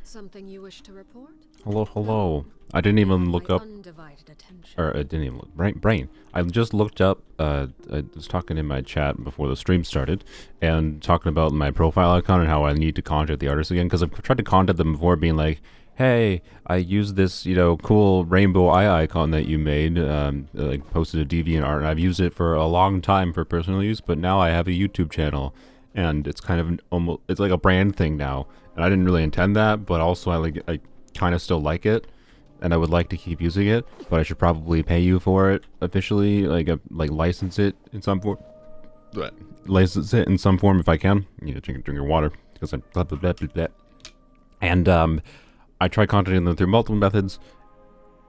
Something you wish to report? Hello, hello. I didn't even look up, Undivided attention. or I didn't even look, brain. I just looked up, I was talking in my chat before the stream started, and talking about my profile icon and how I need to contact the artist again, because I've tried to contact them before being like, hey, I used this, cool rainbow eye icon that you made, like posted a deviant art, and I've used it for a long time for personal use, but now I have a YouTube channel, and it's kind of almost, it's like a brand thing now, and I didn't really intend that, but also I kind of still like it, and I would like to keep using it, but I should probably pay you for it officially, like license it in some form. License it in some form if I can. You need to drink your water because I'm blah, blah, blah, blah, blah. And I tried contacting them through multiple methods,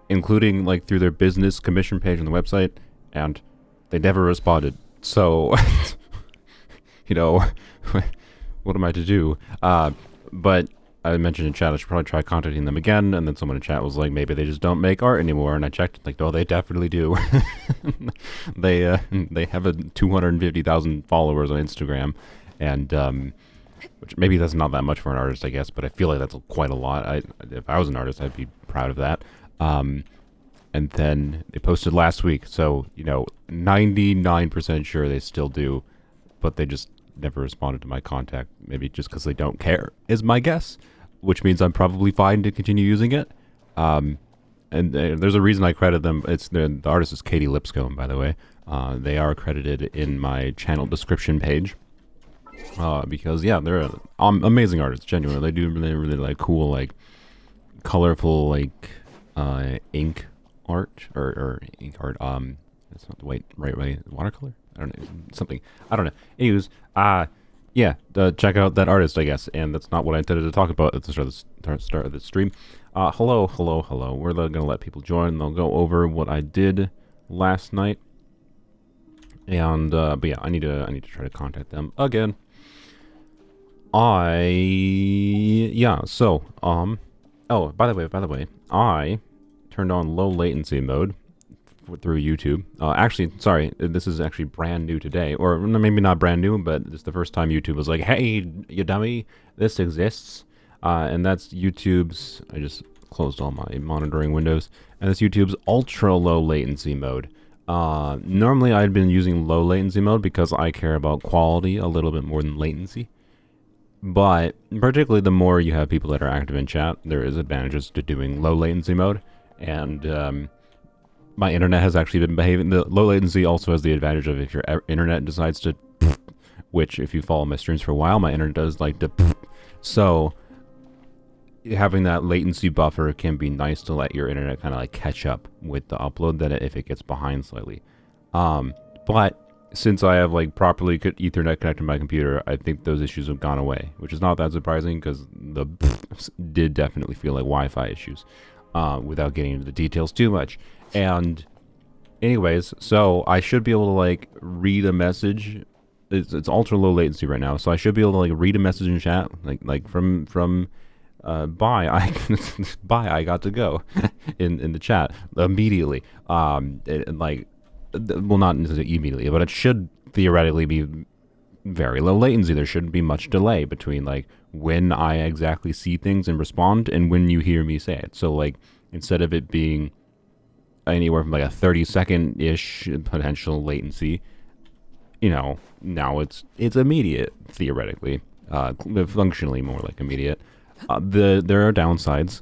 including like through their business commission page on the website, and they never responded. So, what am I to do? But I mentioned in chat I should probably try contacting them again, and then someone in chat was like, maybe they just don't make art anymore, and I checked, like, oh, they definitely do. They have a 250,000 followers on Instagram, and which maybe that's not that much for an artist, I guess, but I feel like that's quite a lot. If I was an artist, I'd be proud of that. And then they posted last week, so 99% sure they still do, but they just never responded to my contact. Maybe just because they don't care is my guess, which means I'm probably fine to continue using it. And there's a reason I credit them. The artist is Katie Lipscomb, by the way. They are credited in my channel description page. Because yeah, they're amazing artists, genuinely. They do really like cool, like colorful, like ink art or ink art. It's not the right way. Watercolor? I don't know, something. I don't know. Anyways, yeah, check out that artist, I guess. And that's not what I intended to talk about at the start of the stream. Hello. We're gonna let people join. They'll go over what I did last night. And but yeah, I need to try to contact them again. So oh, by the way, I turned on low latency mode through YouTube. Actually, sorry, this is actually brand new today, or maybe not brand new, but it's the first time YouTube was like, hey, you dummy, this exists. And that's YouTube's, I just closed all my monitoring windows, and that's YouTube's ultra low latency mode. Normally I'd been using low latency mode because I care about quality a little bit more than latency. But particularly the more you have people that are active in chat, there is advantages to doing low latency mode. And my internet has actually been behaving. The low latency also has the advantage of if your internet decides to, which if you follow my streams for a while, my internet does like to. So having that latency buffer can be nice to let your internet kind of like catch up with the upload that if it gets behind slightly. But since I have like properly Ethernet connected to my computer, I think those issues have gone away, which is not that surprising because the did definitely feel like Wi-Fi issues, without getting into the details too much. And anyways, so I should be able to like read a message. It's ultra low latency right now, so I should be able to like read a message in chat, like from bye, I got to go in the chat immediately. Well, not immediately, but it should theoretically be very low latency. There shouldn't be much delay between like when I exactly see things and respond and when you hear me say it. So like instead of it being anywhere from like a 30-second-ish potential latency, now it's immediate theoretically, functionally more like immediate. There are downsides.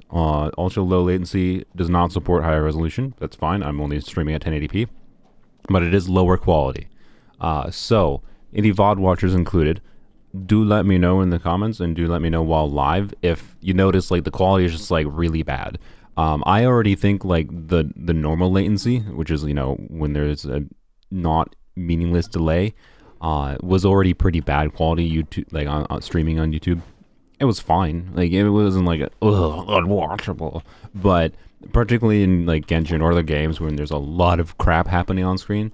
Ultra low latency does not support higher resolution. That's fine. I'm only streaming at 1080p, but it is lower quality. So any VOD watchers included, do let me know in the comments and do let me know while live if you notice like the quality is just like really bad. I already think like the normal latency, which is when there's a not meaningless delay, was already pretty bad quality. YouTube like on streaming on YouTube. It was fine. Like it wasn't like unwatchable, but particularly in like Genshin or other games when there's a lot of crap happening on screen,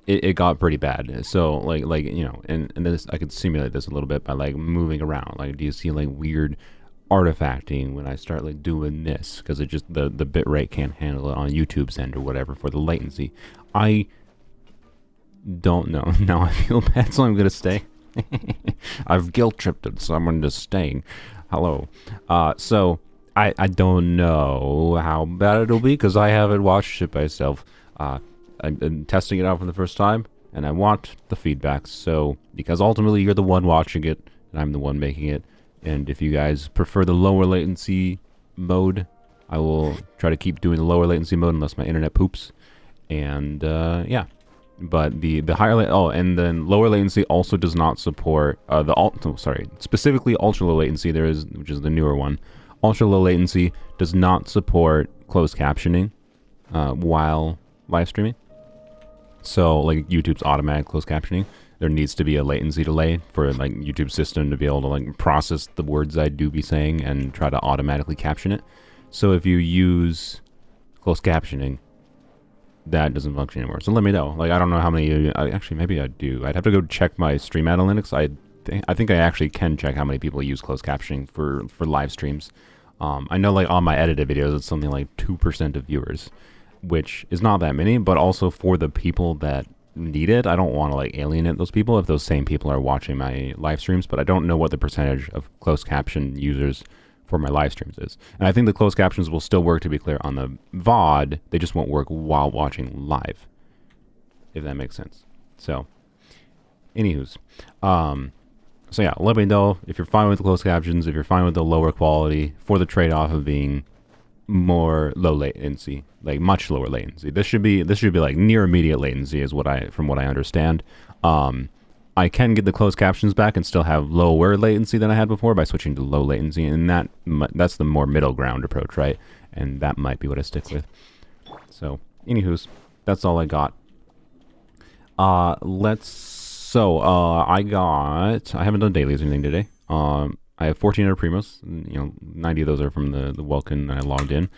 it got pretty bad. So like and this I could simulate this a little bit by like moving around. Like, do you see like weird artifacting when I start like doing this because it just the bit rate can't handle it on YouTube's end or whatever for the latency. I don't know. Now I feel bad, so I'm gonna stay. I've guilt tripped someone to staying. Hello. So I don't know how bad it'll be because I haven't watched it myself. I've been testing it out for the first time, and I want the feedback. So because ultimately you're the one watching it, and I'm the one making it. And if you guys prefer the lower latency mode, I will try to keep doing the lower latency mode unless my internet poops. And yeah. But the higher and then lower latency also does not support specifically ultra low latency. Which is the newer one. Ultra low latency does not support closed captioning while live streaming. So like YouTube's automatic closed captioning, there needs to be a latency delay for like YouTube's system to be able to like process the words I do be saying and try to automatically caption it. So if you use closed captioning, that doesn't function anymore. So let me know. Like, I don't know how many. Actually, maybe I do. I'd have to go check my stream analytics. I think I actually can check how many people use closed captioning for live streams. I know, like on my edited videos, it's something like 2% of viewers, which is not that many. But also for the people that need it, I don't want to like alienate those people if those same people are watching my live streams. But I don't know what the percentage of closed caption users for my live streams is. And I think the closed captions will still work, to be clear, on the VOD. They just won't work while watching live, if that makes sense. So, anywho's. So yeah, let me know if you're fine with the closed captions, if you're fine with the lower quality for the trade-off of being more low latency, like much lower latency. This should be like near immediate latency is from what I understand. I can get the closed captions back and still have lower latency than I had before by switching to low latency, and that's the more middle ground approach, right? And that might be what I stick with. So, anywho's, that's all I got. I haven't done dailies or anything today. I have 1400 primos. 90 of those are from the Welkin that I logged in.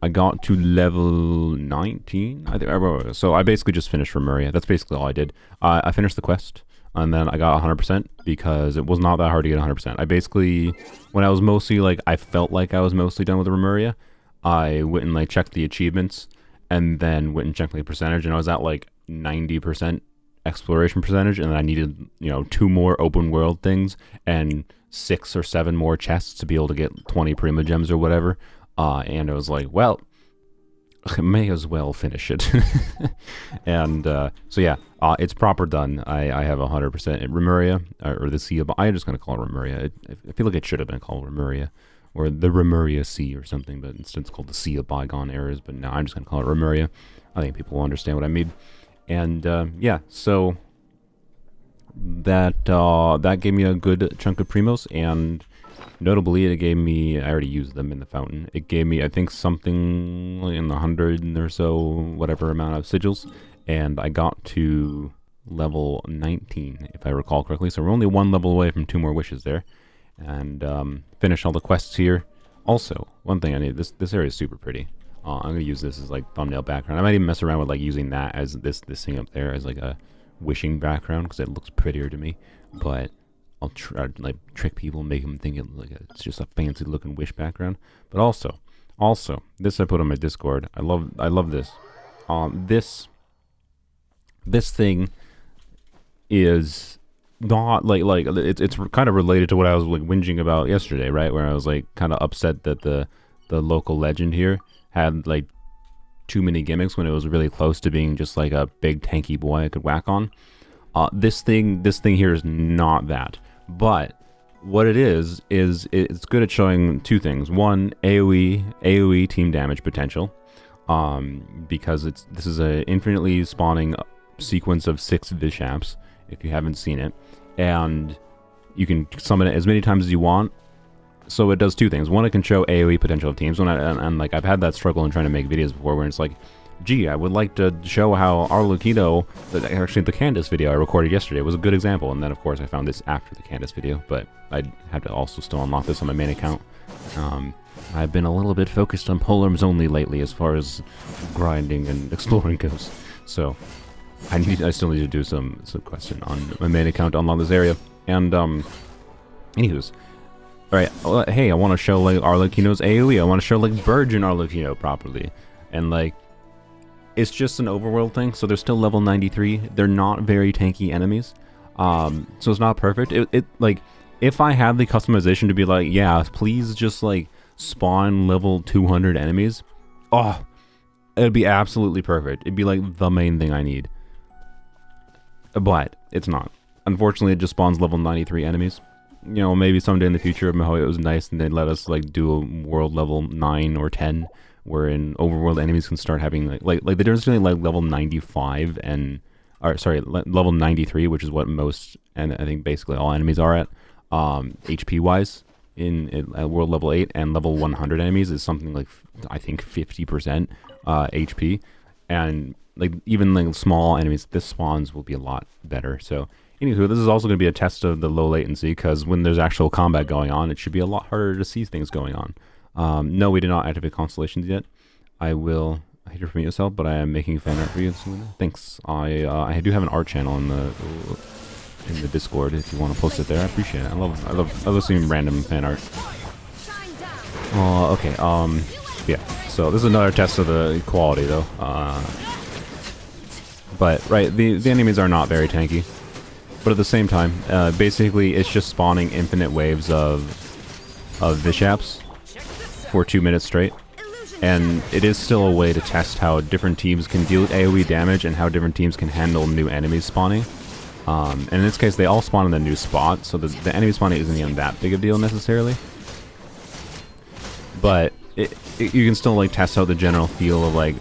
I got to level 19, I think. So I basically just finished Raria. That's basically all I did. I finished the quest, and then I got 100% because it was not that hard to get 100%. I basically, when I was mostly like, I felt like I was mostly done with Raria, I went and like checked the achievements, and then went and checked the percentage, and I was at like 90% exploration percentage, and then I needed 2 more open world things and 6 or 7 more chests to be able to get 20 Prima Gems or whatever. And I was like, well, I may as well finish it. And so yeah, it's proper done. I have 100% at Raria, or the Sea of... I'm just going to call it Raria. I feel like it should have been called Raria, or the Raria Sea or something, but instead it's called the Sea of Bygone Eras. But now I'm just going to call it Raria. I think people will understand what I mean. And yeah, so that gave me a good chunk of primos, and notably it gave me, I already used them in the fountain, it gave me I think something in the 100 or so whatever amount of sigils, and I got to level 19 if I recall correctly. So we're only 1 level away from 2 more wishes there, and finish all the quests here. Also, one thing I need, this area is super pretty. I'm gonna use this as like thumbnail background. I might even mess around with like using that as this thing up there as like a wishing background because it looks prettier to me. But I'll try to like trick people and make them think it's just a fancy looking wish background. But also this I put on my Discord. I love this. This thing is not like it's kind of related to what I was like whinging about yesterday, right? Where I was like kind of upset that the local legend here had like too many gimmicks when it was really close to being just like a big tanky boy I could whack on. This thing here is not that, but what it is it's good at showing 2 things. One, AoE team damage potential, because this is a infinitely spawning sequence of 6 Vishaps if you haven't seen it, and you can summon it as many times as you want. So it does 2 things. One, it can show AoE potential of teams. And like I've had that struggle in trying to make videos before, where it's like, gee, I would like to show how Arlecchino, actually the Candace video I recorded yesterday was a good example. And then of course I found this after the Candace video, but I had to also still unlock this on my main account. I've been a little bit focused on Polearms Only lately as far as grinding and exploring goes. So I still need to do some question on my main account to unlock this area. And anywho's. Alright, well, hey, I want to show like Arlecchino's AoE. I want to show like Virgin Arlecchino properly. And like, it's just an overworld thing, so they're still level 93. They're not very tanky enemies. So it's not perfect. if I had the customization to be like, yeah, please just like spawn level 200 enemies, oh, it'd be absolutely perfect. It'd be like the main thing I need. But it's not. Unfortunately, it just spawns level 93 enemies. You know, maybe someday in the future, it was nice and they'd let us like do a world level 9 or 10, wherein overworld enemies can start having like the difference between like level 95 and, or sorry, level 93, which is what most, and I think basically all enemies are at, HP wise in world level 8, and level 100 enemies is something like, I think 50% HP, and like even like small enemies, this spawns will be a lot better. So anywho, this is also going to be a test of the low latency, because when there's actual combat going on, it should be a lot harder to see things going on. No, we did not activate constellations yet. I hate to permit yourself, but I am making fan art for you. Thanks. I do have an art channel in the Discord. If you want to post it there, I appreciate it. I love seeing random fan art. Oh, okay. Yeah. So this is another test of the quality, though. But right, the enemies are not very tanky. But at the same time, basically it's just spawning infinite waves of Vishaps for 2 minutes straight. And it is still a way to test how different teams can deal with AoE damage and how different teams can handle new enemies spawning. And in this case, they all spawn in the new spot, so the enemy spawning isn't even that big a deal necessarily. But you can still like test out the general feel of like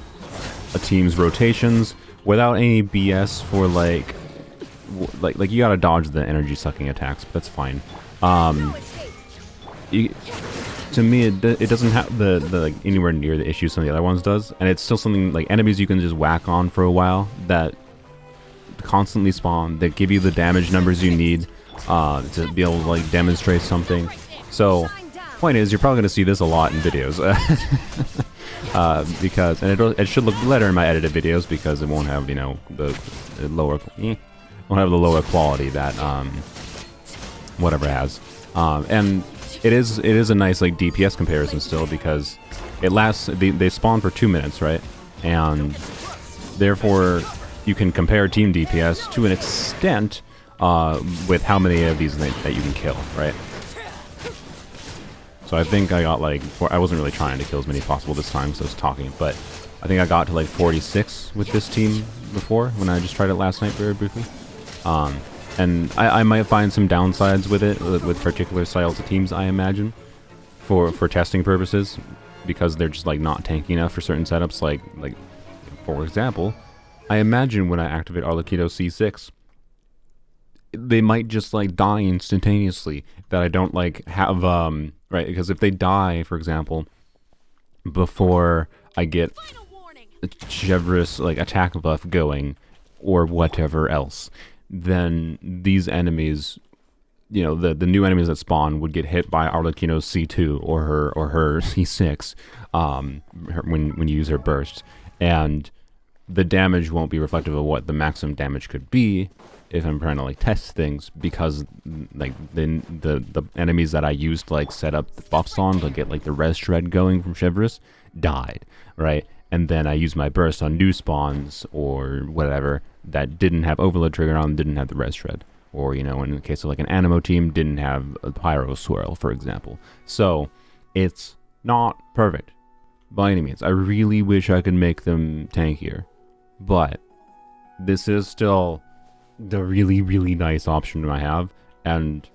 a team's rotations without any BS for like you gotta dodge the energy sucking attacks, but that's fine. To me, it doesn't have the like anywhere near the issues some of the other ones does, and it's still something like enemies you can just whack on for a while that constantly spawn, that give you the damage numbers you need to be able to like demonstrate something. So point is, you're probably going to see this a lot in videos. Because, and it should look better in my edited videos because it won't have, you know, the lower, won't have the lower quality that whatever has. And it is a nice like DPS comparison still, because it lasts, they spawn for 2 minutes, right? And therefore you can compare team DPS to an extent with how many of these that you can kill, right? So I think I got like, I wasn't really trying to kill as many possible this time, so I was talking, but I think I got to like 46 with this team before, when I just tried it last night very briefly. And I might find some downsides with it, with particular styles of teams, I imagine, for testing purposes, because they're just like not tanky enough for certain setups. Like for example, I imagine when I activate Arlecchino C6, they might just like die instantaneously, that I don't like have right, because if they die, for example, before I get Chevrolet's like attack buff going or whatever else, then these enemies, you know, the new enemies that spawn would get hit by Arlecchino's C2 or her C6 when you use her burst, and the damage won't be reflective of what the maximum damage could be if I'm trying to like test things, because like the enemies that I used to like set up the buffs on to get like the res shred going from Chevrolet died, right? And then I used my burst on new spawns or whatever that didn't have overload trigger on, didn't have the res shred, or, you know, in the case of like an Animo team, didn't have a pyro swirl, for example. So it's not perfect by any means. I really wish I could make them tankier, but this is still the really, really nice option I have. And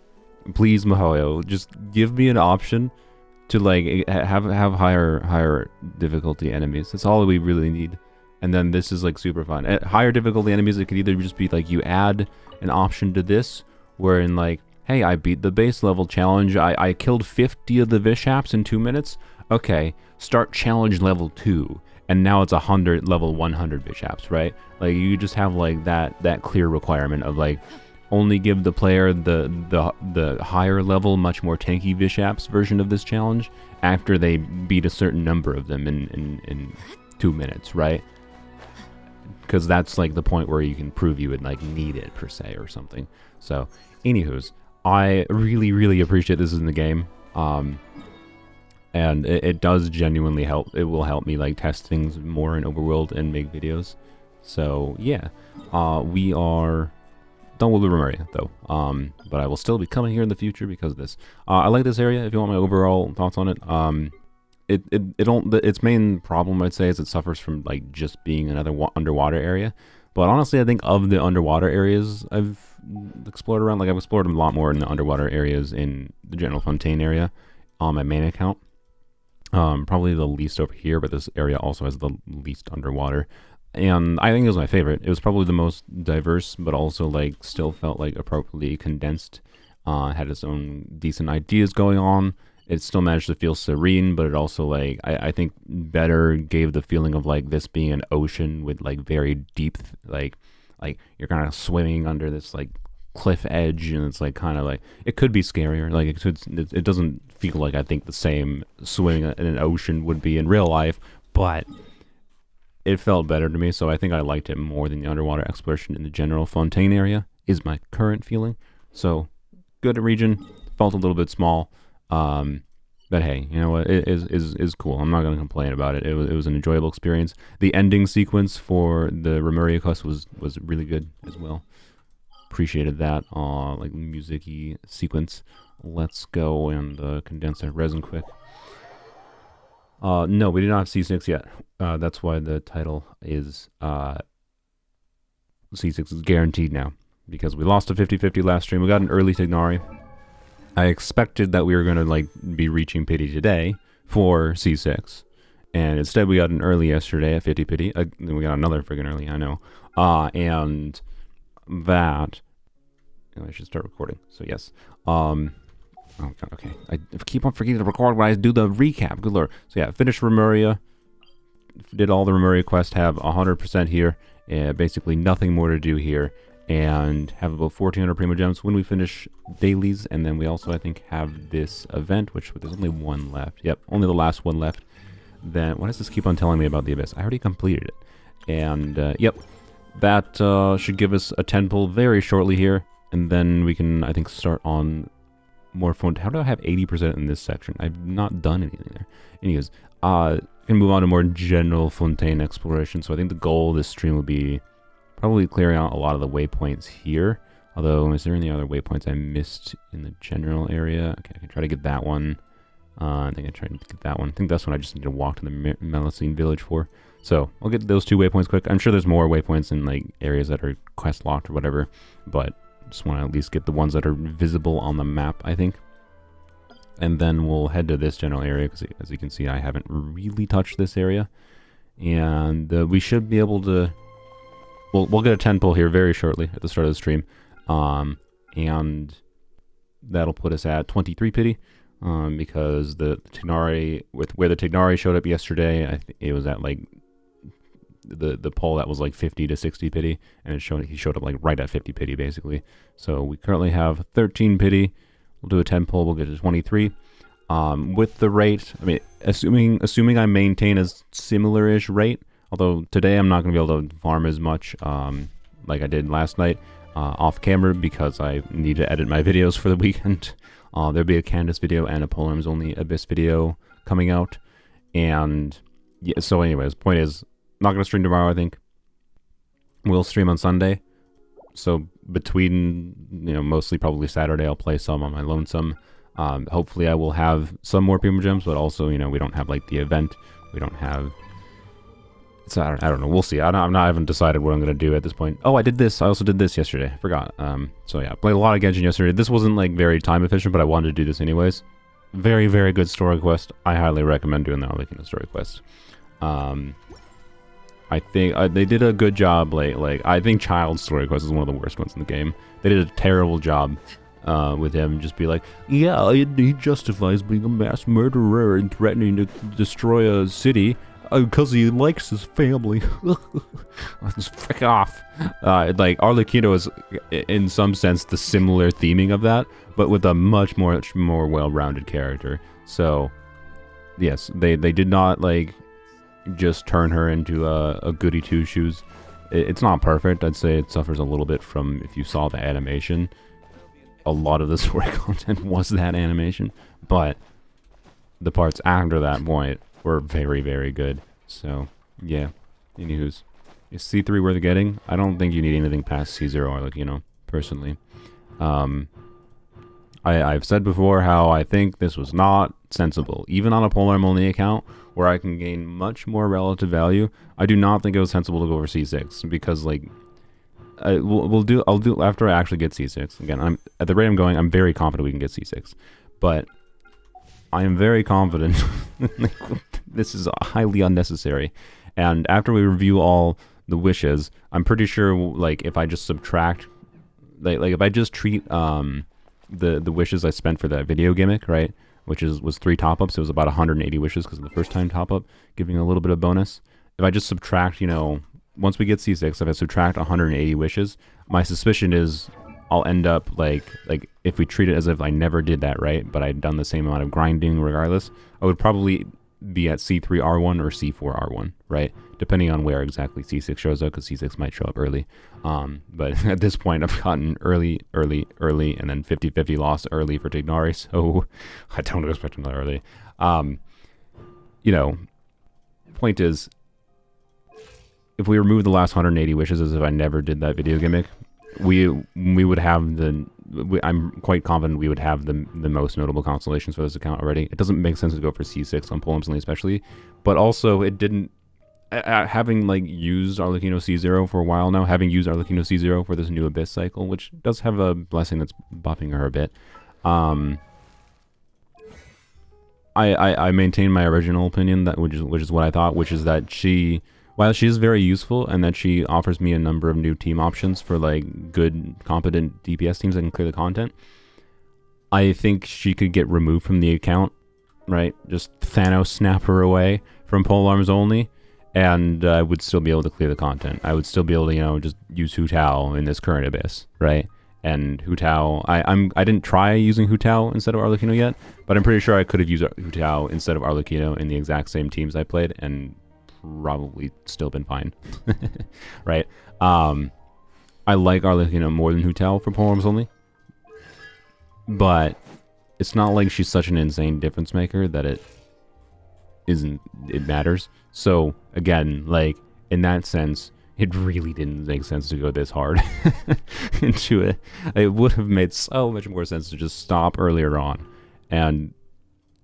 please, Mihoyo, just give me an option to like have higher difficulty enemies. That's all we really need. And then this is like super fun. At higher difficulty enemies, it could either just be like you add an option to this, wherein like, hey, I beat the base level challenge, I killed 50 of the Vishaps in 2 minutes. Okay, start challenge level 2, and now it's 100 level 100 Vishaps, right? Like you just have like that clear requirement of like only give the player the higher level, much more tanky Vishaps version of this challenge after they beat a certain number of them in 2 minutes, right? Because that's like the point where you can prove you would like need it per se or something. So anywho's, I really, really appreciate this in the game. And it does genuinely help. It will help me like test things more in Overworld and make videos. So yeah, we are done with the Raria though. But I will still be coming here in the future because of this. I like this area. If you want my overall thoughts on it, its main problem I'd say is it suffers from like just being another underwater area. But honestly, I think of the underwater areas I've explored around, like I've explored a lot more in the underwater areas in the general Fontaine area on my main account. Probably the least over here, but this area also has the least underwater. And I think it was my favorite. It was probably the most diverse, but also like still felt like appropriately condensed. Had its own decent ideas going on. It still managed to feel serene, but it also like I think better gave the feeling of like this being an ocean with like very deep like you're kind of swimming under this like cliff edge, and it's like kind of like it could be scarier. Like it doesn't feel like I think the same swimming in an ocean would be in real life, but it felt better to me. So I think I liked it more than the underwater exploration in the general Fontaine area is my current feeling. So good region, felt a little bit small. But hey, you know what? It is cool. I'm not gonna complain about it. It was an enjoyable experience. The ending sequence for the Raria quest was really good as well. Appreciated that. Like music-y sequence. Let's go and condense our resin quick. No, we do not have C6 yet. That's why the title is C6 is guaranteed now, because we lost a 50-50 last stream. We got an early Tignari. I expected that we were going to like be reaching pity today for C6, and instead we got an early yesterday at 50 pity. Then we got another friggin' early, I know. And that I should start recording. So yes. Oh god, okay. I keep on forgetting to record when I do the recap. Good lord. So yeah, finished Raria. Did all the Raria quests. Have 100% here. Basically nothing more to do here. And have about 1,400 Primo Gems when we finish dailies. And then we also, I think, have this event, which there's only one left. Yep, only the last one left. Then, why does this keep on telling me about the Abyss? I already completed it. And, yep, that should give us a 10 pull very shortly here. And then we can, I think, start on more fun. How do I have 80% in this section? I've not done anything there. Anyways, can move on to more general Fontaine exploration. So I think the goal of this stream will be probably clearing out a lot of the waypoints here. Although, is there any other waypoints I missed in the general area? Okay, I can try to get that one. I think I tried to get that one. I think that's one I just need to walk to the Melusine village for. So, I'll get those 2 waypoints quick. I'm sure there's more waypoints in like areas that are quest locked or whatever. But, just want to at least get the ones that are visible on the map, I think. And then we'll head to this general area, because as you can see, I haven't really touched this area. And we should be able to... We'll get a 10 pull here very shortly at the start of the stream, and that'll put us at 23 pity, because the Tignari, where the Tignari showed up yesterday, I think it was at like the pull that was like 50 to 60 pity, and he showed up like right at 50 pity basically. So we currently have 13 pity. We'll do a 10 pull. We'll get to 23. With the rate, I mean, assuming I maintain a similar-ish rate. Although today I'm not going to be able to farm as much like I did last night off camera, because I need to edit my videos for the weekend. There'll be a Candace video and a Polearms Only Abyss video coming out. And yeah, so anyways, point is, not going to stream tomorrow, I think. We'll stream on Sunday. So between, mostly probably Saturday, I'll play some on my lonesome. Hopefully I will have some more Primo Gems, but also, we don't have like the event. We don't have... So I don't know. We'll see. I haven't decided what I'm going to do at this point. Oh, I did this. I also did this yesterday. I forgot. So yeah, played a lot of Genshin yesterday. This wasn't like very time efficient, but I wanted to do this anyways. Very, very good story quest. I highly recommend doing the Arlecchino story quest. I think they did a good job. Like I think Child's story quest is one of the worst ones in the game. They did a terrible job with him just be like, yeah, he justifies being a mass murderer and threatening to destroy a city. Because he likes his family. Just frick off. Like, Arlecchino is, in some sense, the similar theming of that, but with a much more well-rounded character. So, yes, they did not, like, just turn her into a goody two-shoes. It's not perfect. I'd say it suffers a little bit from, if you saw the animation, a lot of the story content was that animation, but the parts after that point were very, very good. So, yeah. Anywho's. Is C3 worth getting? I don't think you need anything past C0 Arlecchino. personally. I've said before how I think this was not sensible. Even on a Polearm Only account, where I can gain much more relative value, I do not think it was sensible to go for C6, because, like, I'll do after I actually get C6. Again, I'm at the rate I'm going, I'm very confident we can get C6, but I am very confident this is highly unnecessary. And after we review all the wishes, I'm pretty sure, like, if I just subtract, like if I just treat the wishes I spent for that video gimmick, right, which was 3 top-ups, it was about 180 wishes because of the first time top-up, giving a little bit of bonus. If I just subtract, you know, once we get C6, if I subtract 180 wishes, my suspicion is I'll end up like if we treat it as if I never did that, right, but I'd done the same amount of grinding regardless, I would probably be at C3 R1 or C4 R1, right, depending on where exactly C6 shows up, because C6 might show up early. But at this point, I've gotten early, and then 50-50 loss early for Tignari, so I don't expect him that early. You know, point is, if we remove the last 180 wishes as if I never did that video gimmick, we would have I'm quite confident we would have the most notable constellations for this account already. It doesn't make sense to go for C6 on Polearms Only especially, but also it didn't, having like used Arlecchino C0 for a while now, having used Arlecchino C0 for this new Abyss cycle, which does have a blessing that's buffing her a bit, I maintain my original opinion, that which is what I thought, which is that while she is very useful and that she offers me a number of new team options for like good, competent DPS teams that can clear the content, I think she could get removed from the account, right? Just Thanos snap her away from Polearms Only, and I would still be able to clear the content. I would still be able to, you know, just use Hu Tao in this current Abyss, right? And Hu Tao, I didn't try using Hu Tao instead of Arlecchino yet, but I'm pretty sure I could have used Hu Tao instead of Arlecchino in the exact same teams I played, and probably still been fine. Right? I like Arlecchino more than Hu Tao for Polearms Only, but it's not like she's such an insane difference maker that it matters. So again, like, in that sense, it really didn't make sense to go this hard into it. It would have made so much more sense to just stop earlier on. And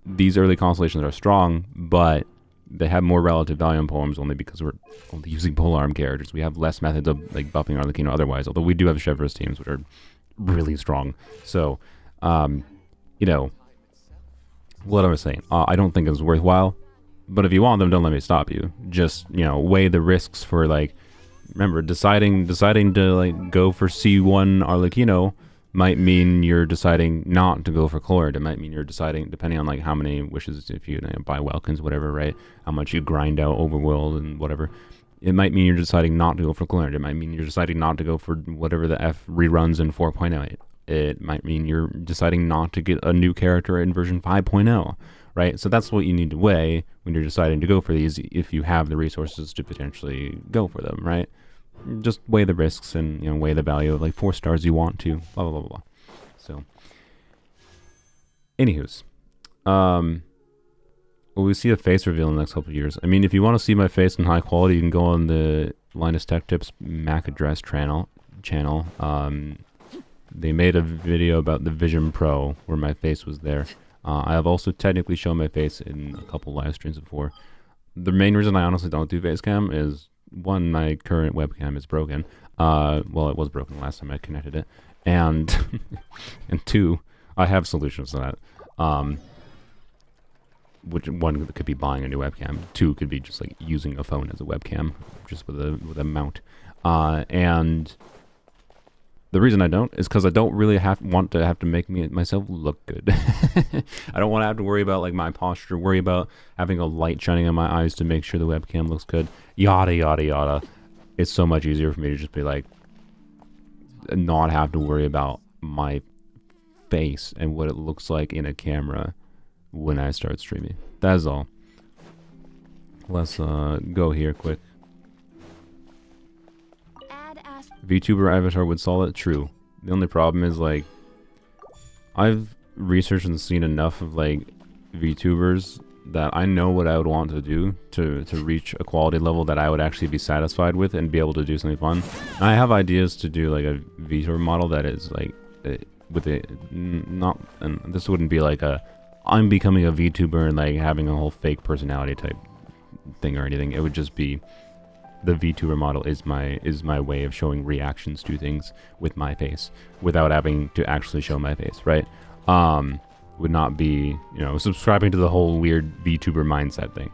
these early constellations are strong, but they have more relative value in Polearms Only because we're only using polearm characters. We have less methods of like buffing Arlecchino otherwise, although we do have Chevreuse teams, which are really strong. So, you know, what I was saying, I don't think it's worthwhile, but if you want them, don't let me stop you. Just, you know, weigh the risks for, like, remember, deciding to like go for C1 Arlecchino might mean you're deciding not to go for Chloride. It might mean you're deciding, depending on like how many wishes, if you buy Welkins, whatever, right? How much you grind out Overworld and whatever. It might mean you're deciding not to go for Chloride. It might mean you're deciding not to go for whatever the F reruns in 4.0. It might mean you're deciding not to get a new character in version 5.0, right? So that's what you need to weigh when you're deciding to go for these, if you have the resources to potentially go for them, right? Just weigh the risks and, you know, weigh the value of like 4 stars you want to, blah, blah, blah, blah. So, anywho's, will we see a face reveal in the next couple of years? I mean, if you want to see my face in high quality, you can go on the Linus Tech Tips MAC address channel. They made a video about the Vision Pro where my face was there. I have also technically shown my face in a couple live streams before. The main reason I honestly don't do face cam is, one, my current webcam is broken. Well, it was broken last time I connected it. And and 2, I have solutions to that. Which, 1 could be buying a new webcam. 2 could be just like using a phone as a webcam, just with a mount. And the reason I don't is because I don't really want to have to make myself look good. I don't want to have to worry about like my posture, worry about having a light shining on my eyes to make sure the webcam looks good, yada yada yada. It's so much easier for me to just be like, not have to worry about my face and what it looks like in a camera when I start streaming. That's all. Let's go here quick. VTuber avatar would solve it. True. The only problem is, like, I've researched and seen enough of like VTubers that I know what I would want to do to reach a quality level that I would actually be satisfied with and be able to do something fun. And I have ideas to do like a Vtuber model that is like with a not, and this wouldn't be like a I'm becoming a VTuber and like having a whole fake personality type thing or anything. It would just be the VTuber model is my way of showing reactions to things with my face without having to actually show my face, right? Would not be, you know, subscribing to the whole weird VTuber mindset thing.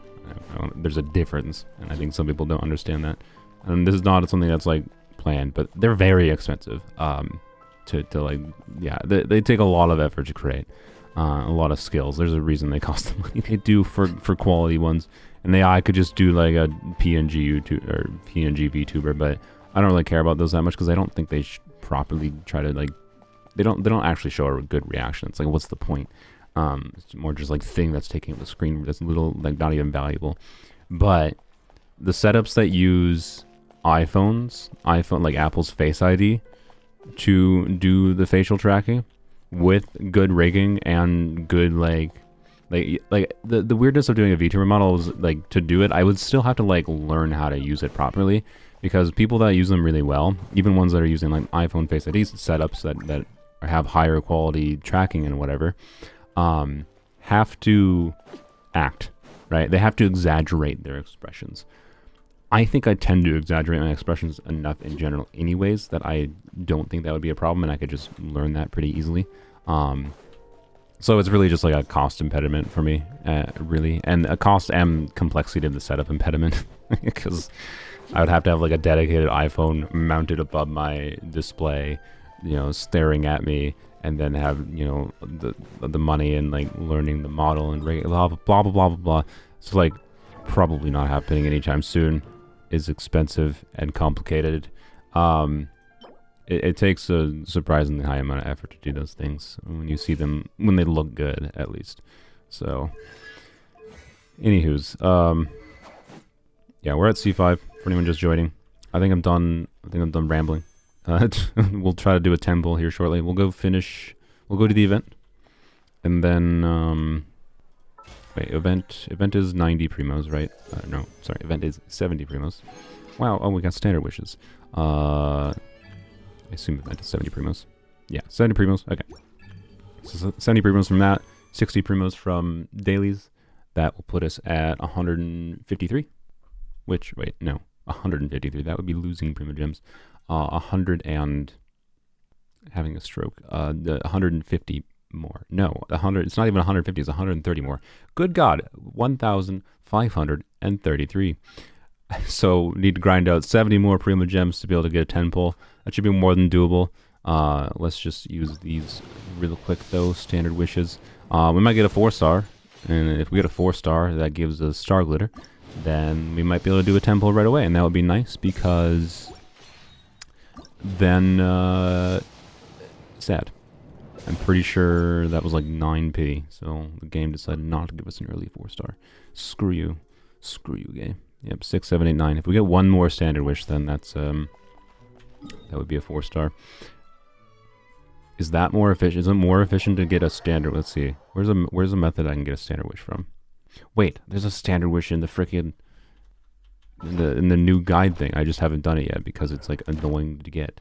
There's a difference, and I think some people don't understand that. And this is not something that's like planned, but they're very expensive. To like, yeah, they take a lot of effort to create, a lot of skills. There's a reason they cost the money they do for quality ones. And I could just do like a PNG YouTube or PNG VTuber, but I don't really care about those that much because I don't think they properly try to like. They don't actually show a good reaction. It's like, what's the point? It's more just like thing that's taking up the screen that's little, like not even valuable. But the setups that use iPhone like Apple's Face ID to do the facial tracking with good rigging and good like the weirdness of doing a VTuber model is like to do it, I would still have to like learn how to use it properly because people that use them really well, even ones that are using like iPhone Face ID setups that have higher quality tracking and whatever, have to act, right? They have to exaggerate their expressions. I think I tend to exaggerate my expressions enough in general anyways that I don't think that would be a problem and I could just learn that pretty easily. So it's really just like a cost impediment for me, really. And a cost and complexity of the setup impediment because I would have to have like a dedicated iPhone mounted above my display, you know, staring at me, and then have, you know, the money and like learning the model and blah blah blah blah blah blah. So like probably not happening anytime soon. Is expensive and complicated. It takes a surprisingly high amount of effort to do those things when you see them, when they look good at least. So anywho's, yeah, we're at C5 for anyone just joining. I think I'm done rambling. We'll try to do a temple here shortly. We'll go to the event. And then, wait, event is 90 primos, right? No, sorry, event is 70 primos. Wow, oh, we got standard wishes. I assume event is 70 primos. Yeah, 70 primos, okay. So 70 primos from that, 60 primos from dailies. That will put us at 153. Which, wait, no, 153. That would be losing primo gems. 100 and having a stroke. 150 more. No, 100. It's not even 150. It's 130 more. Good God, 1,533. So need to grind out 70 more primo gems to be able to get a 10 pull. That should be more than doable. Let's just use these real quick though. Standard wishes. We might get a 4-star, and if we get a 4-star, that gives us star glitter. Then we might be able to do a 10 pull right away, and that would be nice because then sad. I'm pretty sure that was like 9p, so the game decided not to give us an early 4-star. Screw you, game. Yep, 6, 7, 8, 9. If we get one more standard wish, then that's that would be a 4-star. Is that more efficient? Is it more efficient to get a standard? Let's see. Where's a method I can get a standard wish from? Wait, there's a standard wish in the frickin' in the new guide thing. I just haven't done it yet because it's like annoying to get.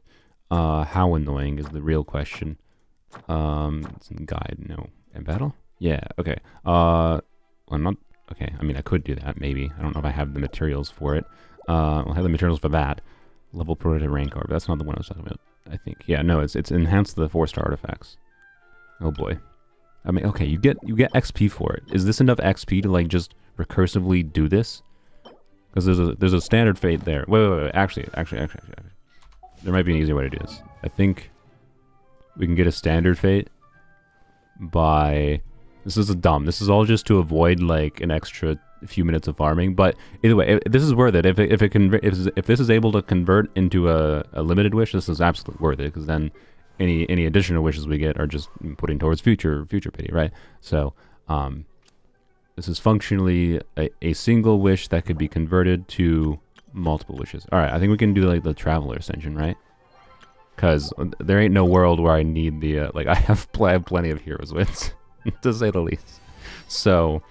How annoying is the real question? It's in guide. No, in battle. Yeah. Okay. Well, I'm not. Okay. I mean, I could do that maybe. I don't know if I have the materials for it. I'll have the materials for that. Level prototype rank but that's not the one I was talking about. I think. Yeah. No. It's enhanced the 4-star artifacts. Oh boy. I mean, okay. You get XP for it. Is this enough XP to like just recursively do this? Because there's a standard fate there. Wait. Actually. There might be an easier way to do this. I think we can get a standard fate by... This is dumb. This is all just to avoid like an extra few minutes of farming. But either way, this is worth it. If this is able to convert into a limited wish, this is absolutely worth it. Because then any additional wishes we get are just putting towards future pity, right? So this is functionally a single wish that could be converted to multiple wishes. All right, I think we can do like the Traveler Ascension, right? Because there ain't no world where I need the like I have plenty of heroes wins, to say the least. So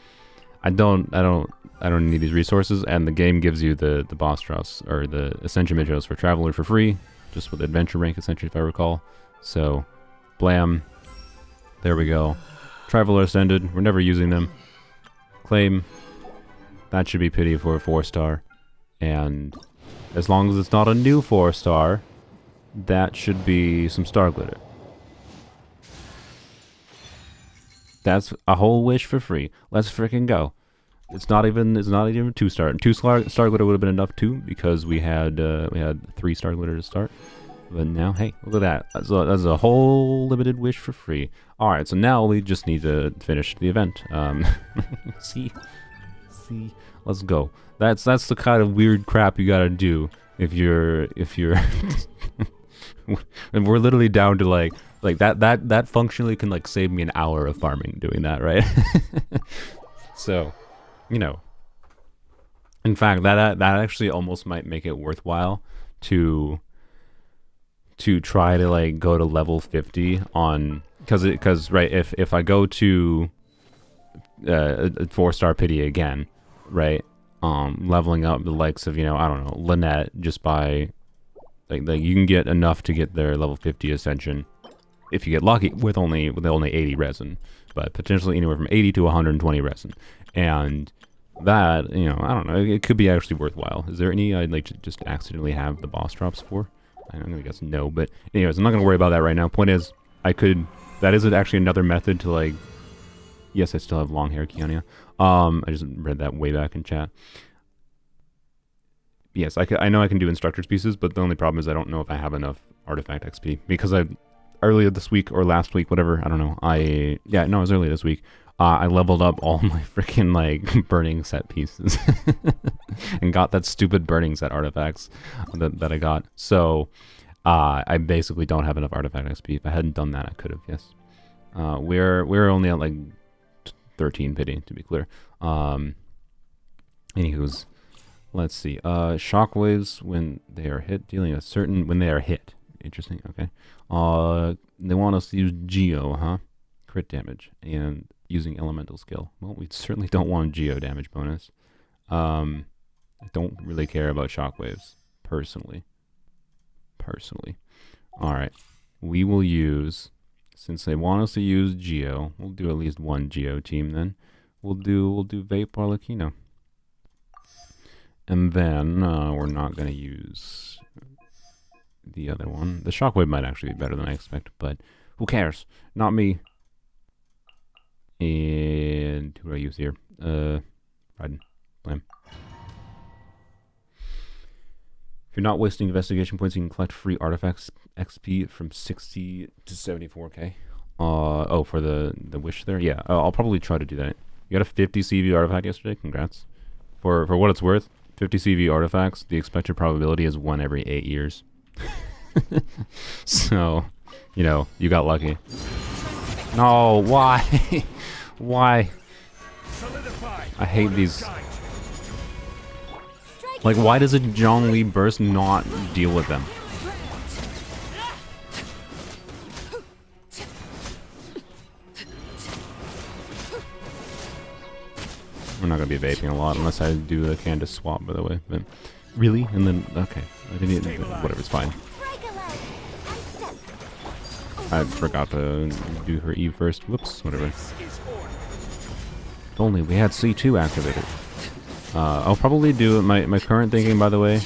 need these resources, and the game gives you the boss drops or the Ascension materials for Traveler for free, just with adventure rank Ascension if I recall. So, blam. There we go. Traveler Ascended. We're never using them. Claim. That should be pity for a 4-star. And as long as it's not a new 4-star, that should be some star glitter. That's a whole wish for free. Let's freaking go. It's not even 2-star. 2-star glitter would have been enough too, because we had 3-star glitter to start. But now, hey, look at that. That's a whole limited wish for free. All right, so now we just need to finish the event. See, let's go. That's the kind of weird crap you gotta do if you're and we're literally down to like that functionally can like save me an hour of farming doing that, right? So, you know, in fact, that actually almost might make it worthwhile to try to like go to level 50 on, because right, if I go to a 4-star pity again, right, leveling up the likes of, you know, I don't know, Lynette, just by like you can get enough to get their level 50 ascension if you get lucky with only 80 resin, but potentially anywhere from 80 to 120 resin. And that, you know, I don't know, it could be actually worthwhile. Is there any I'd like to just accidentally have the boss drops for? I'm gonna guess no, but anyways, I'm not gonna worry about that right now. Point is, that is actually another method to like, yes, I still have long hair, Kiania. I just read that way back in chat. Yes, I know I can do instructor's pieces, but the only problem is I don't know if I have enough artifact XP, because earlier this week or last week, whatever, I don't know. It was earlier this week. I leveled up all my freaking like burning set pieces and got that stupid burning set artifacts that I got. So I basically don't have enough artifact XP. If I hadn't done that, I could have. Yes. We're only at like 13 pity, to be clear. Anywho's, let's see. Shockwaves when they are hit, dealing a certain when they are hit. Interesting. Okay. They want us to use Geo, huh? Crit damage and using elemental skill. Well, we certainly don't want Geo damage bonus. I don't really care about shockwaves personally. All right. We will use, since they want us to use Geo, we'll do at least one Geo team then. We'll do Vape Arlecchino. And then we're not going to use the other one. The shockwave might actually be better than I expect, but who cares? Not me. And who do I use here? Raiden. Blam. If you're not wasting investigation points, you can collect free artifacts XP from 60 to 74k. Oh, for the wish there? Yeah, I'll probably try to do that. You got a 50 CV artifact yesterday? Congrats. For what it's worth, 50 CV artifacts, the expected probability is 1 every 8 years. So, you know, you got lucky. No, why? Why? I hate these. Like, why does a Zhongli burst not deal with them? We're not gonna be vaping a lot unless I do the Candace swap, by the way. But really? And then okay, I didn't. Whatever, it's fine. I forgot to do her Eve first. Whoops, whatever. If only we had C2 activated. I'll probably do my current thinking, by the way,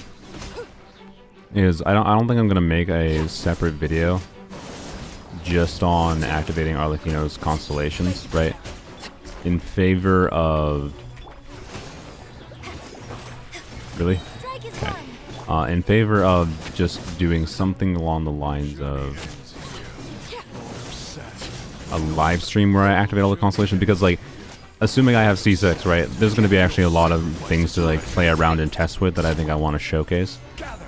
is I don't think I'm gonna make a separate video just on activating Arlecchino's constellations, right? In favor of really? Okay. In favor of just doing something along the lines of a live stream where I activate all the constellations, because like, assuming I have C6, right, there's going to be actually a lot of things to like play around and test with that I think I want to showcase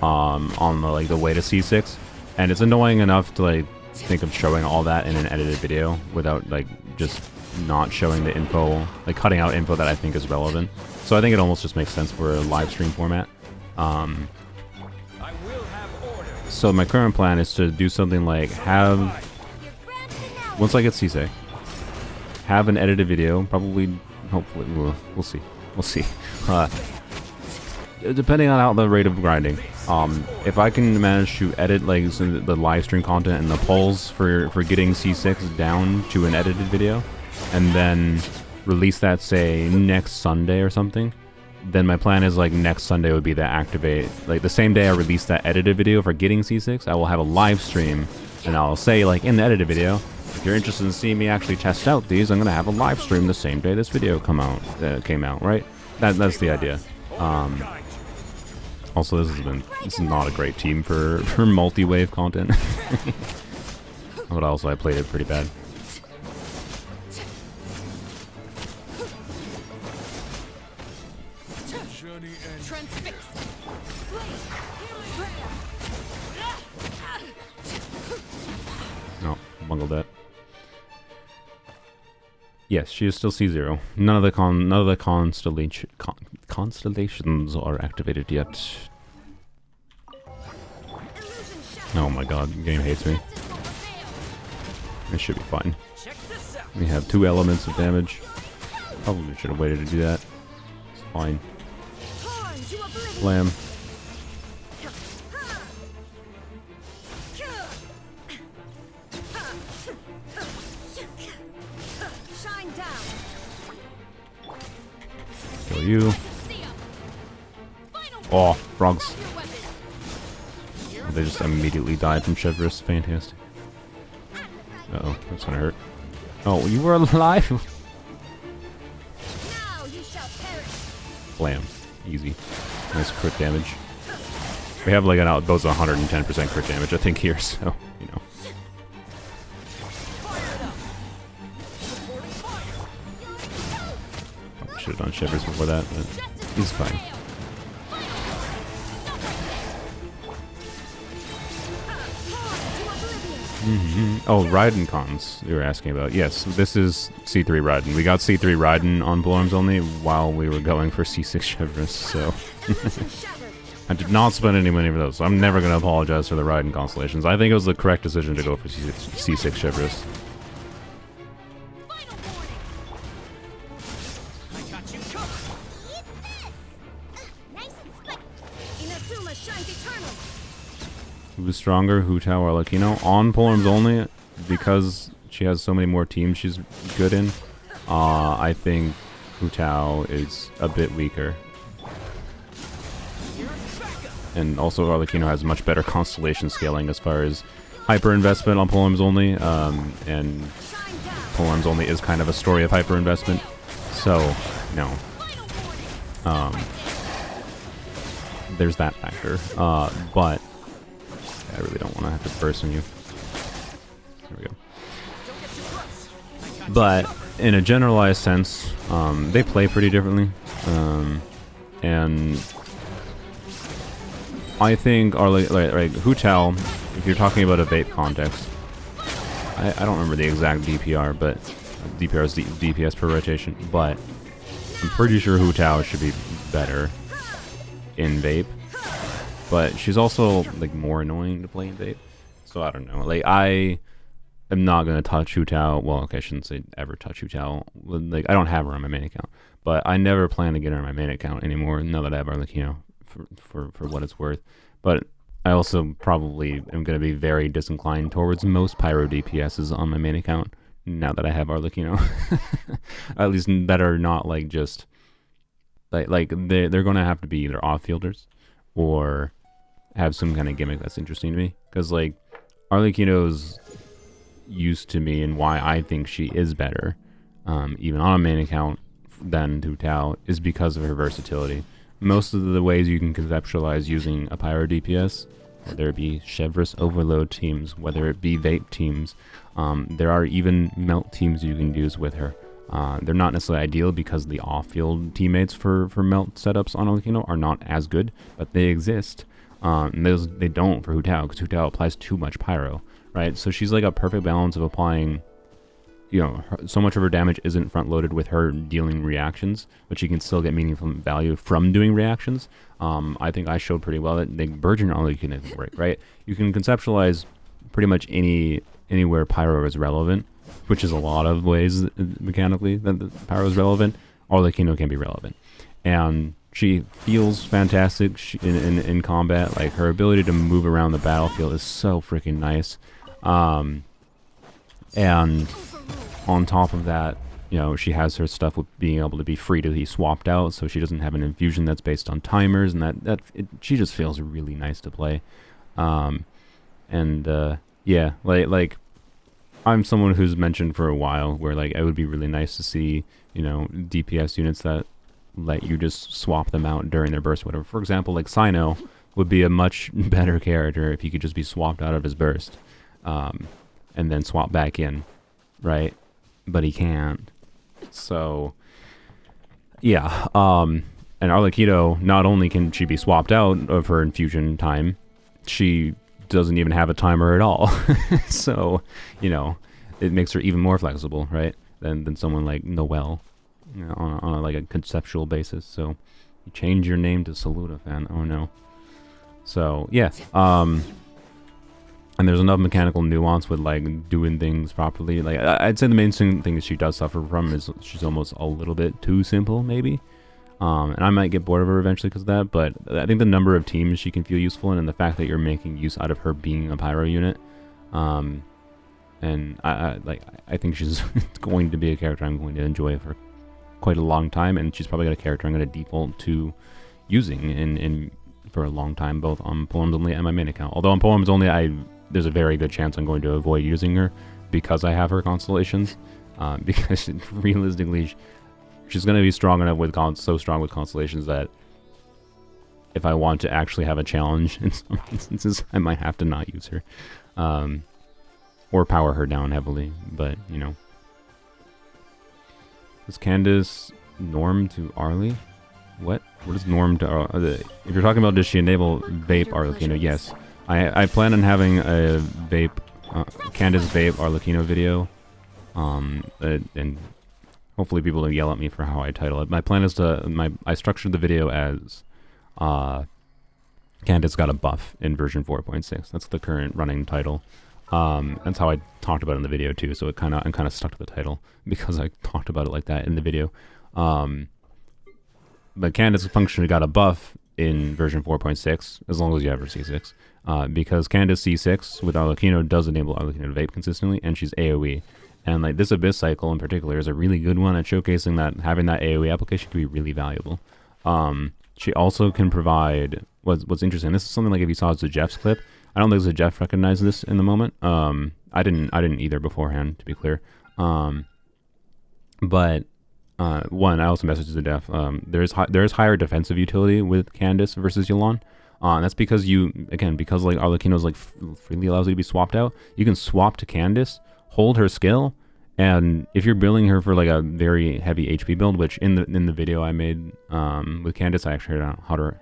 on the way to C6, and it's annoying enough to like think of showing all that in an edited video without like just not showing the info, like cutting out info that I think is relevant. So I think it almost just makes sense for a live stream format. So my current plan is to do something like once I get C6, have an edited video, probably hopefully we'll see. We'll see. Depending on how the rate of grinding. If I can manage to edit like the live stream content and the polls for getting C6 down to an edited video, and then release that say next Sunday or something, then my plan is like next Sunday would be the activate, like the same day I release that edited video for getting C6, I will have a live stream, and I'll say like in the edited video, if you're interested in seeing me actually test out these, I'm gonna have a live stream the same day this video came out, right? That's the idea. Also, this is not a great team for multi-wave content. But also, I played it pretty bad. No, bungled that. Yes, she is still C0. None of the constellations are activated yet. Oh my god, the game hates me. It should be fine. We have 2 elements of damage. Probably should have waited to do that. It's fine. Slam. Kill you. Oh, frogs. They just immediately died from Chevrolet. Fantastic. Uh-oh, that's gonna hurt. Oh, you were alive? Blam. Easy. Nice crit damage. We have like both 110% crit damage, I think, here, so, you know. Probably should have done Shivers before that, but he's fine. Oh, Raiden cons you were asking about. Yes, this is C3 Raiden. We got C3 Raiden on Polearms Only while we were going for C6 Chevrolet, so... I did not spend any money for those, so I'm never going to apologize for the Raiden constellations. I think it was the correct decision to go for C6 Chevrolet. Who's stronger, Hutao or Arlecchino? On Polearms Only, because she has so many more teams she's good in, I think Hutao is a bit weaker. And also Arlecchino has much better constellation scaling as far as hyper investment on Polearms Only, and Polearms Only is kind of a story of hyper investment, so no. There's that factor, but I really don't want to have to burst on you. There we go. But in a generalized sense, they play pretty differently, and I think Hutao, if you're talking about a vape context, I don't remember the exact DPR, but DPR is DPS per rotation, but I'm pretty sure Hutao should be better in vape. But she's also like more annoying to play in vape, so I don't know. Like I am not gonna touch Hutao. Well, okay, I shouldn't say ever touch Hutao. Like I don't have her on my main account, but I never plan to get her on my main account anymore. Now that I have Arlecchino, for what it's worth. But I also probably am gonna be very disinclined towards most pyro DPSs on my main account now that I have Arlecchino. At least that are not like just like they're gonna have to be either off fielders or have some kind of gimmick that's interesting to me, because like Arlecchino's used to me, and why I think she is better, even on a main account, than Hutao, is because of her versatility. Most of the ways you can conceptualize using a pyro DPS, whether it be Chevrolet overload teams, whether it be vape teams, there are even melt teams you can use with her. They're not necessarily ideal because the off-field teammates for melt setups on Arlecchino are not as good, but they exist. And they don't for Hutao, because Hutao applies too much pyro, right? So she's like a perfect balance of applying, you know, so much of her damage isn't front-loaded with her dealing reactions, but she can still get meaningful value from doing reactions. I think I showed pretty well that the Virgin Arlecchino can work, right? You can conceptualize pretty much anywhere pyro is relevant, which is a lot of ways mechanically that the pyro is relevant, Arlecchino can be relevant. And she feels fantastic in combat. Like, her ability to move around the battlefield is so freaking nice. And on top of that, you know, she has her stuff with being able to be free to be swapped out, so she doesn't have an infusion that's based on timers, and she just feels really nice to play. Yeah, like I'm someone who's mentioned for a while where, like, it would be really nice to see, you know, DPS units that let you just swap them out during their burst or whatever. For example, like Sino would be a much better character if he could just be swapped out of his burst, and then swap back in, right? But he can't. So, yeah. And Arlecchino, not only can she be swapped out of her infusion time, she doesn't even have a timer at all. So, you know, it makes her even more flexible, right? Than someone like Noelle, you know, on like a conceptual basis. So, you change your name to Saluda fan. Oh no. So, yeah. And there's enough mechanical nuance with, like, doing things properly. Like, I'd say the main thing she does suffer from is she's almost a little bit too simple, maybe. And I might get bored of her eventually because of that, but I think the number of teams she can feel useful in, and the fact that you're making use out of her being a pyro unit, and I think she's going to be a character I'm going to enjoy for quite a long time, and she's probably got a character I'm going to default to using in for a long time, both on Polearms Only and my main account. Although on Polearms Only, there's a very good chance I'm going to avoid using her because I have her constellations. Because realistically, she's going to be strong enough with so strong with constellations that if I want to actually have a challenge in some instances, I might have to not use her, or power her down heavily. But you know, is Candace norm to Arle? What is norm to Arle? If you're talking about does she enable vape Arlecchino? Yes. I plan on having a vape, Candace vape Arlecchino video, and hopefully people will yell at me for how I title it. My plan is I structured the video as, Candace got a buff in version 4.6. That's the current running title. That's how I talked about it in the video too. So I'm kind of stuck to the title because I talked about it like that in the video. But Candace functionally got a buff in version 4.6 as long as you have her C6. Because Candace C6 with Arlecchino does enable Arlecchino to vape consistently, and she's AoE. And like this Abyss cycle in particular is a really good one at showcasing that having that AoE application can be really valuable. She also can provide what's interesting. This is something like if you saw Zajeff's clip. I don't think Zajeff recognized this in the moment. I didn't either beforehand, to be clear. But one, I also messaged Zajeff. There is higher defensive utility with Candace versus Yelan. And that's because because like Arlecchino's like freely allows you to be swapped out. You can swap to Candace, hold her skill, and if you're building her for like a very heavy HP build, which in the video I made with Candace, I actually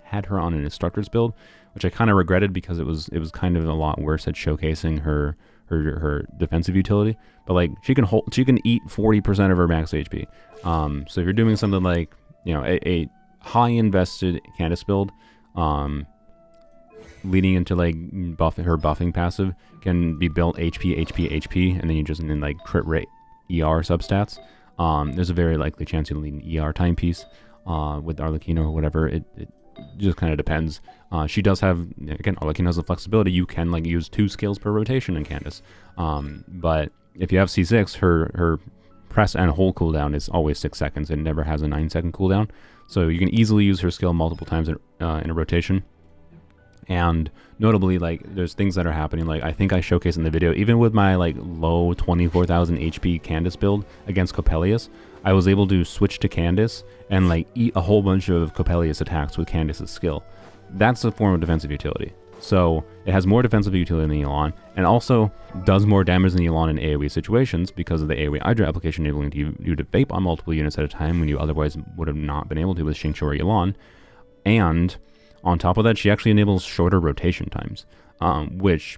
had her on an instructor's build, which I kind of regretted because it was kind of a lot worse at showcasing her defensive utility. But like she can eat 40% of her max HP. So if you're doing something like, you know, a high invested Candace build, leading into like her buffing passive can be built HP, and then you just in like crit rate ER substats. There's a very likely chance you'll need an ER timepiece with Arlecchino or whatever. It just kind of depends. She does have, again, Arlecchino has the flexibility. You can like use 2 skills per rotation in Candace. But if you have C6, her press and hold cooldown is always 6 seconds. It never has a 9-second cooldown. So you can easily use her skill multiple times in a rotation. And notably, like, there's things that are happening, like I think I showcased in the video, even with my like low 24,000 HP Candace build against Coppelius, I was able to switch to Candace and like eat a whole bunch of Coppelius attacks with Candace's skill. That's a form of defensive utility. So it has more defensive utility than Yelan, and also does more damage than Yelan in AoE situations because of the AoE Hydra application enabling you to vape on multiple units at a time when you otherwise would have not been able to with Xingqiu or Yelan. And on top of that, she actually enables shorter rotation times, which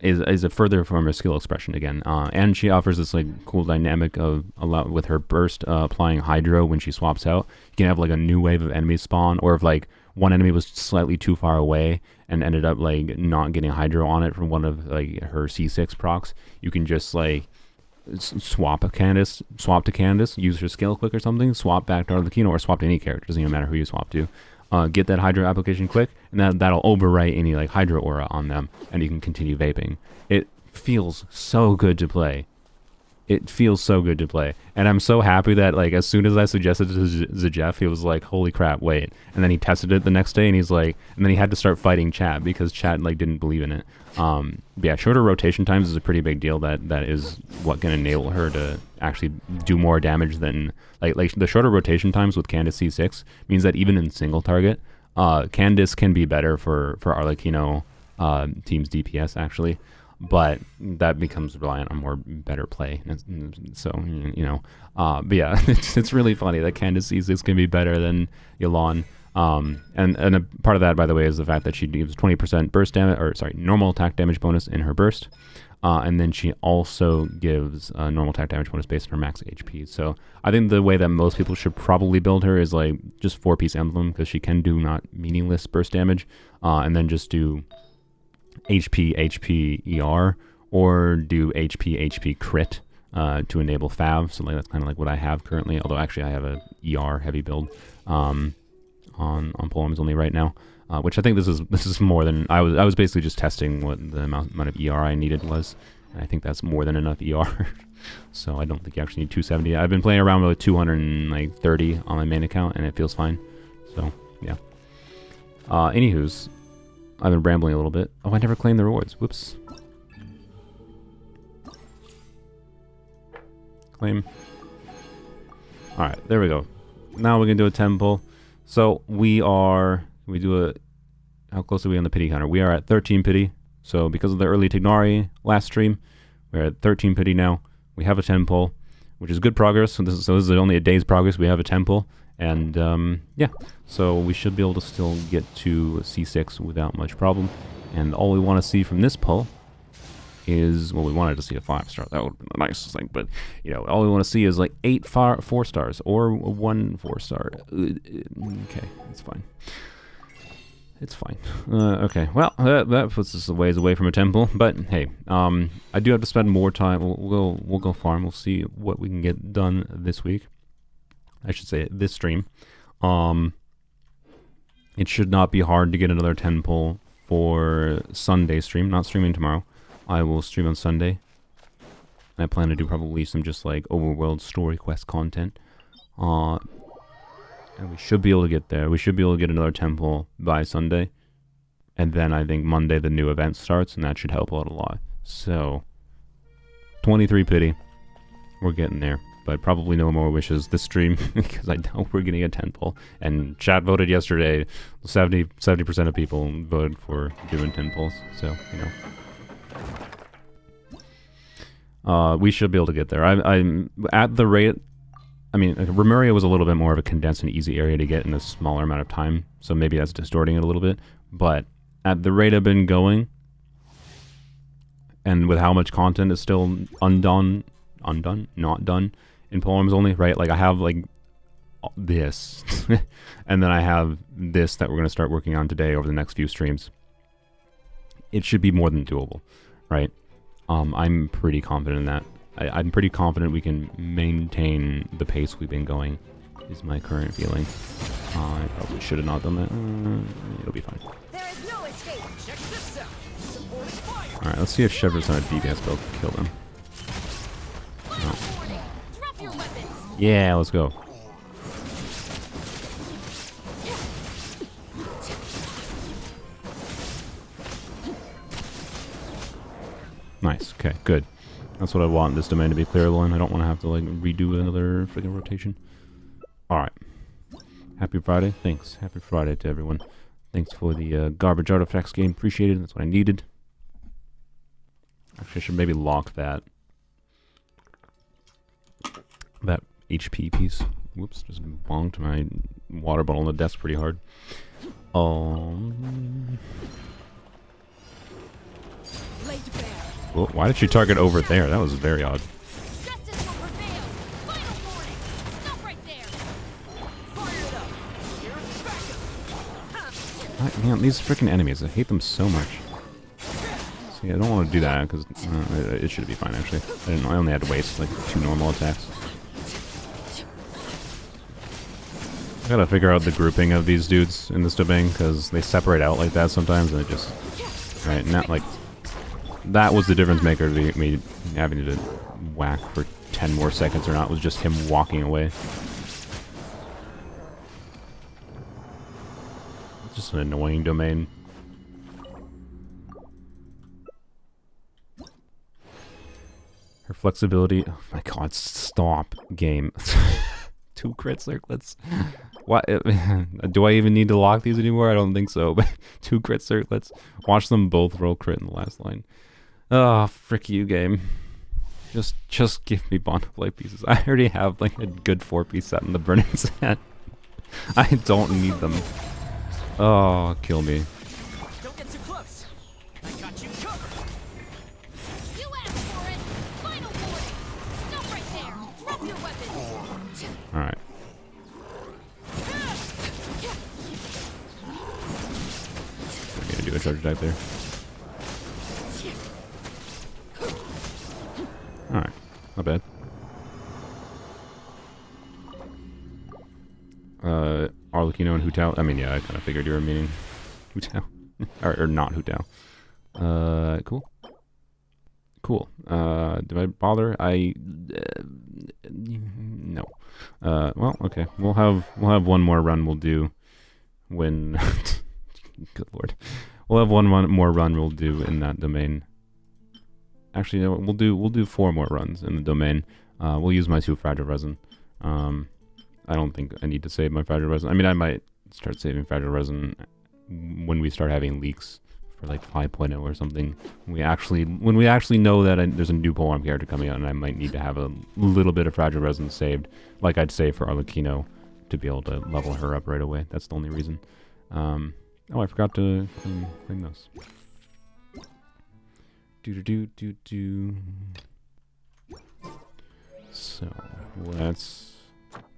is a further form of skill expression again. And she offers this like cool dynamic of with her burst applying Hydro when she swaps out. You can have like a new wave of enemies spawn, or if like one enemy was slightly too far away and ended up like not getting Hydro on it from one of like her C6 procs, you can just like swap to Candace, use her skill quick or something, swap back to Arlecchino, or swap to any character, doesn't even matter who you swap to. Get that Hydra application quick, and that'll overwrite any like Hydra aura on them, and you can continue vaping. It feels so good to play. It feels so good to play, and I'm so happy that like as soon as I suggested it to Jeff, he was like, "Holy crap, wait!" And then he tested it the next day, and he's like, and then he had to start fighting chat because chat like didn't believe in it. But yeah, shorter rotation times is a pretty big deal. That is what can enable her to actually do more damage than like the shorter rotation times with Candace C6 means that even in single target, Candace can be better for Arlecchino team's DPS actually. But that becomes reliant on more better play. So, you know, but yeah, it's really funny that Candace C6 can be better than Yelan. And a part of that, by the way, is the fact that she gives 20% burst damage, or sorry, normal attack damage bonus in her burst. And then she also gives a normal attack damage bonus based on her max HP. So I think the way that most people should probably build her is like just 4-piece emblem, because she can do not meaningless burst damage, and then just do HP ER, or do HP crit to enable Fav. So like that's kind of like what I have currently, although actually I have a ER heavy build on Polearms Only right now, which I think this is more than I was basically just testing what the amount of ER I needed was, and I think that's more than enough ER. So I don't think you actually need 270. I've been playing around with 230 on my main account, and it feels fine. So yeah. Anywho's, I've been rambling a little bit. Oh, I never claimed the rewards. Whoops. Claim. Alright, there we go. Now we can do a 10 pull. So we do a... How close are we on the pity counter? We are at 13 pity. So because of the early Tignari last stream, we're at 13 pity now. We have a 10 pull, which is good progress. So this is only a day's progress. We have a 10 pull. And yeah, so we should be able to still get to C6 without much problem. And all we want to see from this pull is, well, we wanted to see a 5-star. That would have been the nicest thing. But, you know, all we want to see is like 8 4 stars or 1 4-star. Okay, it's fine. It's fine. Okay, well, that puts us a ways away from a temple. But hey, I do have to spend more time. We'll go farm. We'll see what we can get done this week. I should say this stream. It should not be hard to get another 10 pull for Sunday stream. Not streaming tomorrow. I will stream on Sunday. I plan to do probably some just like overworld story quest content. And we should be able to get there. We should be able to get another 10 pull by Sunday. And then I think Monday the new event starts, and that should help out a lot. So, 23 pity. We're getting there. But probably no more wishes this stream, because I doubt we're getting a 10 pull. And chat voted yesterday. 70% of people voted for doing 10 pulls. So, you know. We should be able to get there. I'm at the rate... I mean, Raria was a little bit more of a condensed and easy area to get in a smaller amount of time. So maybe that's distorting it a little bit. But at the rate I've been going, and with how much content is still not done in Polearms Only, right? Like I have like this, and then I have this that we're going to start working on today over the next few streams. It should be more than doable, right? I'm pretty confident in that. I'm pretty confident we can maintain the pace we've been going, is my current feeling. I probably should have not done that. It'll be fine. There is no escape. Check this out. Supporting fire. Alright, let's see if Shepard's on a DPS build can kill them. No. Drop your weapons. Yeah, let's go. Nice, okay, good. That's what I want this domain to be clearable in. I don't want to have to like redo another freaking rotation. Alright. Happy Friday. Thanks. Happy Friday to everyone. Thanks for the garbage artifacts game. Appreciate it. That's what I needed. Actually, I should maybe lock that HP piece. Whoops, just bonked my water bottle on the desk pretty hard. Well, why did she target over there? That was very odd. Justice will prevail. Final warning. Stop right there. Fire it up. Here's backup. Man, these freaking enemies, I hate them so much. Yeah, I don't want to do that because it should be fine actually. I only had to waste like 2 normal attacks. I gotta figure out the grouping of these dudes in this domain because they separate out like that sometimes, and it just not like that was the difference maker to me having to whack for 10 more seconds or not was just him walking away. It's just an annoying domain. Her flexibility. Oh my god! Stop, game. 2 crit circlets. What? Do I even need to lock these anymore? I don't think so. But 2 crit circlets. Watch them both roll crit in the last line. Oh, frick you, game. Just give me bond of life pieces. I already have like a good 4-piece set in the burning set. I don't need them. Oh, kill me. Don't get too close. I got you covered. You asked for it. Final warning. Stop right there. Drop your weapons. All right. I'm gonna do a charge attack there. Alright, not bad. Arlecchino and Hutao. I mean, yeah, I kind of figured you were meaning Hutao. or not Hutao. Cool. Cool. Do I bother? No. Well, okay. We'll have one more run we'll do when... Good lord. We'll have one more run we'll do in that domain. Actually, no, we'll do 4 more runs in the domain. We'll use my 2 fragile resin. I don't think I need to save my fragile resin. I mean, I might start saving fragile resin when we start having leaks for like 5.0 or something. When we actually know that there's a new Polearm character coming out, and I might need to have a little bit of fragile resin saved, like I'd save for Arlecchino to be able to level her up right away. That's the only reason. Oh, I forgot to claim those. So let's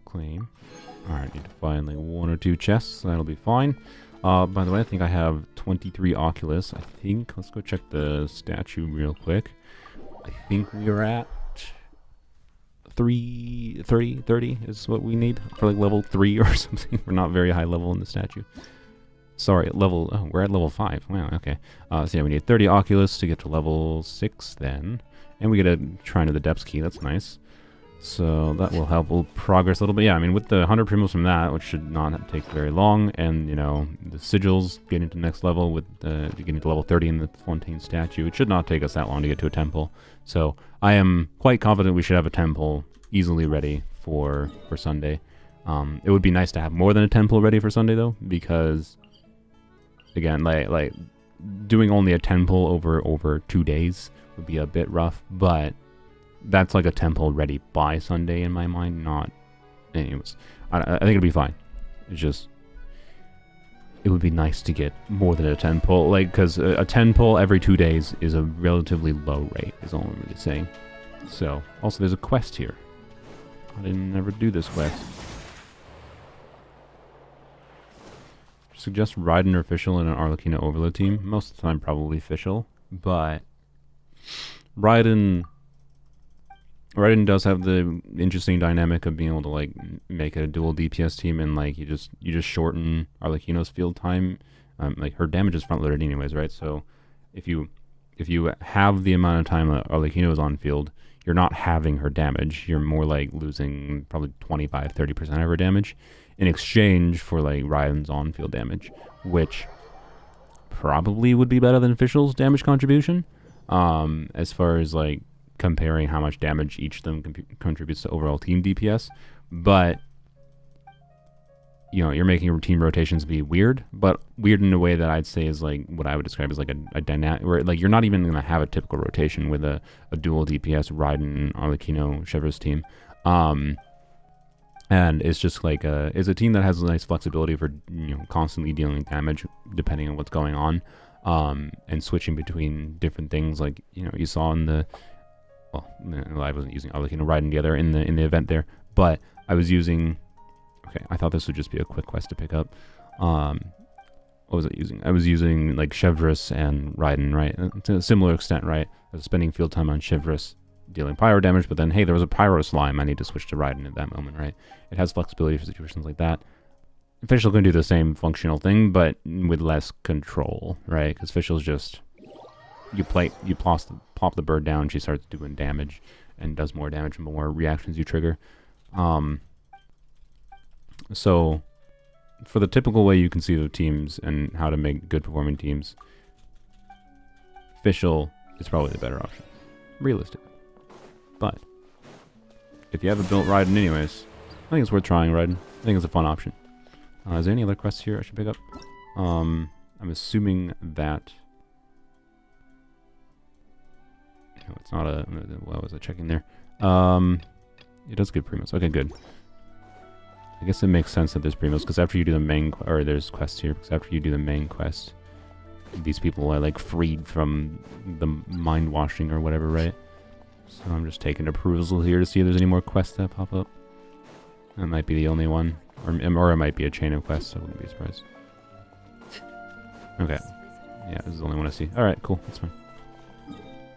claim. Alright, need to find like 1 or 2 chests. That'll be fine. By the way, I think I have 23 Oculus. I think, let's go check the statue real quick. I think we're at 30 is what we need for like level 3 or something. We're not very high level in the statue. Sorry, we're at level 5. Wow, okay. So yeah, we need 30 Oculus to get to level 6 then. And we get a Shrine of the Depths key, that's nice. So that will help, we'll progress a little bit. Yeah, I mean, with the 100 primos from that, which should not take very long, and, you know, the sigils getting to the next level with getting to level 30 in the Fontaine statue, it should not take us that long to get to a temple. So I am quite confident we should have a temple easily ready for Sunday. It would be nice to have more than a temple ready for Sunday, though, because... Again, like doing only a temple over 2 days would be a bit rough, but that's like a temple ready by Sunday in my mind. Not, anyways. I think it'll be fine. It's just it would be nice to get more than a 10 pull, like, because a 10 pull every 2 days is a relatively low rate. Is all I'm really saying. So also there's a quest here. I didn't ever do this quest. Suggest Raiden or Fischl in an Arlecchino Overload team. Most of the time, probably Fischl, but Raiden does have the interesting dynamic of being able to like make a dual DPS team, and like you just shorten Arlecchino's field time. Like her damage is front loaded anyways, right? So if you have the amount of time that Arlecchino is on field, you're not having her damage. You're more like losing probably 25-30% of her damage in exchange for like Raiden's on-field damage, which probably would be better than Fischl's damage contribution, as far as like comparing how much damage each of them contributes to overall team DPS. But you know, you're making team rotations be weird, but weird in a way that I'd say is like what I would describe as like a dynamic, where like you're not even going to have a typical rotation with a dual DPS Raiden Arlecchino Chevro's team. And it's just like it's a team that has a nice flexibility for, you know, constantly dealing damage depending on what's going on, and switching between different things. Like, you know, you saw in the, well, I wasn't using Arlecchino Raiden together in the event there, but I was using. Okay, I thought this would just be a quick quest to pick up. what was I using? I was using like Chevreuse and Raiden, right? To a similar extent, right? I was spending field time on Chevreuse, dealing pyro damage, but then, hey, there was a pyro slime. I need to switch to Raiden at that moment, right? It has flexibility for situations like that. Fischl can do the same functional thing, but with less control, right? Because Fischl's just, you plop the bird down, she starts doing damage, and does more damage the more reactions you trigger. So, for the typical way you conceive of teams and how to make good performing teams, Fischl is probably the better option, realistically. But if you haven't built Raiden anyways, I think it's worth trying Raiden. I think it's a fun option. Is there any other quests here I should pick up? I'm assuming that... No, it's not a... What was I checking there? It does give primos. Okay, good. I guess it makes sense that there's primos, because after you do the main... Or there's quests here, because after you do the main quest, these people are, like, freed from the mind washing or whatever, right? So I'm just taking a perusal here to see if there's any more quests that pop up. That might be the only one. Or it might be a chain of quests, I wouldn't be surprised. Okay. Yeah, this is the only one I see. Alright, cool. That's fine.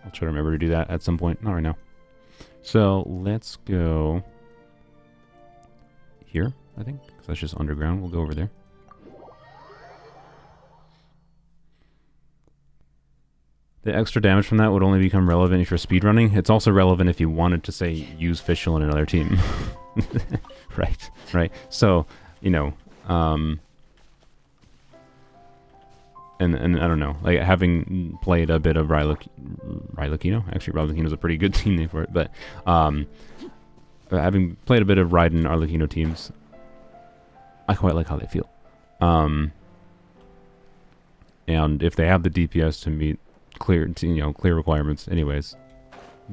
I'll try to remember to do that at some point. Not right now. So, let's go... here, I think. Because that's just underground. We'll go over there. The extra damage from that would only become relevant if you're speedrunning. It's also relevant if you wanted to, say, use Fischl in another team. Right. So, you know, and I don't know, like, having played a bit of Arlecchino, actually Arlecchino's a pretty good team name for it, but having played a bit of Raiden Arlecchino teams, I quite like how they feel. And if they have the DPS to meet clear requirements anyways,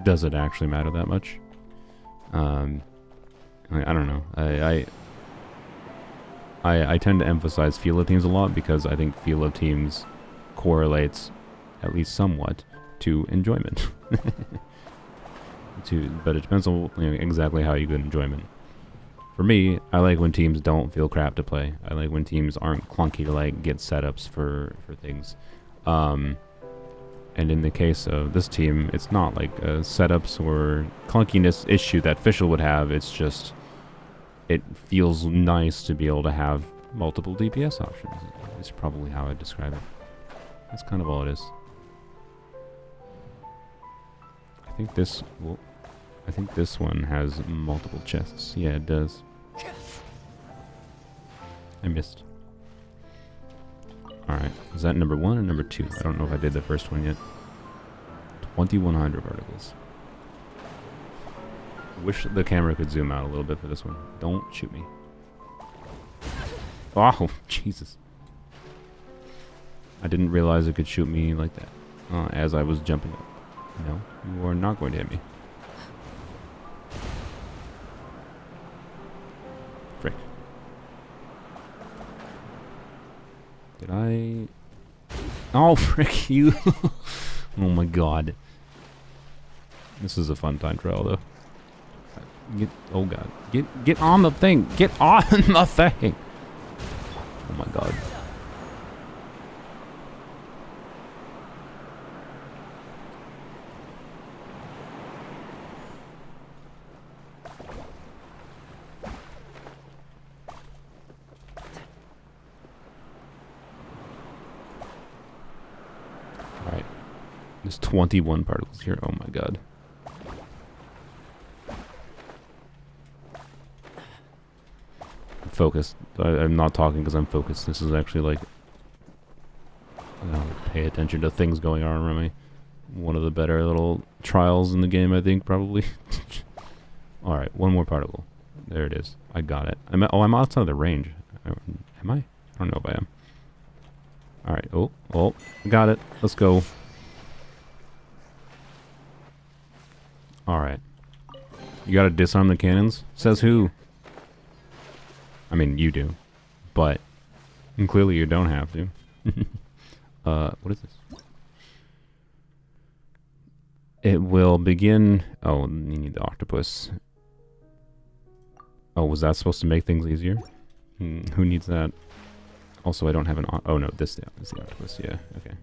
does it actually matter that much? I don't know. I tend to emphasize feel of teams a lot because I think feel of teams correlates, at least somewhat, to enjoyment. But it depends on exactly how you get enjoyment. For me, I like when teams don't feel crap to play. I like when teams aren't clunky to like get setups for things. And in the case of this team, it's not like a setups or clunkiness issue that Fischl would have. It's just, it feels nice to be able to have multiple DPS options. It's probably how I'd describe it. That's kind of all it is. I think this one has multiple chests. Yeah, it does. I missed. Alright, is that number 1 or number 2? I don't know if I did the first one yet. 2100 articles. Wish the camera could zoom out a little bit for this one. Don't shoot me. Oh, Jesus. I didn't realize it could shoot me like that as I was jumping up. No, you are not going to hit me. Frick. Did I... Oh, frick you. Oh my god. This is a fun time trial, though. Oh god. Get on the thing! Get on the thing! Oh my god. Alright. There's 21 particles here. Oh my god. I'm focused. I'm not talking because I'm focused. This is actually like... pay attention to things going on around me. One of the better little trials in the game, I think, probably. Alright, one more particle. There it is. I got it. I'm outside of the range. Am I? I don't know if I am. Alright, oh, got it. Let's go. Alright. You gotta disarm the cannons? Says who? I mean, you do. But, clearly you don't have to. What is this? It will begin... Oh, you need the octopus. Oh, was that supposed to make things easier? Who needs that? Also, I don't have an... Oh, no, this is the octopus. Yeah, okay.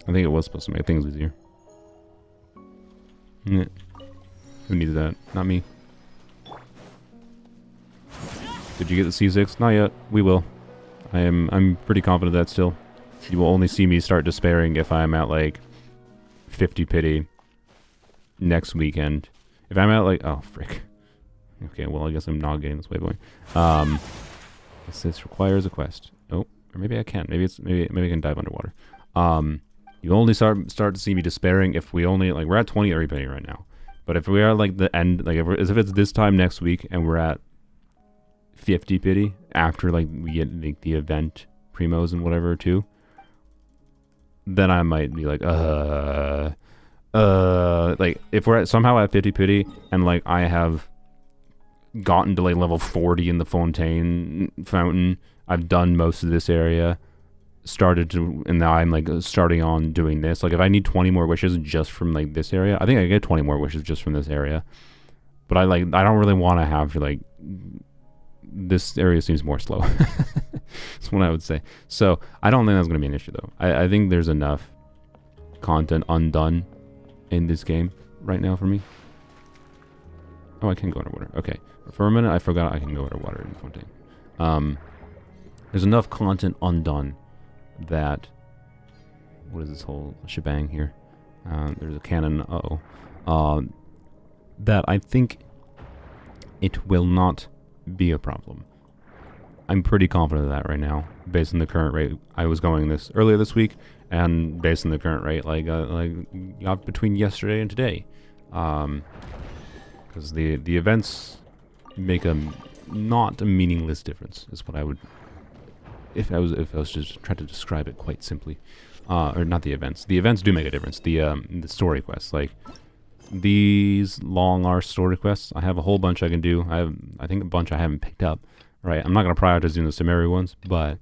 I think it was supposed to make things easier. Yeah. Who needed that? Not me. Did you get the C6? Not yet. We will. I'm pretty confident that still. You will only see me start despairing if I'm at like 50 pity next weekend. If I'm at like... Oh, frick. Okay, well, I guess I'm not getting this waypoint. This requires a quest. Oh, or maybe I can. Maybe I can dive underwater. You only start to see me despairing if we only... Like, we're at 20 every penny right now. But if we are like the end... Like, if it's this time next week and we're at 50 pity after like we get like, the event primos and whatever too, then I might be like like if we're somehow at 50 pity and like I have gotten to like level 40 in the Fontaine fountain, I've done most of this area, and now I'm like starting on doing this. Like if I need 20 more wishes just from like this area, I think I get 20 more wishes just from this area. But I don't really want to have like... This area seems more slow. That's what I would say. So I don't think that's going to be an issue though. I think there's enough content undone in this game right now for me. Oh, I can go underwater. Okay. For a minute I forgot I can go underwater in Fontaine. There's enough content undone that... What is this whole shebang here? There's a cannon. That I think it will not be a problem. I'm pretty confident of that right now, based on the current rate. I was going this earlier this week, and based on the current rate, like between yesterday and today, because the events make not a meaningless difference. Is what I would, if I was just trying to describe it quite simply, or not the events. The events do make a difference. The story quests, like. These long arse story quests, I have a whole bunch I can do. I think a bunch I haven't picked up. Right, I'm not gonna prioritize doing the Sumeru ones, but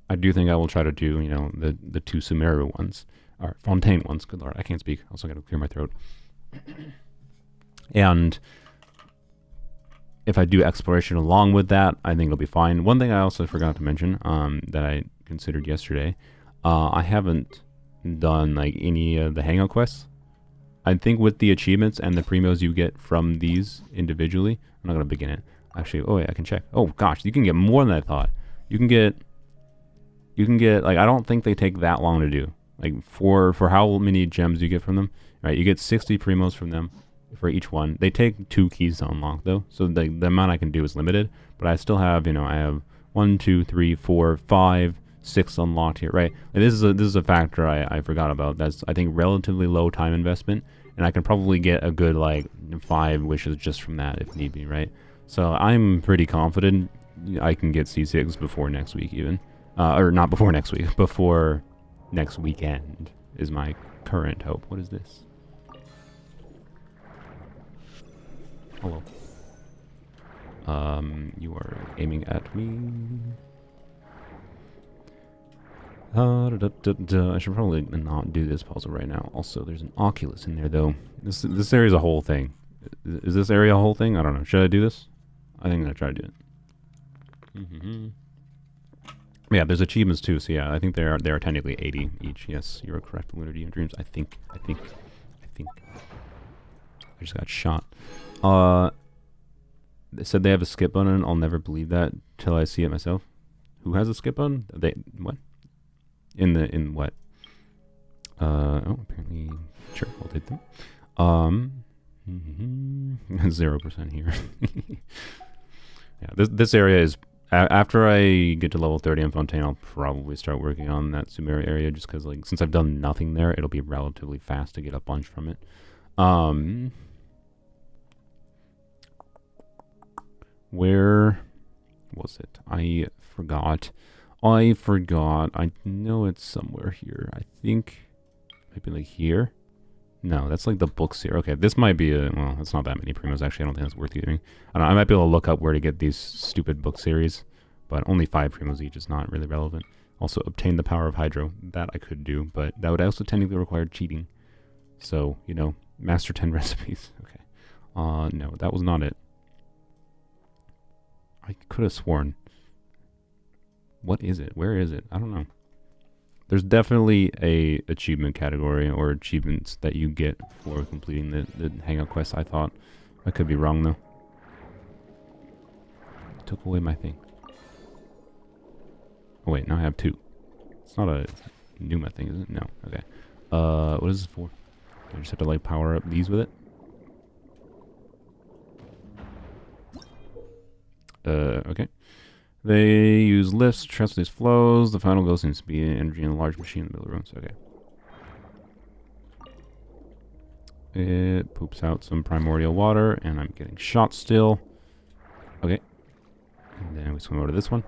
I do think I will try to do the 2 Sumeru ones or Fontaine ones. Good lord, I can't speak. Also got to clear my throat. And if I do exploration along with that, I think it'll be fine. One thing I also forgot to mention, that I considered yesterday, I haven't done like any of the hangout quests. I think with the achievements and the primos you get from these individually, I'm not going to begin it. Actually, oh wait, I can check. Oh gosh, you can get more than I thought. You can get, like, I don't think they take that long to do. Like, for how many gems you get from them, right? You get 60 primos from them for each one. They take 2 keys to unlock though, so the amount I can do is limited, but I still have, I have 1, 2, 3, 4, 5, 6 unlocked here, right? And this is a factor I forgot about. That's, I think, relatively low time investment, and I can probably get a good like 5 wishes just from that if need be, right? So I'm pretty confident I can get C6 before next week even, or not before next week, before next weekend is my current hope. What is this? Hello. You are aiming at me. I should probably not do this puzzle right now. Also, there's an Oculus in there, though. This area is a whole thing. Is this area a whole thing? I don't know. Should I do this? I think I'm gonna try to do it. Yeah, there's achievements too. So yeah, I think there are technically 80 each. Yes, you are correct. Lunar Demon Dreams. I think. I just got shot. They said they have a skip button. I'll never believe that till I see it myself. Who has a skip button? What? In what? Oh, apparently, sure, I'll take them. 0% here. Yeah, this area is, after I get to level 30 in Fontaine, I'll probably start working on that Sumeru area, just because, like, since I've done nothing there, it'll be relatively fast to get a bunch from it. Where was it? I forgot. I know it's somewhere here. I think maybe like here. No, that's like the books here. Okay, this might be well, it's not that many primos actually. I don't think that's worth doing. I don't know, I might be able to look up where to get these stupid book series, but only 5 primos each is not really relevant. Also, obtain the power of Hydro. That I could do, but that would also technically require cheating. So, master 10 recipes. Okay. No, that was not it. I could have sworn. What is it? Where is it? I don't know. There's definitely a achievement category or achievements that you get for completing the hangout quest, I thought. I could be wrong though. Took away my thing. Oh wait, now I have 2. It's not a Numa thing, is it? No. Okay. What is this for? Do I just have to like power up these with it? Okay. They use lifts to transfer these flows. The final goal seems to be energy in a large machine in the middle of the rooms. Okay. It poops out some primordial water, and I'm getting shot still. Okay. And then we swim over to this one.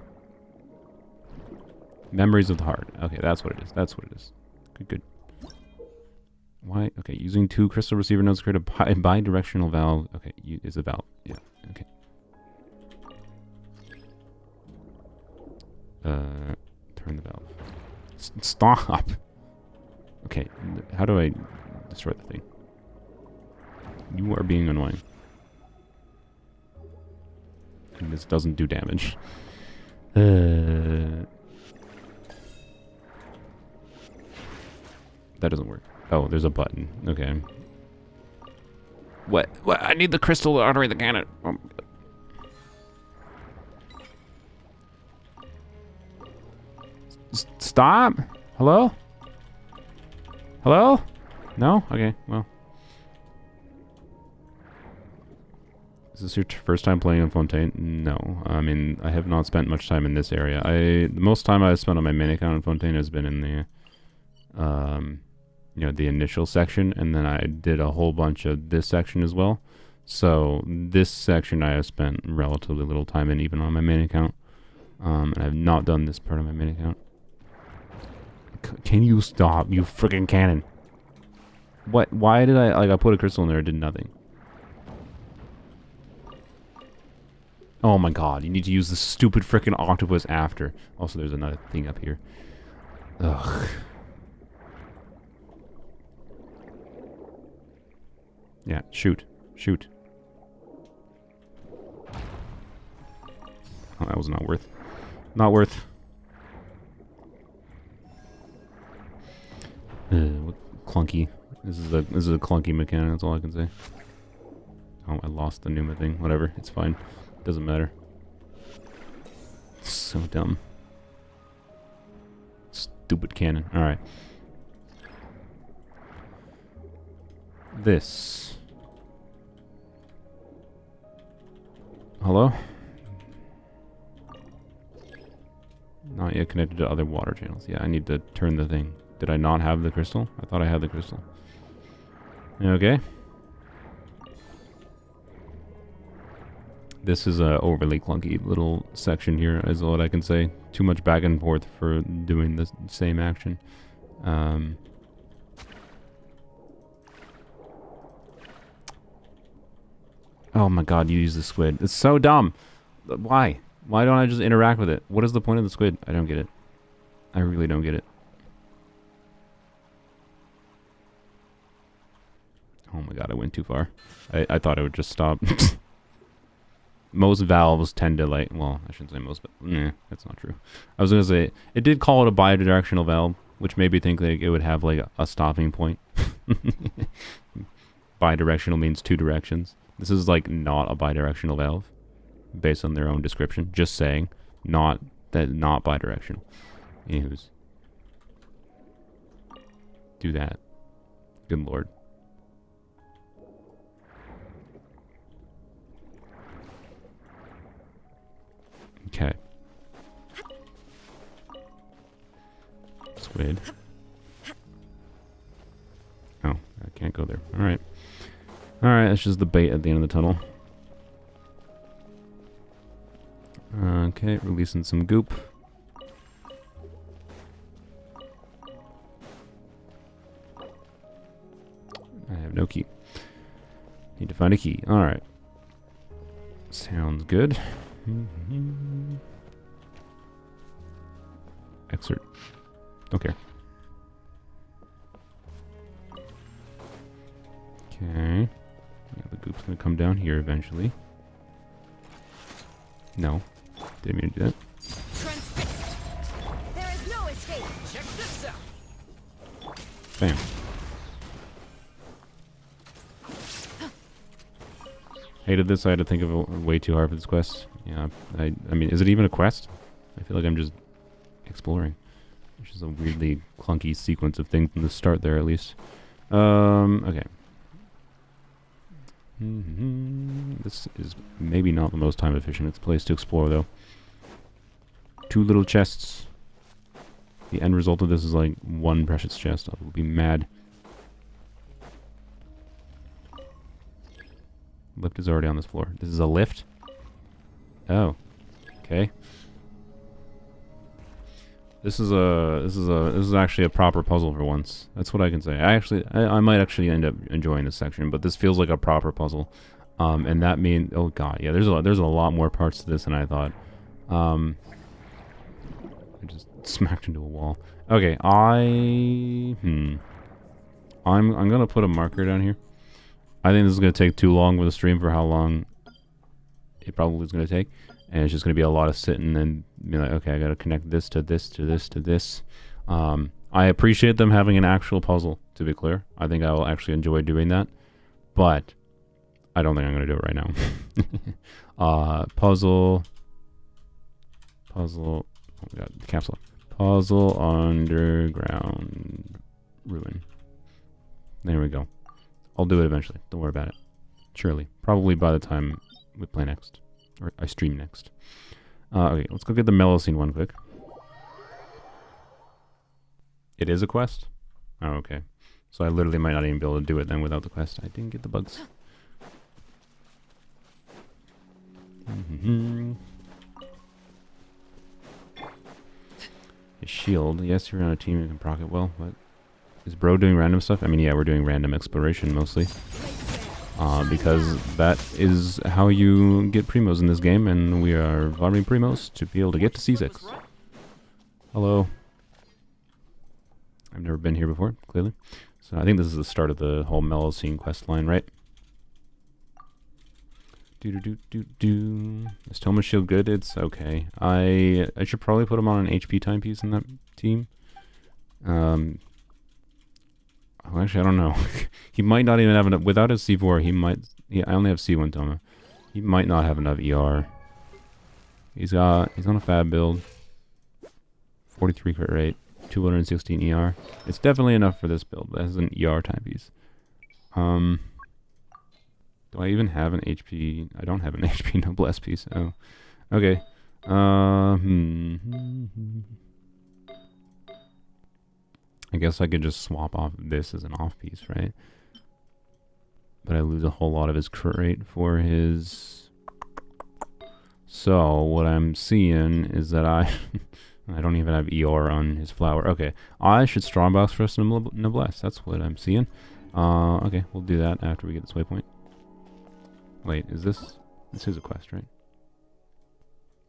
Memories of the heart. Okay, that's what it is. That's what it is. Good, good. Why? Okay, using 2 crystal receiver nodes create a bi-directional valve. Okay, it's a valve. Yeah, okay. Turn the valve. Stop! Okay, how do I destroy the thing? You are being annoying. And this doesn't do damage. That doesn't work. Oh, there's a button. Okay. What? What? I need the crystal to operate the cannon. Stop! Hello? Hello? No? Okay, well. Is this your first time playing on Fontaine? No. I mean, I have not spent much time in this area. The most time I've spent on my main account on Fontaine has been in the, you know, the initial section, and then I did a whole bunch of this section as well. So this section I have spent relatively little time in, even on my main account. And I've not done this part of my main account. Can you stop, you freaking cannon? What? Why did I put a crystal in there, it did nothing. Oh my god, you need to use the stupid freaking octopus after. Also, there's another thing up here. Ugh. Yeah, shoot. Shoot. Oh, that was not worth. Not worth. What clunky. This is a clunky mechanic, that's all I can say. Oh, I lost the Numa thing. Whatever, it's fine. Doesn't matter. So dumb. Stupid cannon. Alright. This. Hello? Not yet connected to other water channels. Yeah, I need to turn the thing. Did I not have the crystal? I thought I had the crystal. Okay. This is a overly clunky little section here, is what I can say. Too much back and forth for doing the same action. Oh my god, you use the squid. It's so dumb. Why? Why don't I just interact with it? What is the point of the squid? I don't get it. I really don't get it. Oh my god, I went too far. I thought it would just stop. Most valves tend to like, well, I shouldn't say most, but nah, that's not true. I was gonna say, it did call it a bidirectional valve, which made me think like it would have like a stopping point. Bidirectional means 2 directions. This is like not a bidirectional valve, based on their own description. Just saying, not bidirectional. Anywho's. Do that. Good lord. Okay. Squid. Oh, I can't go there. Alright. Alright, that's just the bait at the end of the tunnel. Okay, releasing some goop. I have no key. Need to find a key. Alright. Sounds good. Excerpt. Don't care. Okay. Yeah, the goop's gonna come down here eventually. No. Didn't mean to do that. Transfixed. There is no escape. Check this out. Bam. Hated this. I had to think of it way too hard for this quest. Yeah, I mean, is it even a quest? I feel like I'm just exploring. Which is a weirdly clunky sequence of things from the start there, at least. Okay. This is maybe not the most time efficient place to explore, though. 2 little chests. The end result of this is like 1 precious chest. I will be mad. Lift is already on this floor. This is a lift? Oh. Okay. This is actually a proper puzzle for once. That's what I can say. I might actually end up enjoying this section, but this feels like a proper puzzle. And that means, oh god, yeah, there's a lot more parts to this than I thought. I just smacked into a wall. Okay, I'm gonna put a marker down here. I think this is gonna take too long with a stream for how long it probably is gonna take. And it's just going to be a lot of sitting and be like, okay, I got to connect this to this to this to this. I appreciate them having an actual puzzle, to be clear. I think I will actually enjoy doing that. But I don't think I'm going to do it right now. Puzzle. Oh my god, capsule. Puzzle underground ruin. There we go. I'll do it eventually. Don't worry about it. Surely. Probably by the time we play next. Or I stream next. Okay, let's go get the mellow scene one quick. It is a quest? Oh, okay. So I literally might not even be able to do it then without the quest. I didn't get the bugs. A shield. Yes, you're on a team you can proc it well. What? Is bro doing random stuff? I mean, yeah, we're doing random exploration mostly. Because that is how you get primos in this game, and we are farming primos to be able to get to C6. Hello. I've never been here before, clearly. So I think this is the start of the whole mellow scene quest line, right? Is Thomas shield good? It's okay. I should probably put him on an HP timepiece in that team. Well, actually, I don't know. He might not even have enough. Without his C4, he might... Yeah, I only have C1 Toma. He might not have enough ER. He's on a fab build. 43 crit rate. 216 ER. It's definitely enough for this build, but it has an ER timepiece. Do I even have an HP? I don't have an HP noblesse piece. Oh. Okay. I guess I could just swap off this as an off piece, right? But I lose a whole lot of his crit rate for his... So, what I'm seeing is that I don't even have ER on his flower. Okay, I should strongbox for us noblesse. That's what I'm seeing. Okay, we'll do that after we get this waypoint. Wait, is this... This is a quest, right?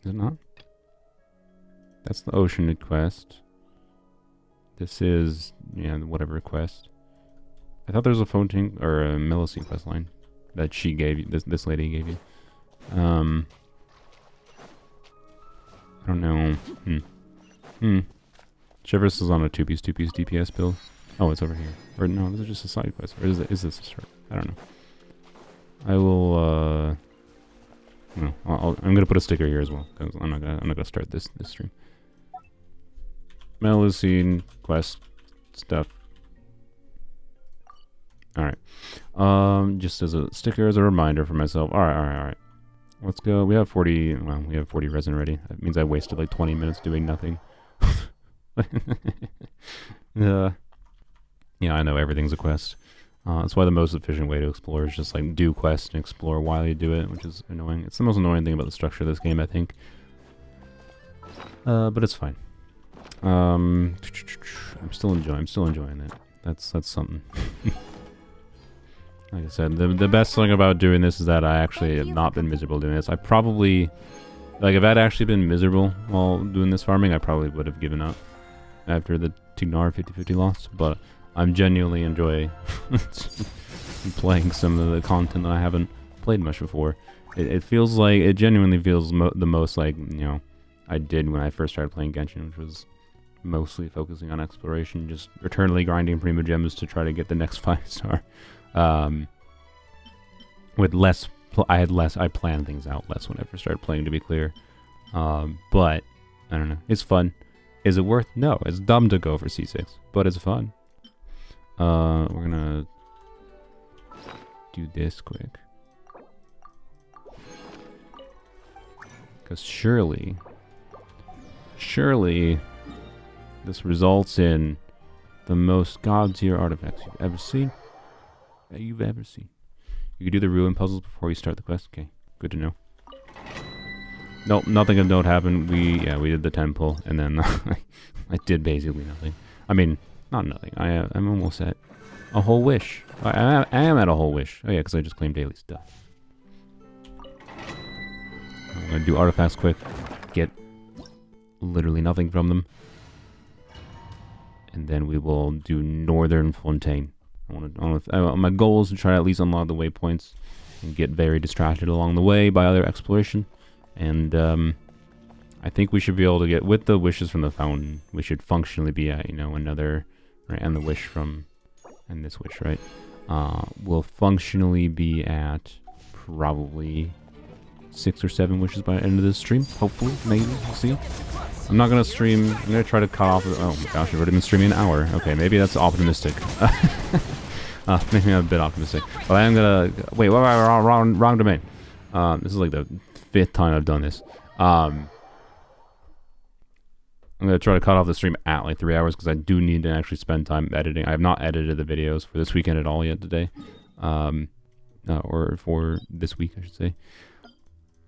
Is it not? That's the Ocean quest. This is, yeah, whatever quest. I thought there was a Fontaine or a Millicene quest line that she gave you. This lady gave you. I don't know. Shivers is on a 2-piece DPS build. Oh, it's over here. Or no, this is just a side quest. Or is this a start? I don't know. I will. No, I'm gonna put a sticker here as well because I'm not gonna start this stream. Melusine quest stuff. Alright. Just as a sticker, as a reminder for myself. Alright. Let's go. We have 40 resin already. That means I wasted like 20 minutes doing nothing. Yeah, I know everything's a quest. That's why the most efficient way to explore is just like do quest and explore while you do it, which is annoying. It's the most annoying thing about the structure of this game, I think. But it's fine. I'm still enjoying it. That's something. Like I said, the best thing about doing this is that I actually have not been miserable doing this. I probably, like, if I'd actually been miserable while doing this farming, I probably would have given up after the Tignar 50-50 loss. But I'm genuinely enjoying playing some of the content that I haven't played much before. It feels like, it genuinely feels the most like, you know, I did when I first started playing Genshin, which was mostly focusing on exploration, just eternally grinding Prima Gems to try to get the next 5-star. With less, I planned things out less when I first started playing, to be clear. But, I don't know, it's fun. Is it worth? No, it's dumb to go for C6, but it's fun. We're gonna do this quick. Because surely, this results in the most god-tier artifacts you've ever seen. You can do the ruin puzzles before you start the quest. Okay, good to know. Nope, nothing of note happened. We did the 10 pull, and then I did basically nothing. I mean, not nothing. I'm almost at a whole wish. I am at a whole wish. Oh yeah, because I just claimed daily stuff. I'm gonna do artifacts quick. Get literally nothing from them, and then we will do Northern Fontaine. My goal is to try to at least unlock the waypoints and get very distracted along the way by other exploration. And I think we should be able to get, with the wishes from the fountain, we should functionally be at, you know, another, right, and the wish from, and this wish, right? We'll functionally be at probably 6 or 7 wishes by the end of this stream. Hopefully, maybe, we'll see. I'm not gonna stream, I'm gonna try to cut off, oh my gosh, I've already been streaming an hour. Okay, maybe that's optimistic. Maybe I'm a bit optimistic. But I am gonna, wait, wrong domain. This is like the 5th time I've done this. I'm gonna try to cut off the stream at like 3 hours because I do need to actually spend time editing. I have not edited the videos for this weekend at all yet today. Or for this week, I should say.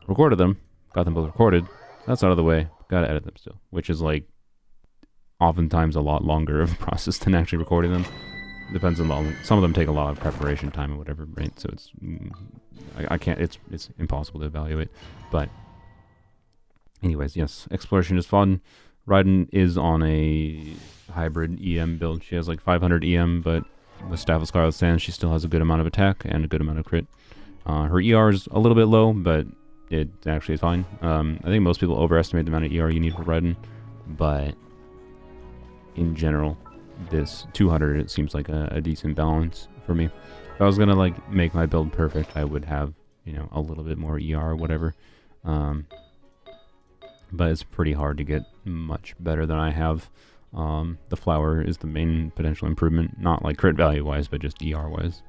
Recorded them, got them both recorded. That's out of the way. Gotta edit them still, which is like oftentimes a lot longer of a process than actually recording them. Depends on some of them take a lot of preparation time or whatever, right? So it's I can't. It's impossible to evaluate. But anyways, yes, exploration is fun. Raiden is on a hybrid EM build. She has like 500 EM, but with Staff of Scarlet Sands, she still has a good amount of attack and a good amount of crit. Her ER is a little bit low, but it actually is fine. I think most people overestimate the amount of ER you need for Raiden, but in general, this 200, it seems like a decent balance for me. If I was gonna like make my build perfect, I would have, you know, a little bit more ER or whatever. But it's pretty hard to get much better than I have. The flower is the main potential improvement, not like crit value wise, but just ER wise.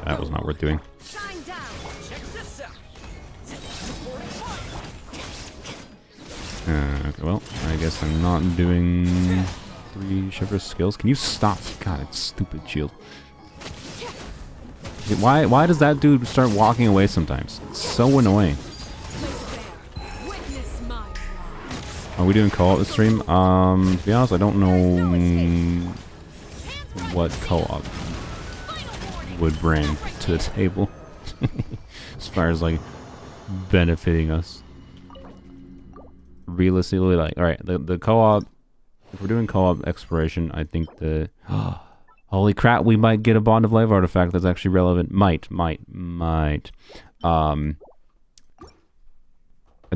That was not worth doing. Okay, well, I guess I'm not doing 3 Shiver skills. Can you stop? God, it's stupid shield. Why does that dude start walking away sometimes? It's so annoying. Are we doing co-op this stream? To be honest, I don't know what co-op would bring to the table as far as like benefiting us. Realistically, like, alright, the co-op, if we're doing co-op exploration, I think the holy crap, we might get a Bond of Life artifact that's actually relevant. Might. I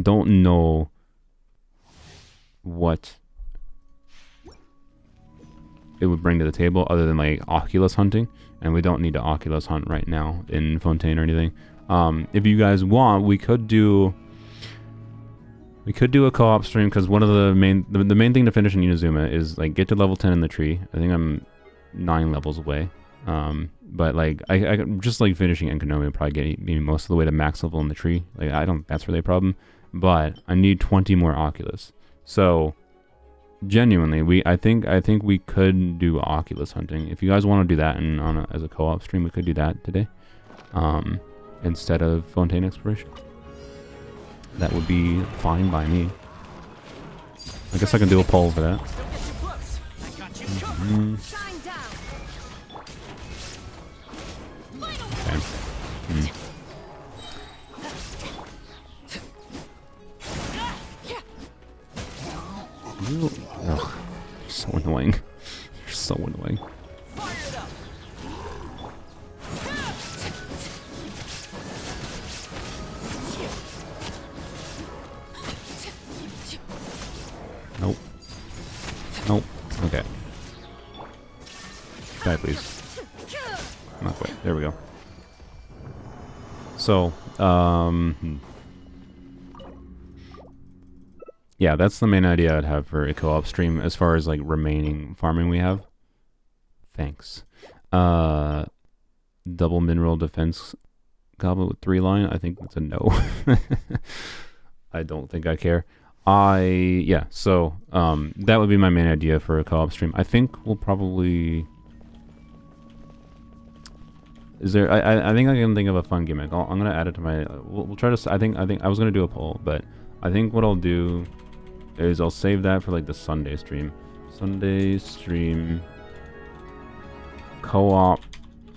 don't know what it would bring to the table other than like Oculus hunting, and we don't need to Oculus hunt right now in Fontaine or anything. If you guys want, we could do a co-op stream, because one of the main thing to finish in Inazuma is like get to level 10 in the tree. I think I'm 9 levels away. But like I just like finishing Enkonomi would probably get me most of the way to max level in the tree. Like that's really a problem. But I need 20 more Oculus. So genuinely, I think we could do Oculus hunting. If you guys want to do that and as a co-op stream, we could do that today. Instead of Fontaine exploration. That would be fine by me. I guess I can do a poll for that. Okay. Ugh, so annoying. You're so annoying. Die, please. Not quite. There we go. So, yeah, that's the main idea I'd have for a co-op stream as far as like remaining farming we have. Thanks. Double mineral defense goblet with 3 line. I think that's a no. I don't think I care. Yeah, so that would be my main idea for a co-op stream. I think we'll probably... Is there... I think I can think of a fun gimmick. I'm gonna add it to my... We'll try to... I think I was gonna do a poll, but I think what I'll do is I'll save that for like the Sunday stream. Sunday stream co-op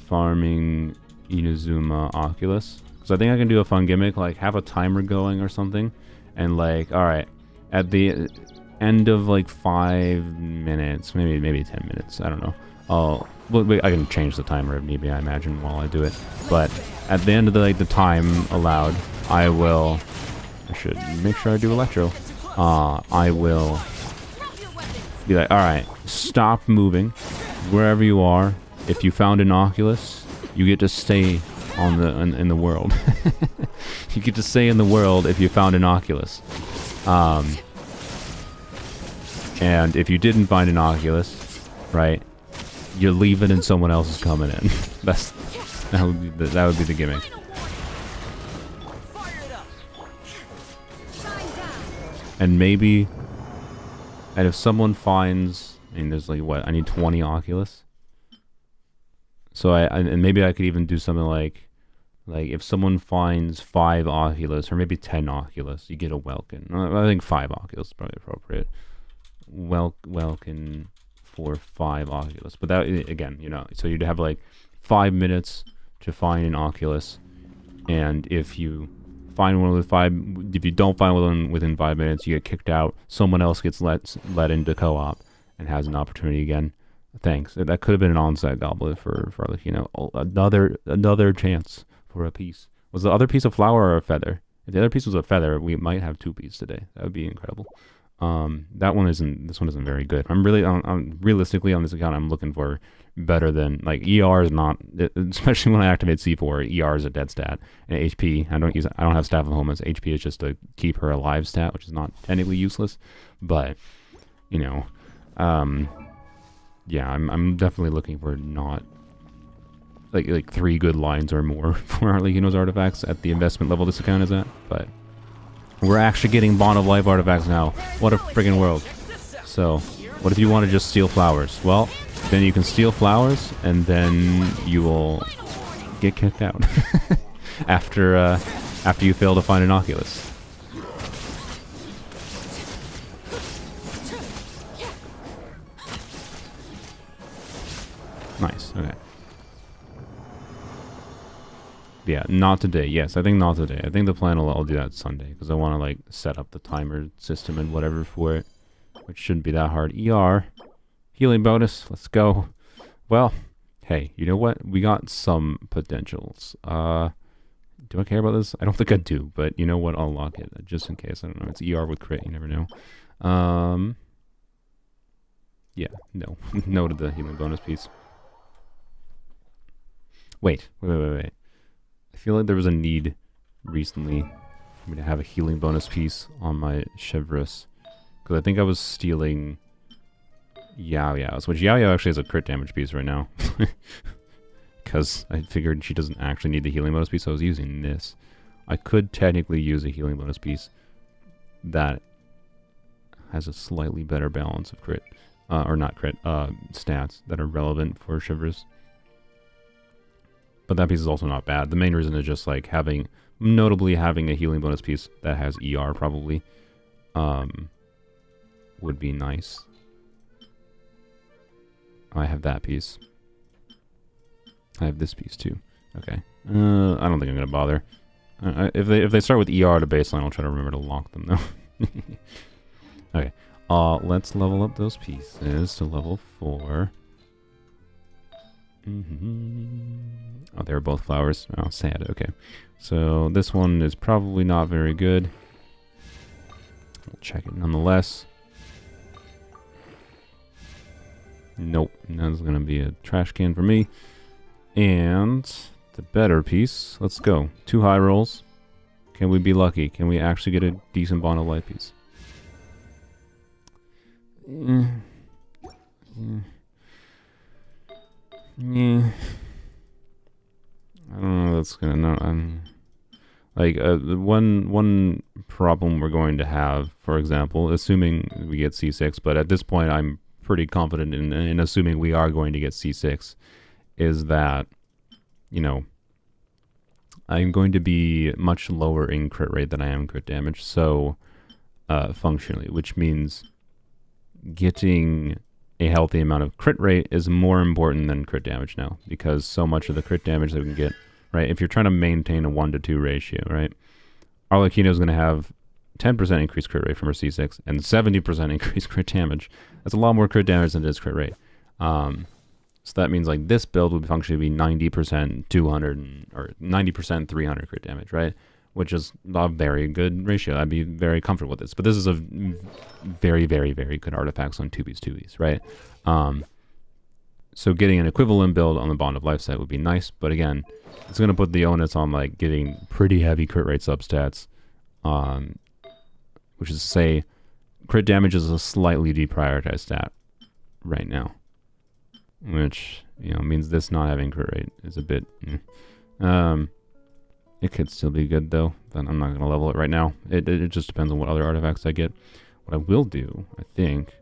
farming Inazuma Oculus. So I think I can do a fun gimmick, like have a timer going or something, and like, all right, at the end of like 5 minutes, maybe 10 minutes, I don't know. I can change the timer if need be, I imagine, while I do it. But at the end of the time allowed, I should make sure I do electro. I will be like, all right, stop moving wherever you are. If you found an Oculus, you get to stay on the in the world. You get to stay in the world if you found an Oculus. And if you didn't find an Oculus, right, you're leaving and someone else is coming in. that would be the gimmick. And maybe, and if someone finds, I mean, there's like what, I need 20 Oculus. So and maybe I could even do something like if someone finds 5 Oculus or maybe 10 Oculus, you get a Welkin. I think 5 Oculus is probably appropriate. Welkin for 5 Oculus. But that, again, you know, so you'd have like 5 minutes to find an Oculus, and if you find one with 5, if you don't find one within 5 minutes, you get kicked out. Someone else gets let into co-op and has an opportunity again. Thanks. That could have been an on-set goblet for Arlecchino. Another chance for a piece. Was the other piece a flower or a feather? If the other piece was a feather, we might have 2 pieces today. That would be incredible. This one isn't very good. I'm realistically on this account, I'm looking for better than, like, ER is not, especially when I activate C4, ER is a dead stat. And HP, I don't have Staff of Homeless. HP is just to keep her alive stat, which is not technically useless. But, you know, yeah, I'm definitely looking for not like 3 good lines or more for Arlecchino's artifacts at the investment level this account is at. But we're actually getting Bond of Life artifacts now. What a friggin' world. So, what if you want to just steal flowers? Well, then you can steal flowers, and then you will get kicked out after you fail to find an Oculus. Nice, okay. Yeah, not today. Yes, I think not today. I think the plan I'll do that Sunday, because I want to like set up the timer system and whatever for it, which shouldn't be that hard. ER, healing bonus, let's go. Well, hey, you know what? We got some potentials. Do I care about this? I don't think I do, but you know what? I'll lock it just in case. I don't know. It's ER with crit. You never know. Yeah, no, no to the healing bonus piece. Wait. I feel like there was a need recently for me to have a healing bonus piece on my Chevreuse, because I think I was stealing Yao Yao's, which Yao Yao actually has a crit damage piece right now. Because I figured she doesn't actually need the healing bonus piece, so I was using this. I could technically use a healing bonus piece that has a slightly better balance of crit, or not crit, stats that are relevant for Chevreuse. But that piece is also not bad. The main reason is just like notably having a healing bonus piece that has ER probably would be nice. I have that piece. I have this piece too. Okay. I don't think I'm gonna bother. If they start with ER to baseline, I'll try to remember to lock them though. Okay. Let's level up those pieces to level 4. Oh, they were both flowers. Oh, sad. Okay. So this one is probably not very good. We'll check it nonetheless. Nope, that's gonna be a trash can for me. And the better piece. Let's go. 2 high rolls. Can we be lucky? Can we actually get a decent bond of light piece? Yeah. I don't know. That's gonna not. Like one problem we're going to have, for example, assuming we get C6, but at this point I'm pretty confident in assuming we are going to get C6, is that, you know, I'm going to be much lower in crit rate than I am crit damage, so functionally, which means getting a healthy amount of crit rate is more important than crit damage now, because so much of the crit damage that we can get, right, if you're trying to maintain a 1-to-2 ratio, right, Arlecchino is going to have 10% increased crit rate from her C6 and 70% increased crit damage. That's a lot more crit damage than it is crit rate. So that means like this build would functionally be 90% 200 or 90% 300 crit damage, right? Which is a very good ratio. I'd be very comfortable with this. But this is a very, very, very good artifacts on 2Bs, right? So getting an equivalent build on the Bond of Life set would be nice. But again, it's going to put the onus on like getting pretty heavy crit rate substats, which is to say crit damage is a slightly deprioritized stat right now. Which, you know, means this not having crit rate is a bit... it could still be good, though. Then I'm not going to level it right now. It just depends on what other artifacts I get. What I will do, I think...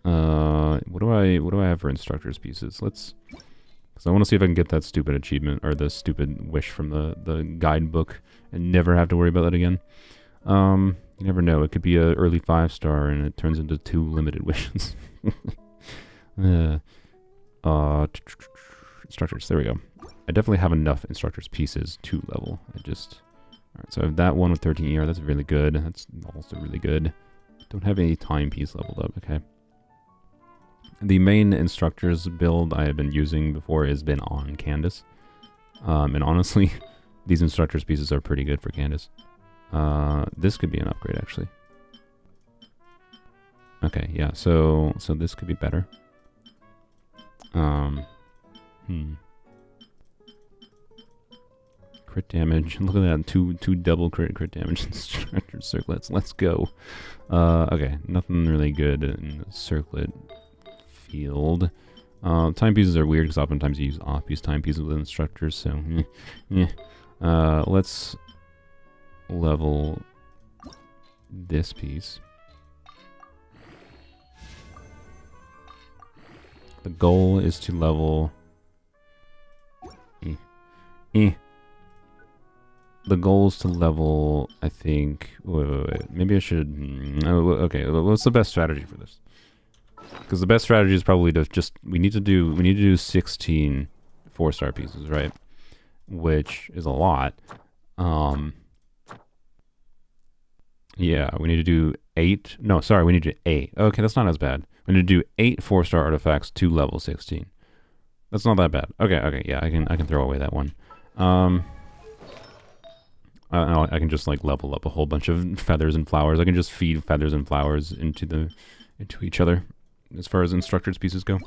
what do I have for instructor's pieces? Let's... Because I want to see if I can get that stupid achievement, or the stupid wish from the guidebook, and never have to worry about that again. You never know. It could be a early 5-star, and it turns into 2 limited wishes. Instructors, there we go. I definitely have enough instructors pieces to level. Alright, so I have that one with 13 ER, that's really good. That's also really good. Don't have any time piece leveled up, okay. The main instructors build I have been using before has been on Candace. And honestly, these instructors pieces are pretty good for Candace. This could be an upgrade, actually. Okay, yeah, so this could be better. Crit damage. Look at that. Two double crit damage instructor circlets. Let's go. Okay, nothing really good in the circlet field. Timepieces are weird because oftentimes you use off-piece timepieces with instructors, so let's level this piece. The goal is to level... The goal is to level, I think... Wait. Maybe I should... okay, what's the best strategy for this? Because the best strategy is probably to just... We need to do 16 4-star pieces, right? Which is a lot. Yeah, we need to do 8... No, sorry, we need to do 8. Okay, that's not as bad. We need to do 8 4-star artifacts to level 16. That's not that bad. Okay, yeah, I can throw away that one. I can just like level up a whole bunch of feathers and flowers. I can just feed feathers and flowers into each other as far as instructors pieces go.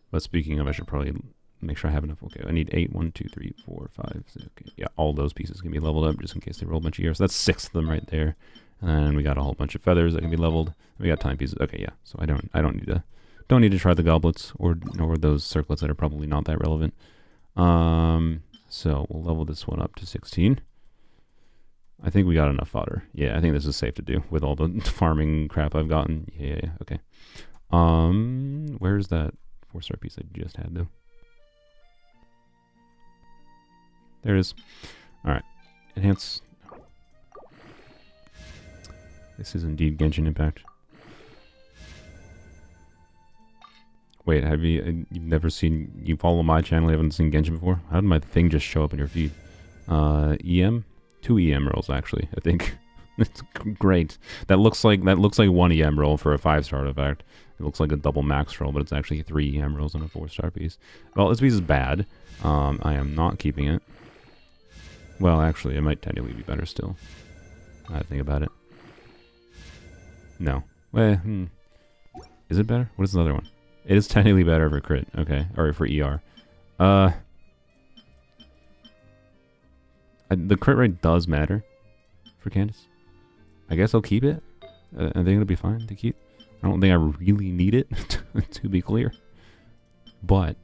But speaking of, I should probably make sure I have enough. Okay, I need 8. 1, 2, 3, 4, 5. 6, okay, yeah, all those pieces can be leveled up just in case they roll a bunch of years. So that's 6 of them right there. And we got a whole bunch of feathers that can be leveled. We got time pieces. Okay, yeah. So I don't need to try the goblets or those circlets that are probably not that relevant. So we'll level this one up to 16. I think we got enough fodder. Yeah, I think this is safe to do with all the farming crap I've gotten. Yeah, okay. Where's that 4-star piece I just had though? There it is. All right, enhance. This is indeed Genshin Impact. Wait, have you've never seen, you follow my channel, you haven't seen Genshin before? How did my thing just show up in your feed? EM? 2 EM rolls, actually, I think. It's great. That looks like 1 EM roll for a 5-star artifact. It looks like a double max roll, but it's actually 3 EM rolls on a 4-star piece. Well, this piece is bad. I am not keeping it. Well, actually, it might technically be better still. I think about it. No. Well, Is it better? What is the other one? It is technically better for crit. Okay, or for ER. The crit rate does matter for Candace. I guess I'll keep it. I think it'll be fine to keep. I don't think I really need it, to be clear. But,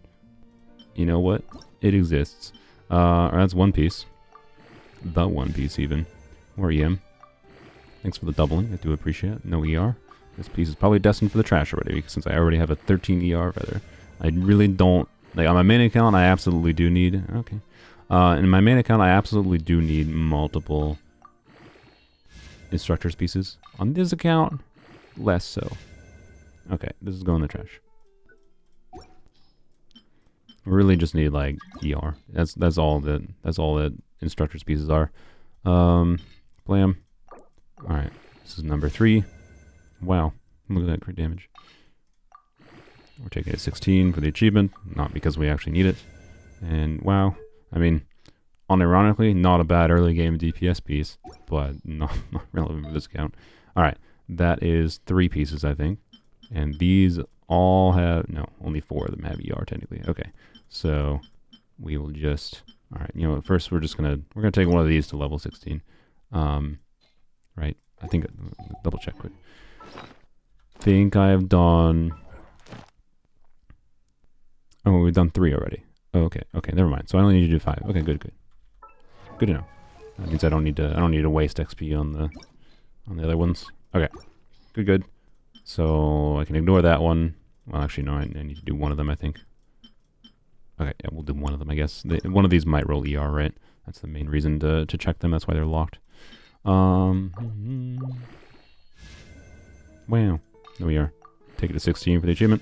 you know what? It exists. That's one piece. The one piece, even. Or EM. Thanks for the doubling. I do appreciate it. No ER. This piece is probably destined for the trash already, since I already have a 13 ER feather. I really don't... Like, on my main account, I absolutely do need... Okay. In my main account, I absolutely do need multiple instructor's pieces. On this account, less so. Okay, this is going in the trash. We really just need like ER. That's all that instructor's pieces are. Blam. Alright, this is number 3. Wow, look at that crit damage. We're taking it 16 for the achievement, not because we actually need it. And wow, I mean, unironically, not a bad early game DPS piece, but not relevant for this account. Alright, that is 3 pieces, I think. And these all have, no, only 4 of them have ER technically. Okay, so we will just, alright, you know, first we're gonna take one of these to level 16. Right, I think, double check quick. Think I have done, oh, we've done 3 already. Oh, okay, never mind. So I only need to do 5. Okay, good to know. That means I don't need to waste XP on the other ones. Okay, good. So I can ignore that one. Well, actually, no, I need to do one of them, I think. Okay, yeah, we'll do one of them, I guess. One of these might roll ER, right? That's the main reason to check them. That's why they're locked. Wow. There we are. Take it to 16 for the achievement.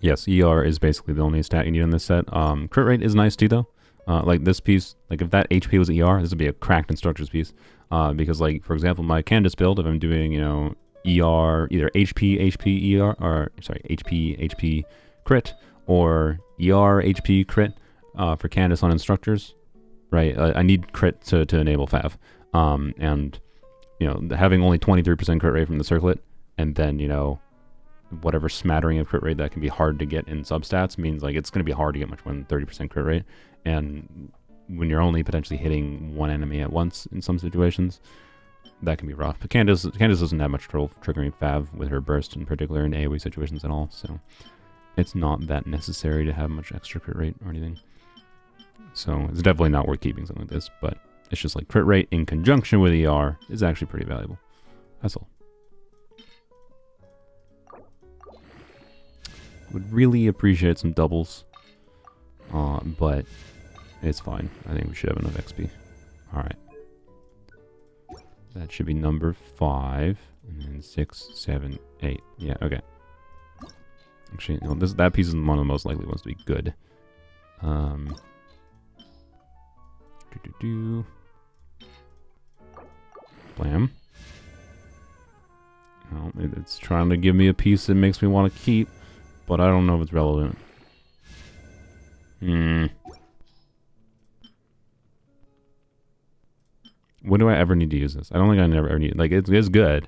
Yes, ER is basically the only stat you need on this set. Crit rate is nice too, though. Like this piece, like if that HP was ER, this would be a cracked instructor's piece. Because like, for example, my Candace build, if I'm doing, you know, ER, either HP, ER, or, sorry, HP, crit, or ER, HP, crit, for Candace on instructors, right? I need crit to enable Fav. And, you know, having only 23% crit rate from the circlet, and then, you know, whatever smattering of crit rate that can be hard to get in substats means like it's going to be hard to get much more than 30% crit rate. And when you're only potentially hitting one enemy at once in some situations, that can be rough. But Candace doesn't have much trouble triggering Fav with her burst, in particular in AoE situations at all, so it's not that necessary to have much extra crit rate or anything. So it's definitely not worth keeping something like this, but it's just like crit rate in conjunction with ER is actually pretty valuable. That's all. Would really appreciate some doubles, but it's fine. I think we should have enough XP. Alright. That should be number 5, and then 6, 7, 8. Yeah, okay. Actually, no, that piece is one of the most likely ones to be good. Blam. Well, it's trying to give me a piece that makes me want to keep, but I don't know if it's relevant. When do I ever need to use this? I don't think I ever need it. Like, it's good.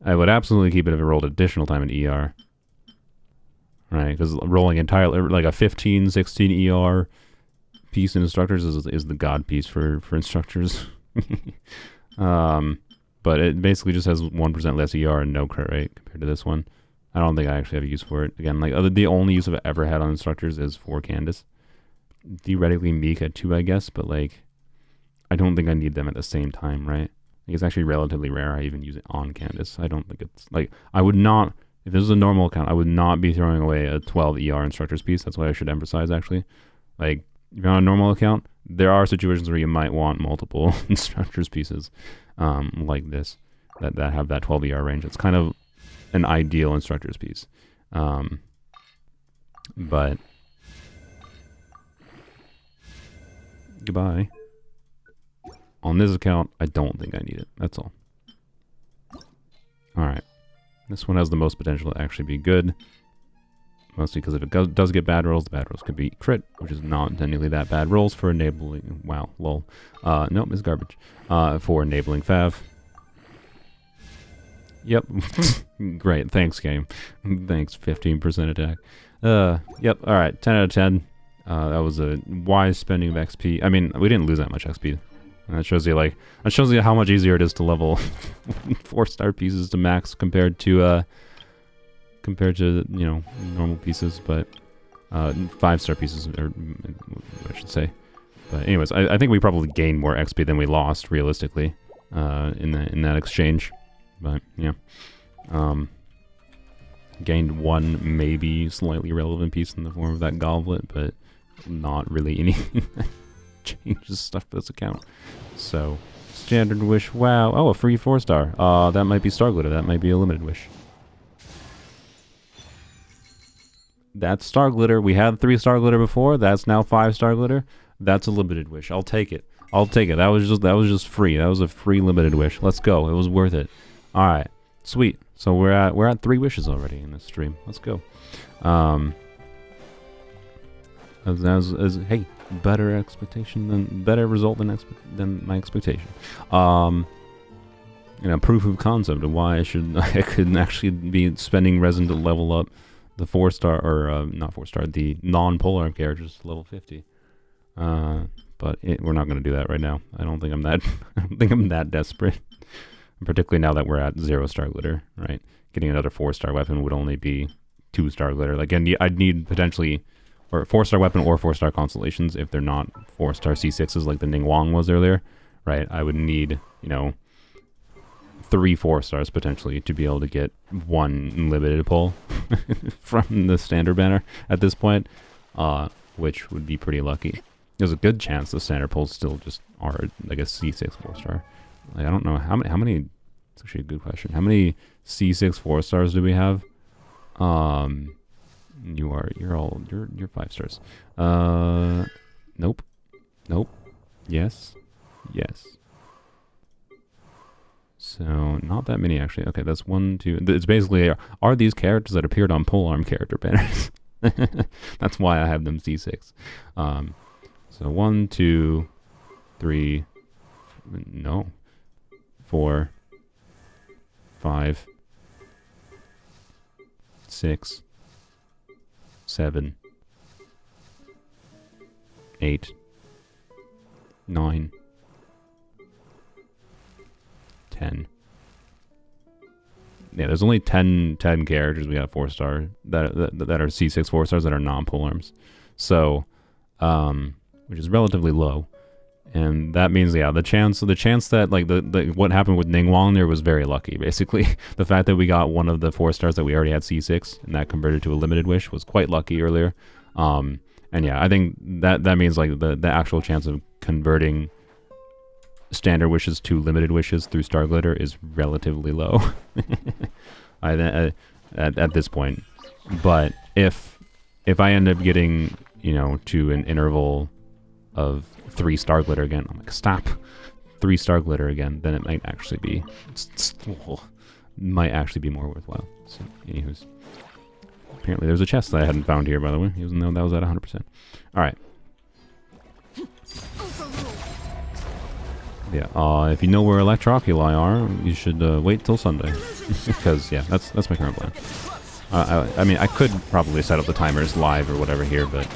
I would absolutely keep it if it rolled additional time in ER. Right, because rolling entirely, like a 15, 16 ER piece in instructors is the god piece for instructors. But it basically just has 1% less ER and no crit rate compared to this one. I don't think I actually have a use for it. Again, like the only use I've ever had on instructors is for Candace. Theoretically, Meek had 2, I guess, but like, I don't think I need them at the same time, right? Like, it's actually relatively rare I even use it on Candace. I don't think it's, like, I would not, if this was a normal account, I would not be throwing away a 12 ER instructor's piece. That's what I should emphasize, actually. Like, if you're on a normal account, there are situations where you might want multiple instructor's pieces, like this, that have that 12 ER range. It's kind of an ideal instructor's piece. But, goodbye. On this account, I don't think I need it. That's all. Alright. This one has the most potential to actually be good. Mostly because if it does get bad rolls, the bad rolls could be crit, which is not technically that bad rolls for enabling... Wow, lol. Nope, it's garbage. For enabling Fav. Yep. Great. Thanks, game. Thanks, 15% attack. Yep. All right. 10 out of 10. That was a wise spending of XP. I mean, we didn't lose that much XP. And that shows you how much easier it is to level 4-star pieces to max compared to you know, normal pieces, but 5-star pieces, or I should say. But anyways, I think we probably gained more XP than we lost realistically in that exchange. But yeah, gained one maybe slightly relevant piece in the form of that goblet, but not really anything that changes stuff for this account. So standard wish. Wow. Oh, a free 4-star. That might be Star Glitter. That might be a limited wish. That's Star Glitter. We had 3-star glitter before. That's now 5-star glitter. That's a limited wish. I'll take it. I'll take it. That was just free. That was a free limited wish. Let's go. It was worth it. All right. Sweet. So we're at 3 wishes already in this stream. Let's go. Hey, better result than my expectation. You know, proof of concept of why I could actually be spending resin to level up the 4-star, or not 4-star, the non-polearm characters to level 50. But we're not going to do that right now. I don't think I'm that desperate. Particularly now that we're at 0-star glitter, right? Getting another 4-star weapon would only be 2-star glitter. Like, I'd need potentially, or 4-star weapon or 4-star constellations if they're not 4-star C6s like the Ningguang was earlier, right? I would need, you know, 3 4-stars potentially to be able to get 1 limited pull from the standard banner at this point, which would be pretty lucky. There's a good chance the standard pulls still just are like a C6 4-star. Like, I don't know how many. It's actually a good question. How many C6 4-stars do we have? You're 5 stars. Nope. Yes. So not that many actually. Okay, that's 1, 2. It's basically are these characters that appeared on polearm character banners. That's why I have them C6. So 1, 2, 3. No. 4, 5, 6, 7, 8, 9, 10. Yeah, there's only 10 characters we got 4-star that are C6 4-stars that are non-polearms. So, which is relatively low. And that means, yeah, the chance that like the what happened with Ningguang there was very lucky. Basically, the fact that we got one of the 4-stars that we already had C6 and that converted to a limited wish was quite lucky earlier. And yeah, I think that means like the actual chance of converting standard wishes to limited wishes through Star Glitter is relatively low at this point. But if I end up getting, you know, to an interval of 3-star glitter again, I'm like, stop, 3-star glitter again, then it might actually be more worthwhile. So anywho's, apparently there's a chest that I hadn't found here, by the way, even though that was at 100%. All right. Yeah, if you know where Electroculi are, you should wait till Sunday, because yeah, that's my current plan. I mean, I could probably set up the timers live or whatever here, but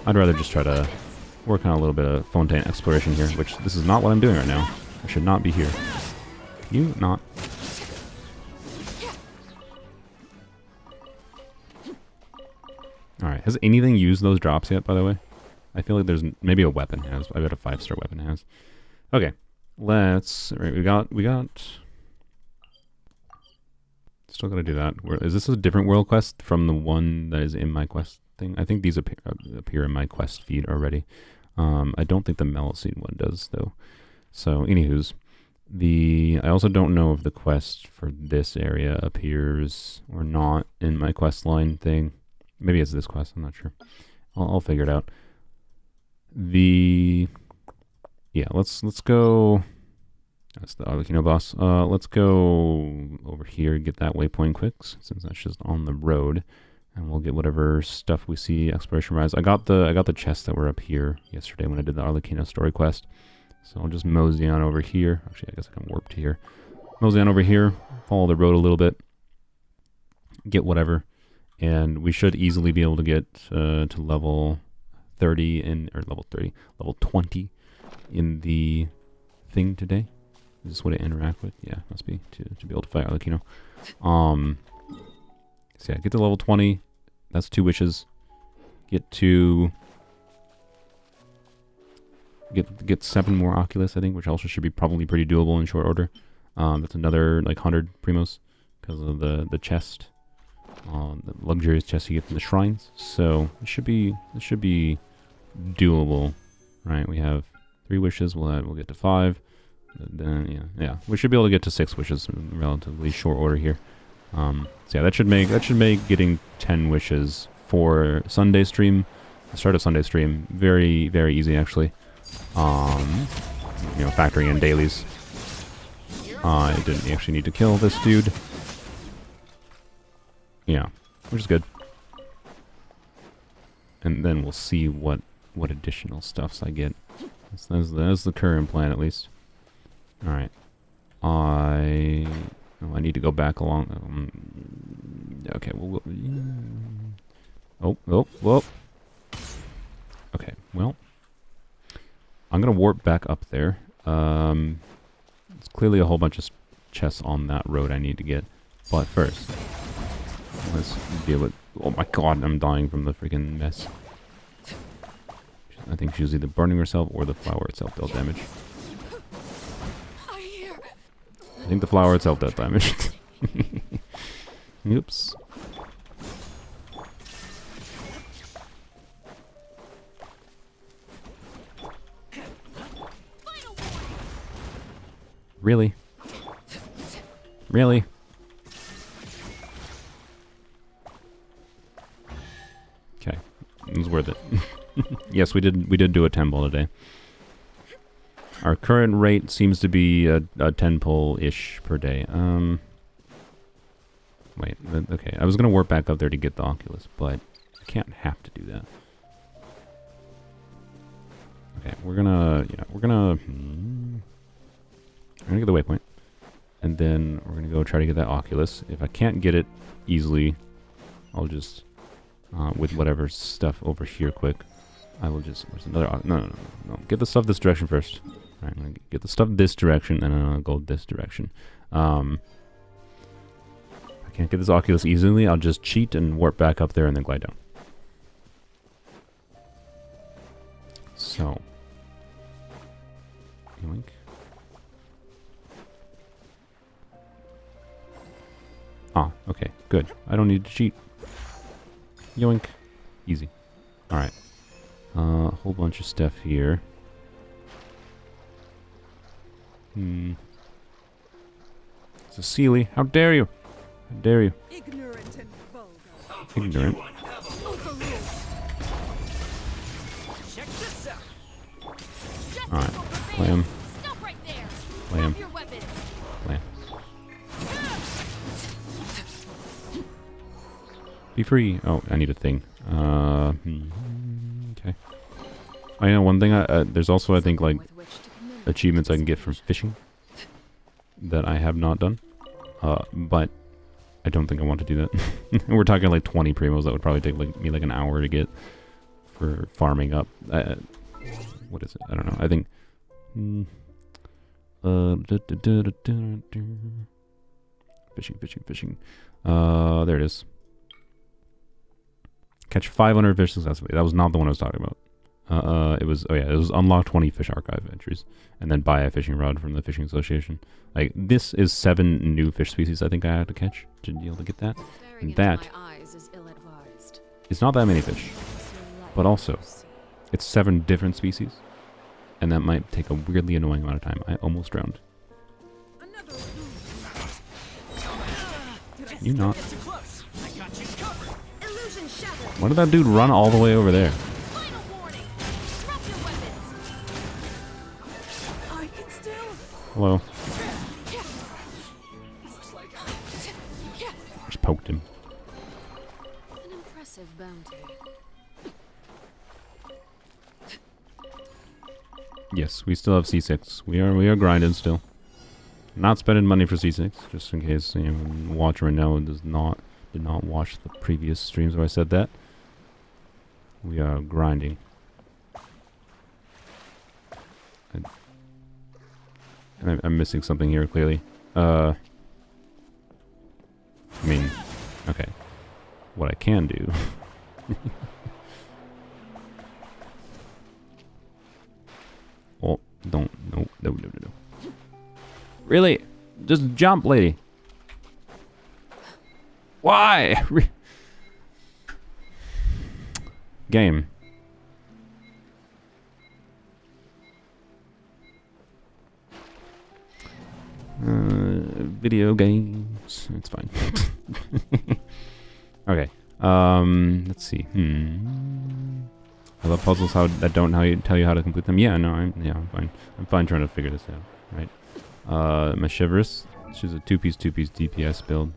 I'd rather just try to work on a little bit of Fontaine exploration here, which this is not what I'm doing right now. I should not be here. You not. Alright, has anything used those drops yet, by the way? I feel like there's maybe a weapon has. I bet a 5-star weapon has. Okay, let's. Right, we got. Still gotta do that. Is this a different world quest from the one that is in my quest thing? I think these appear in my quest feed already. I don't think the Mellow Seed one does though. So, anywho's, I also don't know if the quest for this area appears or not in my quest line thing. Maybe it's this quest. I'm not sure. I'll figure it out. Yeah, let's go. That's the Arlecchino boss. Let's go over here and get that waypoint quick, since that's just on the road, and we'll get whatever stuff we see exploration wise. I got the chests that were up here yesterday when I did the Arlecchino story quest, so I'll just mosey on over here. Actually, I guess I can warp to here. Mosey on over here. Follow the road a little bit. Get whatever. And we should easily be able to get to level 30 in, or level 30, level 20 in the thing today. Is this what it interact with? Yeah, must be to be able to fight Arlecchino. So yeah, get to level 20. That's 2 wishes. Get 7 more Oculus, I think, which also should be probably pretty doable in short order. That's another like 100 primos because of the chest, the luxurious chest you get from the shrines. So it should be doable, right? We have 3 wishes. We'll get to 5. Then yeah, we should be able to get to 6 wishes in relatively short order here. So yeah, that should make getting 10 wishes for Sunday stream, the start of Sunday stream, very, very easy actually. You know, factoring in dailies. I didn't actually need to kill this dude. Yeah, which is good. And then we'll see what additional stuffs I get. That's the current plan, at least. All right. I need to go back along. Okay. Whoa. Okay. Well, I'm gonna warp back up there. It's clearly a whole bunch of chests on that road I need to get. But first, let's deal with... Oh my god, I'm dying from the freaking mess. I think she's either burning herself or the flower itself dealt damage. I think the flower itself dealt damage. Oops. Really? Really? Okay. It was worth it. Yes, we did do a 10 pull today. Our current rate seems to be a 10 pull-ish per day. Wait, okay. I was gonna warp back up there to get the Oculus, but I can't have to do that. Okay, we're gonna get the waypoint, and then we're gonna go try to get that Oculus. If I can't get it easily, I'll just with whatever stuff over here quick. I will just... Where's another... No. Get the stuff this direction first. Alright, I'm gonna get the stuff this direction, and then I'll go this direction. If I can't get this Oculus easily, I'll just cheat and warp back up there and then glide down. So... Yoink. Ah, okay, good. I don't need to cheat. Yoink. Easy. Alright. A whole bunch of stuff here. It's a Sealy. How dare you? How dare you? Ignorant and vulgar. Ignorant. Check this out. Alright. Play him. Stop right there. Play him. Drop your weapons. Play him. Be free. Oh, I need a thing. Okay. Oh, yeah, one thing, there's also, I think, like, With which to commemorate achievements I can get from fishing that I have not done. But I don't think I want to do that. We're talking like 20 primos that would probably take me like an hour to get for farming up. What is it? I don't know. I think... Fishing. There it is. Catch 500 fish successfully. That was not the one I was talking about. It was unlock 20 fish archive entries, and then buy a fishing rod from the fishing association. Like, this is 7 new fish species I think I had to catch to be able to get that. Staring And into that my eyes is ill-advised. it's not that many fish, but also it's 7 different species, and that might take a weirdly annoying amount of time. I almost drowned. Another Can you not? Get too close. I got you covered. illusion shattered. Why did that dude run all the way over there? Final warning. Drop your weapons. I can still. Hello. Just poked him. An impressive bounty. Yes, we still have C6. We are grinding still. Not spending money for C6, just in case anyone watching right now did not watch the previous streams where I said that. We are grinding. I'm missing something here, clearly. I mean, okay. What I can do... Oh, don't... No. Really? Just jump, lady. Why? Game. Video games. It's fine. Okay. Let's see. I love puzzles that don't tell you how to complete them. Yeah, no, I'm fine. I'm fine trying to figure this out. Right. My Chivalrous. She's a 2-piece DPS build.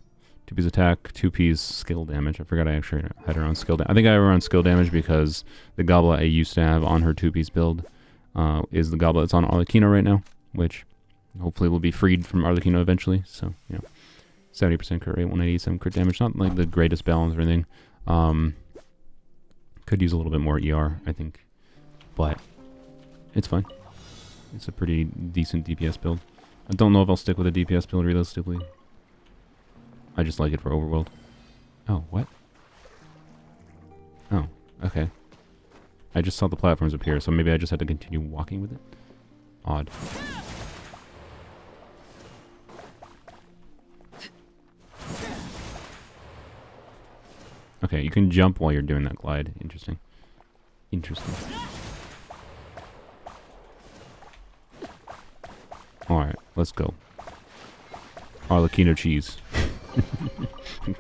2-piece attack, 2-piece skill damage. I forgot I actually had her on skill damage. I think I have her on skill damage because the goblet I used to have on her 2-piece build is the goblet that's on Arlecchino right now, which hopefully will be freed from Arlecchino eventually. So, 70% crit rate, 187 crit damage. Not like the greatest balance or anything. Could use a little bit more ER, I think. But it's fine. It's a pretty decent DPS build. I don't know if I'll stick with a DPS build realistically. I just like it for overworld. Oh, what? Oh, okay. I just saw the platforms appear, so maybe I just had to continue walking with it. Odd. Okay, you can jump while you're doing that glide. Interesting. Interesting. Alright, let's go. Arlecchino cheese.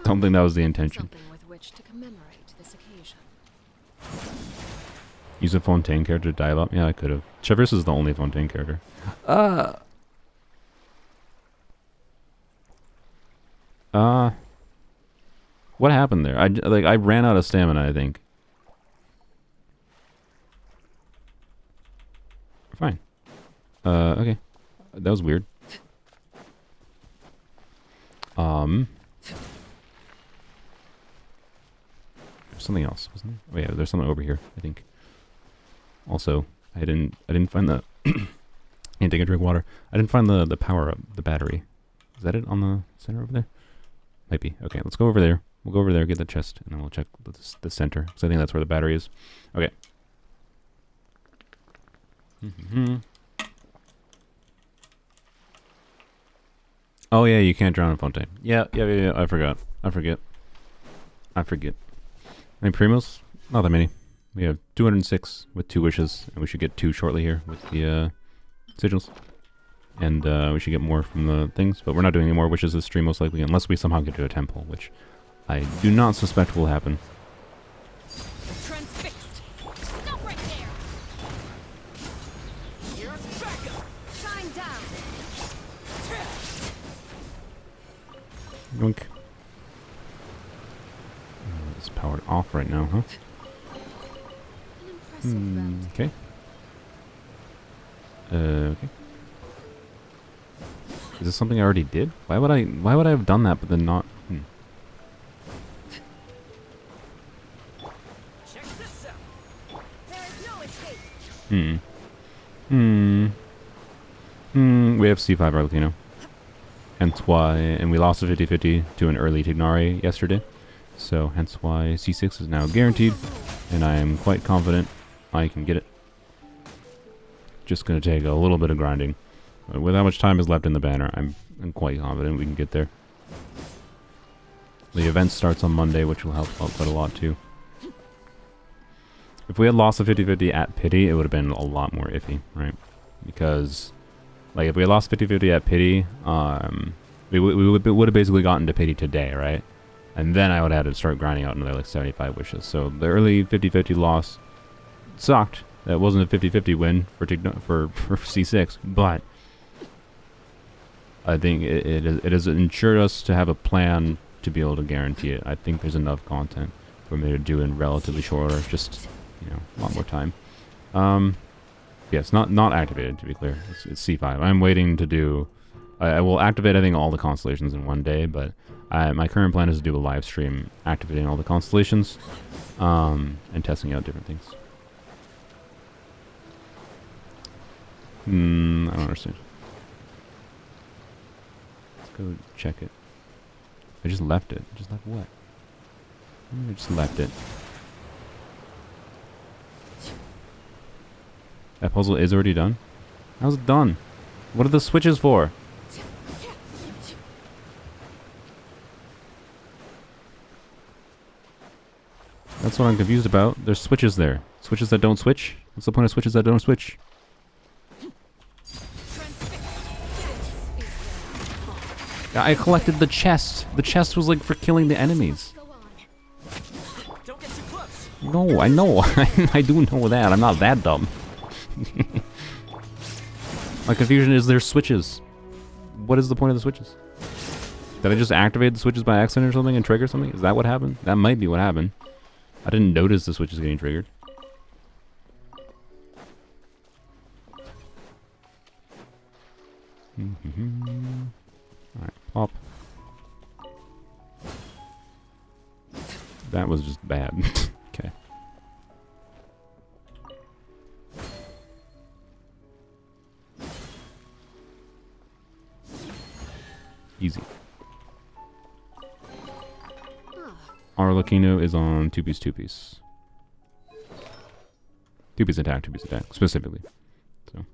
Don't think that was the intention. Something with which to commemorate this occasion. Use a Fontaine character to dive up? Yeah, I could have. Chivalrous is the only Fontaine character. What happened there? I ran out of stamina, I think. Fine. Okay. That was weird. There's something else, wasn't there? Oh yeah, there's something over here, I think. Also, I didn't find the can't take a drink of water. I didn't find the power up, the battery. Is that it on the center over there? Might be. Okay, let's go over there. We'll go over there, get the chest, and then we'll check the center, because I think that's where the battery is. Okay. Oh yeah, you can't drown in Fontaine. Yeah, I forgot. I forget. Any primos? Not that many. We have 206 with 2 wishes, and we should get 2 shortly here with the sigils. And we should get more from the things, but we're not doing any more wishes this stream most likely, unless we somehow get to a temple, which I do not suspect will happen. Transfixed. Stop right there. Here's backup. Shine down. Yoink. It's powered off right now, huh? An impressive bounty. Okay. Okay. Is this something I already did? Why would I have done that but then not? Check this out. There is no escape. We have C5 Arlecchino. Hence why, and we lost a 50-50 to an early Tignari yesterday. So hence why C6 is now guaranteed, and I am quite confident I can get it. Just gonna take a little bit of grinding. With how much time is left in the banner, I'm quite confident we can get there. The event starts on Monday, which will help out quite a lot too. If we had lost a 50-50 at Pity, it would have been a lot more iffy, right? Because, like, if we had lost 50-50 at Pity, we would have basically gotten to Pity today, right? And then I would have had to start grinding out another, like, 75 wishes. So the early 50-50 loss sucked. That wasn't a 50-50 win for C6, but I think it has ensured us to have a plan to be able to guarantee it. I think there's enough content for me to do in relatively short order, just, a lot more time. Yes, not activated, to be clear. It's C5. I'm waiting to do I will activate, I think, all the constellations in one day, but my current plan is to do a live stream activating all the constellations and testing out different things. I don't understand. Let's go check it. I just left it. Just left what? I just left it. That puzzle is already done? How's it done? What are the switches for? That's what I'm confused about. There's switches there. Switches that don't switch? What's the point of switches that don't switch? I collected the chest. The chest was like for killing the enemies. Don't get too close. No, I know. I do know that. I'm not that dumb. My confusion is there's switches. What is the point of the switches? Did I just activate the switches by accident or something and trigger something? Is that what happened? That might be what happened. I didn't notice the switches getting triggered. Alright, pop. That was just bad. Okay. Easy. Arlecchino is on two-piece, two-piece. Two-piece attack, specifically. So,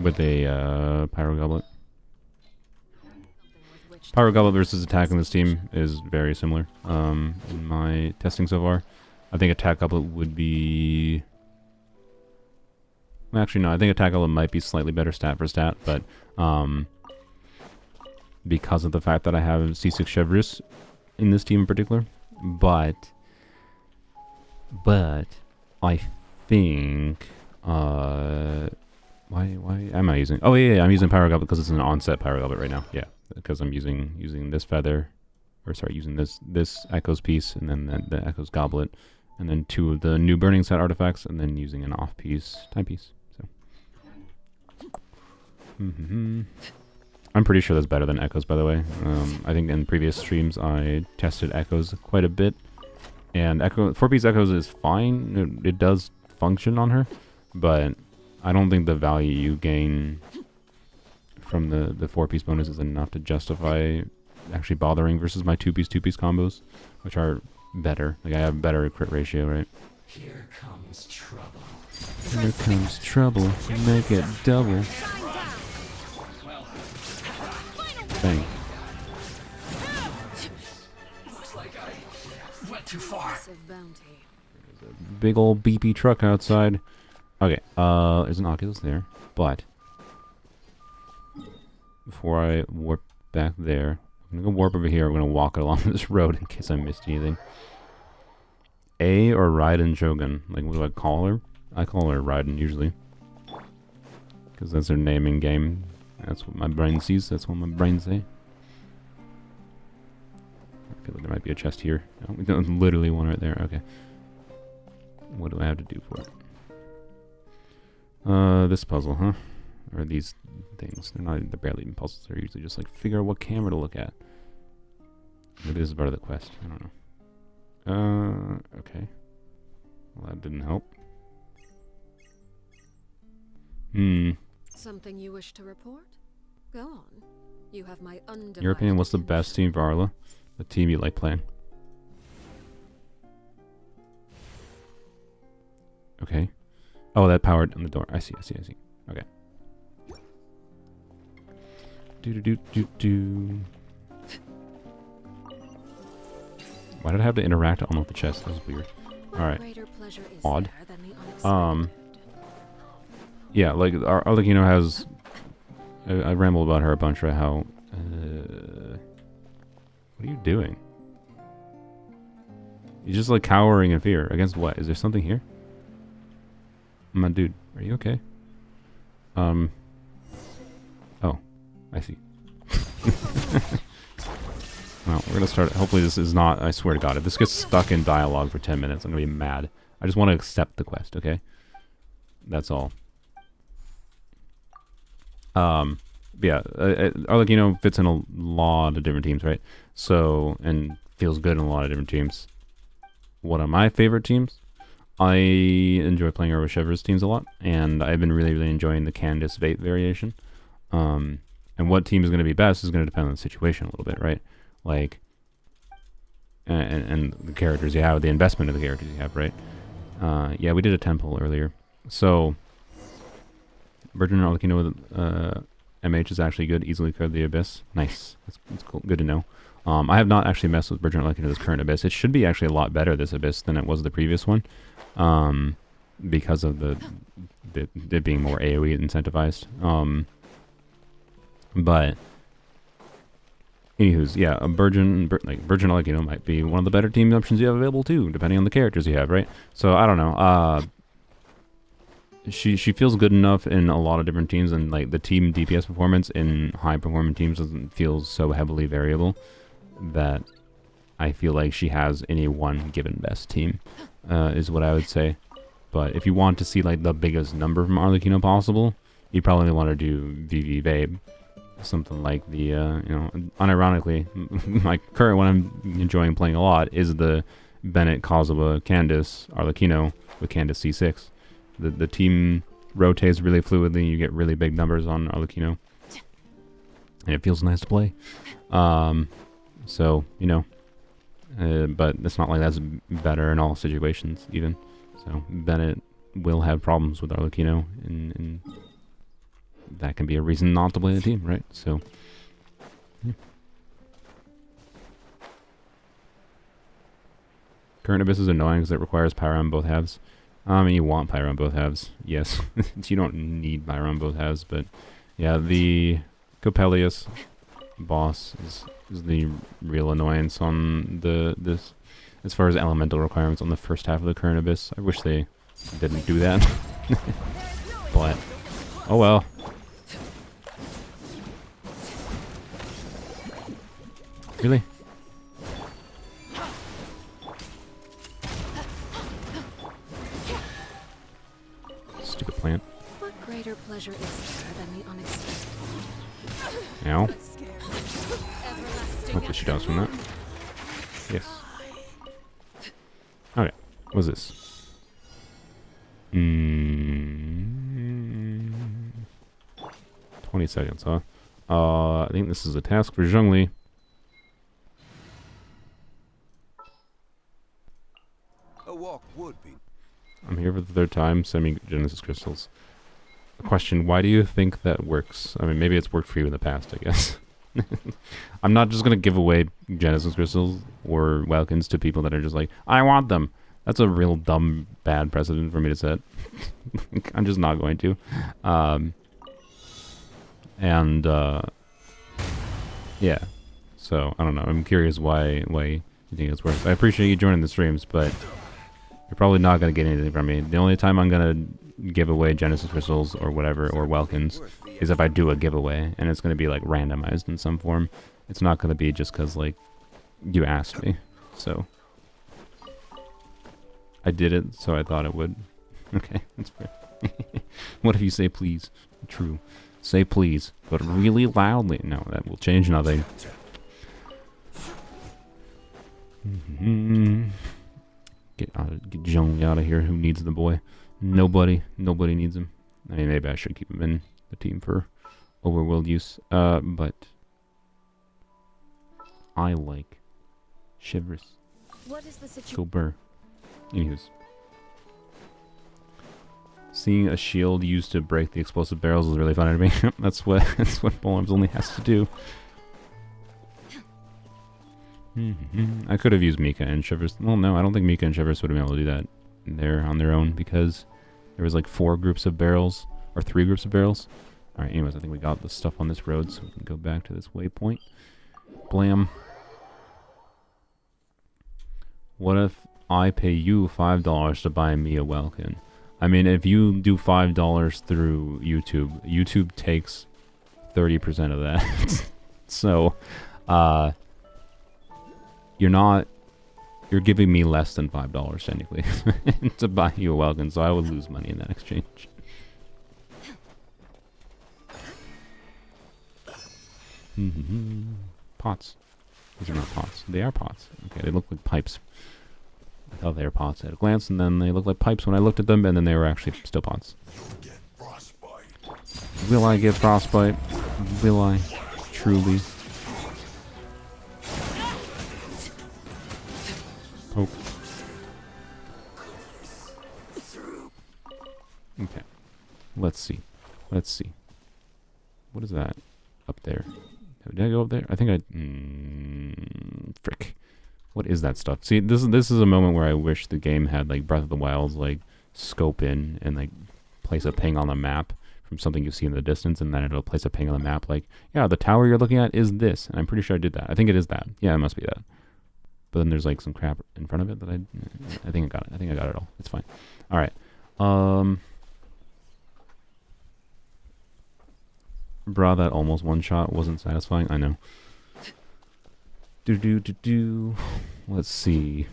with a Pyro Goblet. Pyro Goblet versus attack in this team is very similar. In my testing so far, I think attack Goblet would be... Actually, no, I think attack Goblet might be slightly better stat for stat, but because of the fact that I have C6 Chevreuse in this team in particular. But I think why am I using? Oh yeah, I'm using Pyro Goblet because it's an onset Pyro Goblet right now. Yeah, because I'm using this feather, or sorry, using this Echoes piece, and then the Echoes Goblet, and then 2 of the new Burning Set artifacts, and then using an off piece timepiece. So. I'm pretty sure that's better than Echoes, by the way. I think in previous streams I tested Echoes quite a bit, and 4-piece Echoes is fine. It does function on her, but I don't think the value you gain from the 4-piece bonus is enough to justify actually bothering versus my 2-piece combos, which are better. Like I have better crit ratio, right? Here comes trouble. Here comes trouble. Make it double. Bang. Looks like I went too far. Massive bounty. There's a big old beepy truck outside. Okay, there's an Oculus there, but before I warp back there, I'm gonna go warp over here. I'm gonna walk along this road in case I missed anything. A or Raiden Shogun? Like, what do I call her? I call her Raiden usually, because that's her name in game. That's what my brain sees. That's what my brain say. I feel like there might be a chest here. Oh, there's literally one right there. Okay. What do I have to do for it? This puzzle, huh? Or these things. They're barely even puzzles. They're usually just like figure out what camera to look at. Maybe this is part of the quest. I don't know. Okay. Well, that didn't help. Something you wish to report? Go on. You have my undivided In your opinion, what's the attention. best team for Arle? The team you like playing. Okay. Oh, that powered on the door. I see. Okay. Do. Why did I have to interact on with the chest? That was weird. Alright. Greater pleasure is Odd. there than the unexpected. Yeah, like Arlecchino has. I rambled about her a bunch, right? How. What are you doing? You're just like cowering in fear. Against what? Is there something here? My dude, are you okay? Oh, I see. Well, we're gonna start. Hopefully, this is not. I swear to God, if this gets stuck in dialogue for 10 minutes, I'm gonna be mad. I just want to accept the quest, okay? That's all. yeah, Arlecchino fits in a lot of different teams, right? So, and feels good in a lot of different teams. One of my favorite teams, I enjoy playing over Chevrolet's teams a lot, and I've been really enjoying the Candace Vate variation. And what team is going to be best is going to depend on the situation a little bit, right? Like, and the characters you have, the investment of the characters you have, right? Yeah, we did a 10 pull earlier. So, Virgin Arlecchino with MH is actually good. Easily cleared the Abyss. Nice. That's cool. Good to know. I have not actually messed with Virgin Arlecchino this current Abyss. It should be actually a lot better, this Abyss, than it was the previous one. Because of it being more AoE incentivized. But anywho's, yeah, a Virgin Arlecchino might be one of the better team options you have available too, depending on the characters you have, right? So I don't know. She feels good enough in a lot of different teams, and like the team DPS performance in high performing teams doesn't feel so heavily variable that I feel like she has any one given best team, is what I would say. But if you want to see like the biggest number from Arlecchino possible, you probably want to do VV Vabe. Something like the, you know, unironically, my current one I'm enjoying playing a lot is the Bennett Kazuha Candace Arlecchino with Candace C6. The team rotates really fluidly, you get really big numbers on Arlecchino, and it feels nice to play. So, you know, but it's not like that's better in all situations, even. So, Bennett will have problems with Arlecchino, and that can be a reason not to play the team, right? So, yeah. Current Abyss is annoying because it requires Pyro on both halves. I mean, you want Pyro on both halves, yes. You don't need Pyro on both halves, but yeah, the Coppelius boss is the real annoyance on this. As far as elemental requirements on the first half of the current Abyss, I wish they didn't do that. But, oh well. Really? Stupid plant. What greater pleasure is there than the unexpected? Ow. Everlasting Hopefully she dies from that. Yes. Okay. What's this? 20 seconds, huh? I think this is a task for Zhongli. A walk would be. I'm here for the third time, semi-Genesis crystals. Question, why do you think that works? I mean, maybe it's worked for you in the past, I guess. I'm not just going to give away Genesis crystals or Welkins to people that are just like, I want them. That's a real dumb, bad precedent for me to set. I'm just not going to. Yeah. So, I don't know. I'm curious why you think it's worth. I appreciate you joining the streams, but you're probably not going to get anything from me. The only time I'm going to give away Genesis crystals or whatever, or Welkins, is if I do a giveaway, and it's going to be like randomized in some form. It's not going to be just because like you asked me. So I did it, so I thought it would. Okay, that's fair. What if you say please? True. Say please, but really loudly. No, that will change nothing. Get Zhongli out of here. Who needs the boy? Nobody. Nobody needs him. I mean, maybe I should keep him in the team for overworld use. But I like Shivers. What is the situation? Go burr. Anywho's. Seeing a shield used to break the explosive barrels is really funny to me. That's what Polearms Only has to do. I could have used Mika and Shivers. Well, no, I don't think Mika and Shivers would have been able to do that there on their own because there was like 4 groups of barrels or 3 groups of barrels. All right. Anyways, I think we got the stuff on this road, so we can go back to this waypoint. Blam. What if I pay you $5 to buy me a Welkin? I mean, if you do $5 through YouTube, YouTube takes 30% of that. So, you're giving me less than $5 technically to buy you a Welkin, so I would lose money in that exchange. Pots. These are not pots. They are pots. Okay, they look like pipes. I thought they were pots at a glance, and then they looked like pipes when I looked at them, and then they were actually still pots. Will I get frostbite? Will I? Truly? Poke. Okay. Let's see. Let's see. What is that? Up there. Did I go up there? I think I... frick. What is that stuff? See, this is a moment where I wish the game had, like, Breath of the Wild's, like, scope in and, like, place a ping on the map from something you see in the distance, and then it'll place a ping on the map, like, yeah, the tower you're looking at is this. And I'm pretty sure I did that. I think it is that. Yeah, it must be that. But then there's, like, some crap in front of it that I think I got it. I think I got it all. It's fine. All right. Brah, that almost one shot wasn't satisfying. I know. Let's see.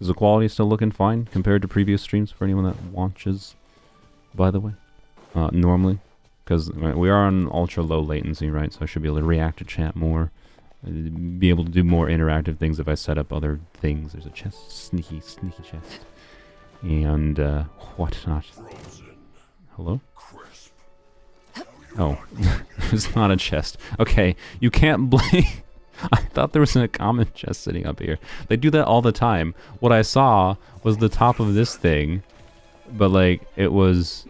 Is the quality still looking fine compared to previous streams for anyone that watches, by the way? Normally. Because we are on ultra low latency, right? So I should be able to react to chat more. Be able to do more interactive things if I set up other things. There's a chest. Sneaky, sneaky chest. And, whatnot. Hello? Oh, it's not a chest. Okay, you can't blame... I thought there was a common chest sitting up here. They do that all the time. What I saw was the top of this thing, but like, it was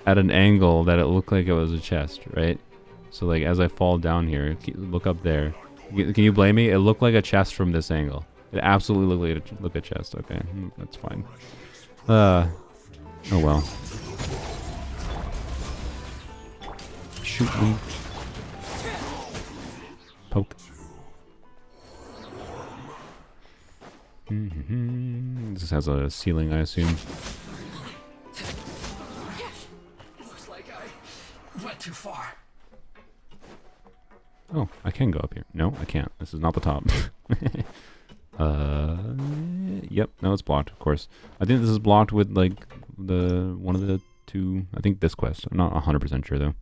at an angle that it looked like it was a chest, right? So like, as I fall down here, look up there. Can you blame me? It looked like a chest from this angle. It absolutely looked like a chest. Okay, that's fine. Oh well. Shoot me. Poke. This has a ceiling, I assume. Looks like I went too far. Oh, I can go up here. No, I can't. This is not the top. Yep. No, it's blocked, of course. I think this is blocked with, like, one of the two... I think this quest. I'm not 100% sure, though.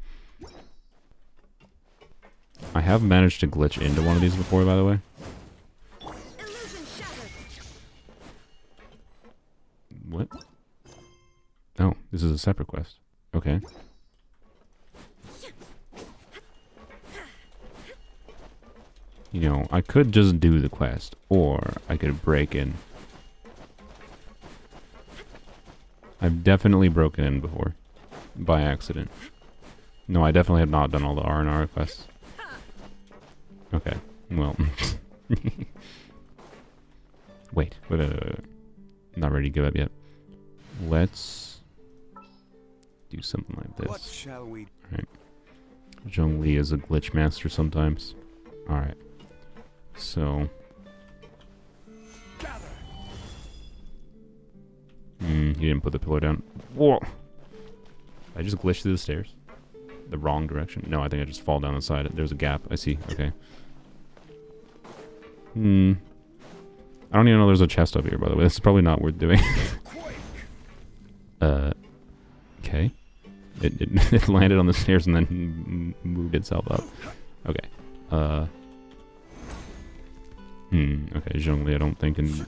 I have managed to glitch into one of these before, by the way. What? Oh, this is a separate quest. Okay. You know, I could just do the quest, or I could break in. I've definitely broken in before. By accident. No, I definitely have not done all the R&R quests. Okay, well. Wait. Not ready to give up yet. Let's do something like this. What shall we? Alright. Zhong Li is a glitch master sometimes. Alright. So. He didn't put the pillar down. Whoa! I just glitched through the stairs. The wrong direction. No, I think I just fall down the side. There's a gap. I see. Okay. I don't even know there's a chest up here, by the way. This is probably not worth doing. Okay. It landed on the stairs and then moved itself up. Okay. Okay, Zhongli, I don't think in...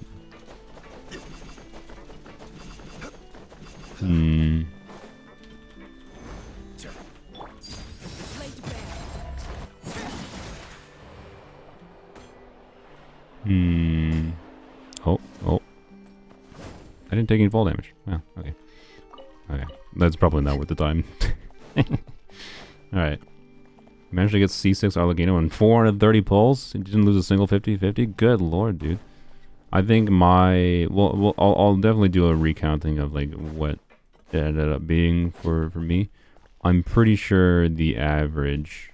Oh. I didn't take any fall damage. Wow, okay. Okay, that's probably not worth the time. Alright. Managed to get C6 Arlecchino and 430 pulls. Didn't lose a single 50-50. Good lord, dude. I think my... Well, I'll definitely do a recounting of, like, what it ended up being for me. I'm pretty sure the average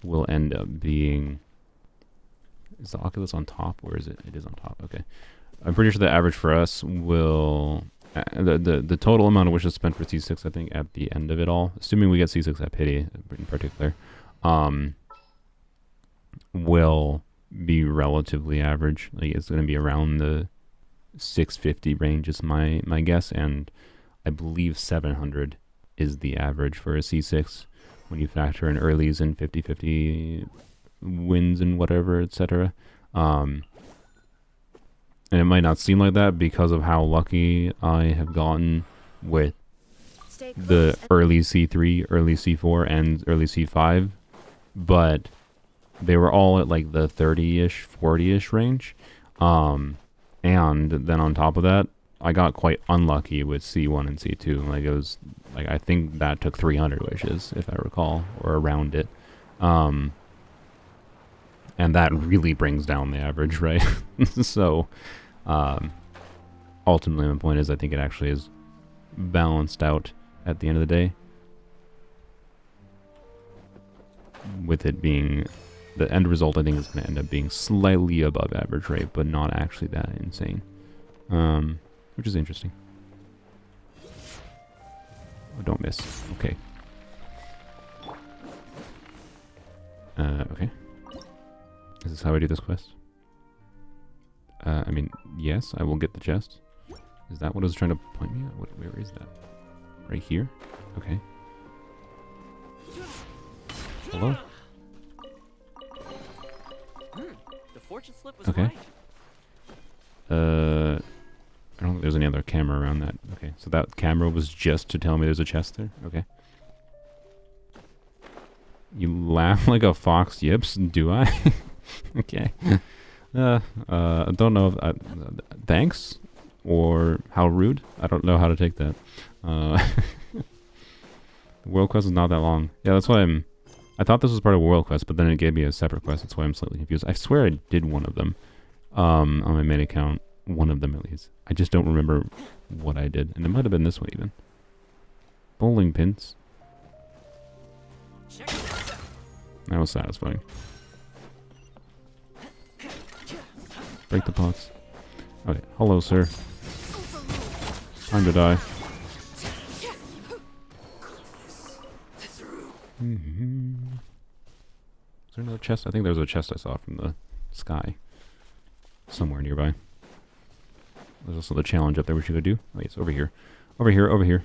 will end up being... Is the Oculus on top, or is it? It is on top. Okay. I'm pretty sure the average for us will... The total amount of wishes spent for C6, I think, at the end of it all, assuming we get C6 at Pity in particular, will be relatively average. Like, it's going to be around the 650 range is my guess, and I believe 700 is the average for a C6, when you factor in earlies and 50-50 wins and whatever, etc. And it might not seem like that because of how lucky I have gotten with Stay close the and early C3, early C4, and early C5, but they were all at like the 30-ish, 40-ish range. And then on top of that, I got quite unlucky with C1 and C2. Like, it was, like, I think that took 300 wishes, if I recall, or around it. And that really brings down the average, right? So, ultimately, my point is I think it actually is balanced out at the end of the day. With it being, the end result I think is going to end up being slightly above average rate, but not actually that insane. Which is interesting. Oh, don't miss. Okay. Okay. Is this how I do this quest? I mean, yes, I will get the chest. Is that what it was trying to point me at? Where is that? Right here? Okay. Hello? The fortune slip was Okay. right. I don't think there's any other camera around that. Okay, so that camera was just to tell me there's a chest there? Okay. You laugh like a fox yips, do I? Okay. I don't know if thanks? Or how rude? I don't know how to take that. The world quest is not that long. Yeah, that's why I thought this was part of a world quest, but then it gave me a separate quest. That's why I'm slightly confused. I swear I did one of them on my main account. One of them, at least. I just don't remember what I did. And it might have been this one, even. Bowling pins. Check this out. That was satisfying. Break the pots. Okay, hello, sir. Time to die. Is there another chest? I think there was a chest I saw from the sky. Somewhere nearby. There's also the challenge up there we should go do. Oh, it's over here. Over here, over here.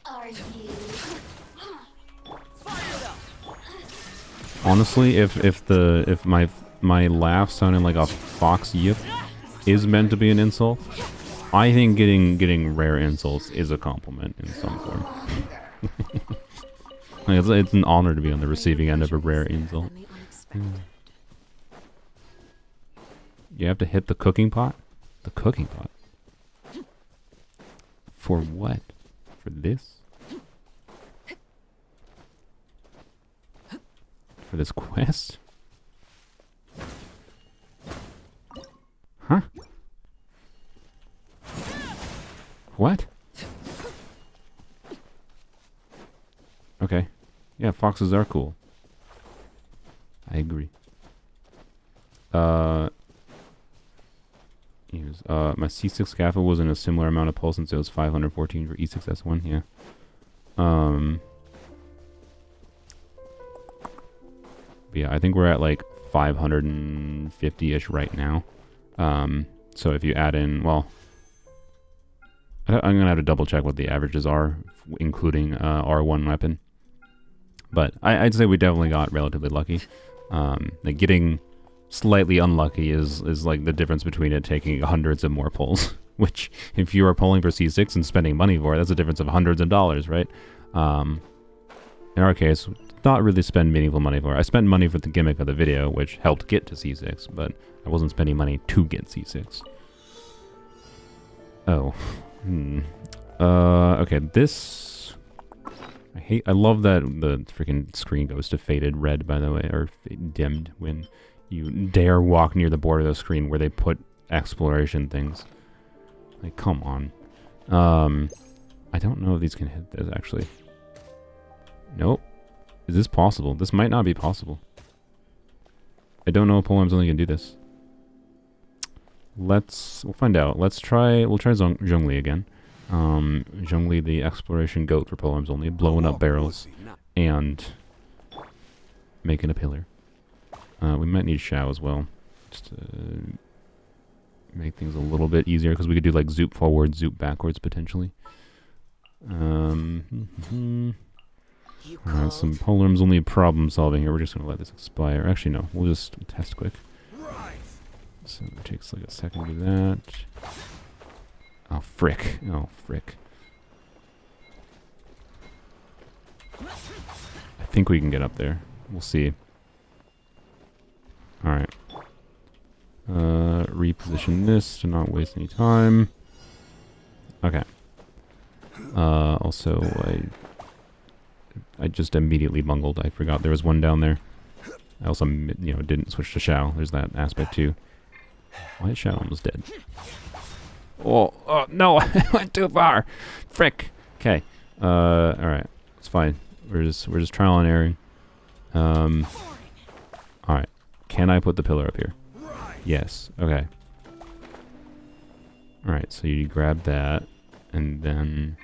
Are you? Honestly, if my laugh sounding like a fox yip is meant to be an insult, I think getting rare insults is a compliment in some form. Like, it's an honor to be on the receiving end of a rare insult. Than the unexpected. You have to hit the cooking pot? The cooking pot? For what? For this? For this quest? Huh? What? Okay. Yeah, foxes are cool. I agree. My C6 scaffold was in a similar amount of pulse since it was 514 for E6S1, yeah. But yeah, I think we're at like 550-ish right now. So if you add in, well, I'm going to have to double check what the averages are, including R1 weapon. But I'd say we definitely got relatively lucky. Like getting slightly unlucky is like the difference between it taking hundreds of more pulls. Which, if you are pulling for C6 and spending money for it, that's a difference of hundreds of dollars, right? In our case, not really spend meaningful money for it. I spent money for the gimmick of the video, which helped get to C6, but I wasn't spending money to get C6. Oh. Okay, this... I love that the freaking screen goes to faded red, by the way, or dimmed when you dare walk near the border of the screen where they put exploration things. Like, come on. I don't know if these can hit this, actually. Nope. Is this possible? This might not be possible. I don't know if Polearms Only can do this. We'll find out. We'll try Zhongli again. Zhongli, the exploration goat for Polearms Only, blowing up barrels and making a pillar. We might need Shao as well, just to make things a little bit easier, because we could do like zoop forward, zoop backwards potentially. Alright, some Polearms Only problem solving here. We're just gonna let this expire. Actually, no. We'll just test quick. So it takes like a second to do that. Oh, frick. Oh, frick. I think we can get up there. We'll see. Alright. Reposition this to not waste any time. Okay. Also, I just immediately bungled. I forgot there was one down there. I also, didn't switch to Shao. There's that aspect too. Why is Shao almost dead? Oh no! I went too far! Frick! Okay. Alright. It's fine. We're just trial and erroring. Alright. Can I put the pillar up here? Yes. Okay. Alright, so you grab that, and then...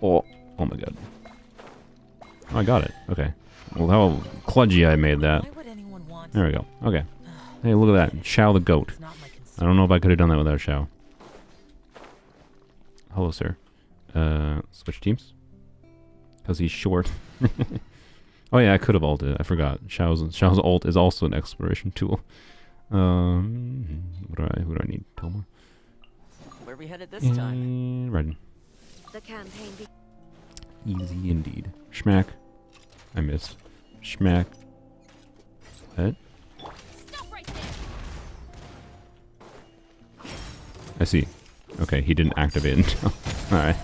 Oh my god. Oh, I got it. Okay. Well, how kludgy I made that. There we go. Okay. Hey, look at that. Shao the goat. I don't know if I could have done that without Shao. Hello, sir. Switch teams? Because he's short. Oh yeah, I could have ulted. I forgot. Shao's ult is also an exploration tool. Who do I need? Toma? Where we headed this time? Redden. The campaign Easy indeed. Schmack. I missed. Schmack. What? Stop right there. I see. Okay, he didn't activate until... Alright.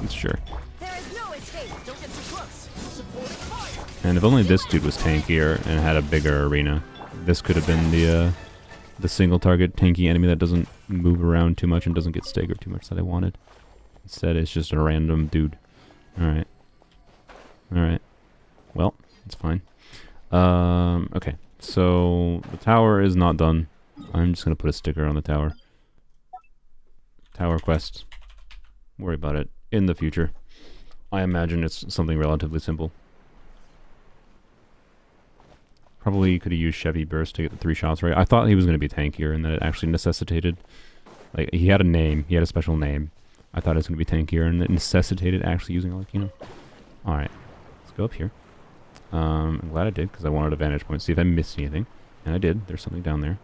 Sure. There is no escape. Don't get too close. Supporting fire. And if only this dude was tankier and had a bigger arena, this could have been the single target tanky enemy that doesn't move around too much and doesn't get staggered too much that I wanted. Instead, it's just a random dude. Alright. Alright. Well, it's fine. Okay. So, the tower is not done. I'm just going to put a sticker on the tower. Tower quest. Worry about it in the future. I imagine it's something relatively simple. Probably could have used Chevy Burst to get the 3 shots right. I thought he was going to be tankier and that it actually necessitated... Like, he had a name. He had a special name. I thought it was going to be tankier and it necessitated actually using Arlecchino. Alright. Let's go up here. I'm glad I did because I wanted a vantage point. See if I missed anything. And I did. There's something down there.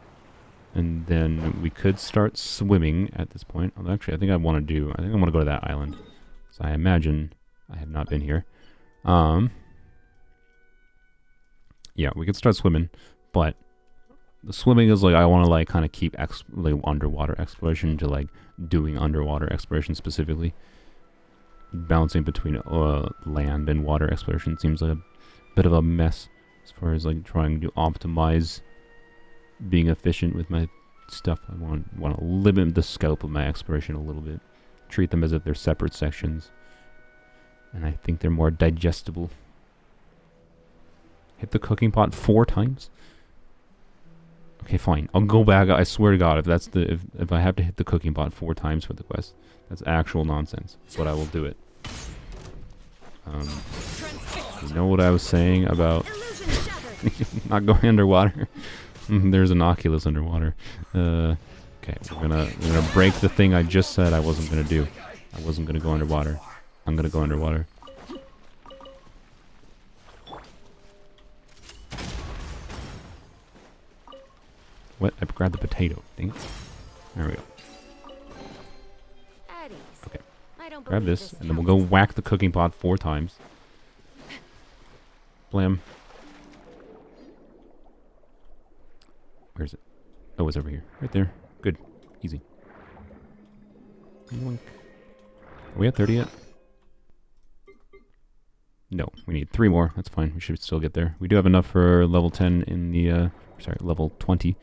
And then we could start swimming at this point. Although actually, I think I want to go to that island. So I imagine I have not been here. Yeah, we could start swimming, but the swimming is like I want to like kind of keep underwater exploration to like doing underwater exploration specifically. Balancing between land and water exploration seems like a bit of a mess as far as like trying to optimize being efficient with my stuff. I want to limit the scope of my exploration a little bit. Treat them as if they're separate sections. And I think they're more digestible. Hit the cooking pot 4 times? Okay, fine. I'll go back. I swear to God, if I have to hit the cooking pot 4 times for the quest, that's actual nonsense. But I will do it. You know what I was saying about not going underwater? There's an Oculus underwater. Okay, we're gonna break the thing I just said I wasn't gonna do. I wasn't gonna go underwater. I'm gonna go underwater. What? I grabbed the potato. Dang it. There we go. Okay. Grab this, and then we'll go whack the cooking pot 4 times. Blam. Where is it? Oh, it's over here. Right there. Good. Easy. Yoink. Are we at 30 yet? No, we need 3 more. That's fine. We should still get there. We do have enough for level 10 in the, level 20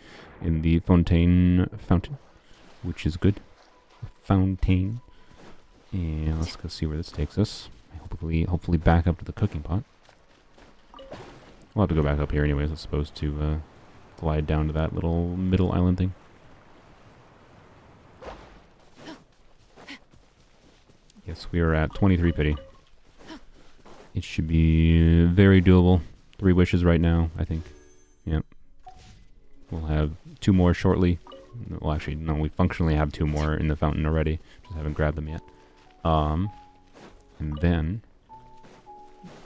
in the Fontaine fountain, which is good. Fontaine. And let's go see where this takes us. Hopefully back up to the cooking pot. We'll have to go back up here anyways, I suppose, to glide down to that little middle island thing. Yes, we are at 23 pity. It should be very doable. 3 wishes right now, I think. Yep. We'll have 2 more shortly. Well, actually, no, we functionally have 2 more in the fountain already. Just haven't grabbed them yet. And then,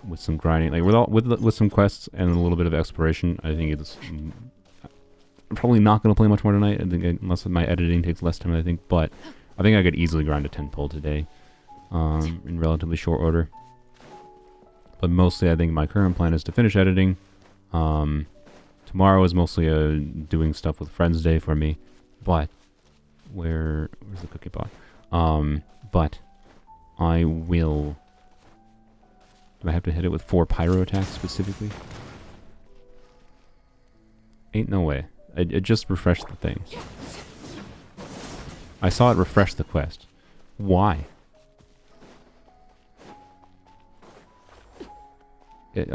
with some grinding, like with some quests and a little bit of exploration, I think it's... I'm probably not going to play much more tonight, I think, unless my editing takes less time, I think. But I think I could easily grind a 10 pull today in relatively short order. But mostly, I think my current plan is to finish editing. Tomorrow is mostly a doing stuff with friends day for me. But where's the cookie pot? But I will. Do I have to hit it with 4 pyro attacks specifically? Ain't no way. It just refreshed the thing. I saw it refresh the quest. Why? It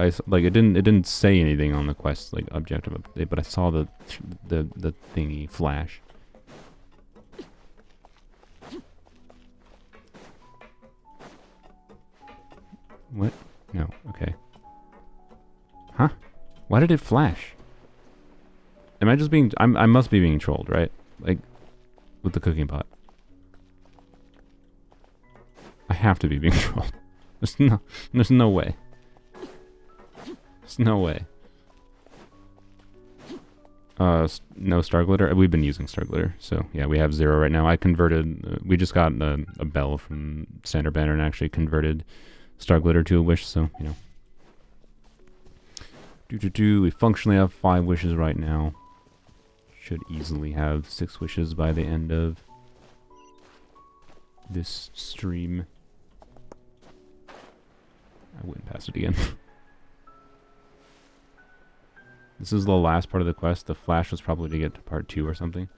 didn't say anything on the quest like objective update, but I saw the thingy flash. What? No. Okay. Huh? Why did it flash? Am I just being... I must be being trolled, right? Like, with the cooking pot. I have to be being trolled. There's no way. There's no way. No star glitter. We've been using star glitter, so yeah, we have 0 right now. I converted... we just got a bell from Standard Banner and actually converted star glitter to a wish, so, you know. We functionally have 5 wishes right now. Should easily have 6 wishes by the end of this stream. I wouldn't pass it again. This is the last part of the quest. The flash was probably to get to part 2 or something.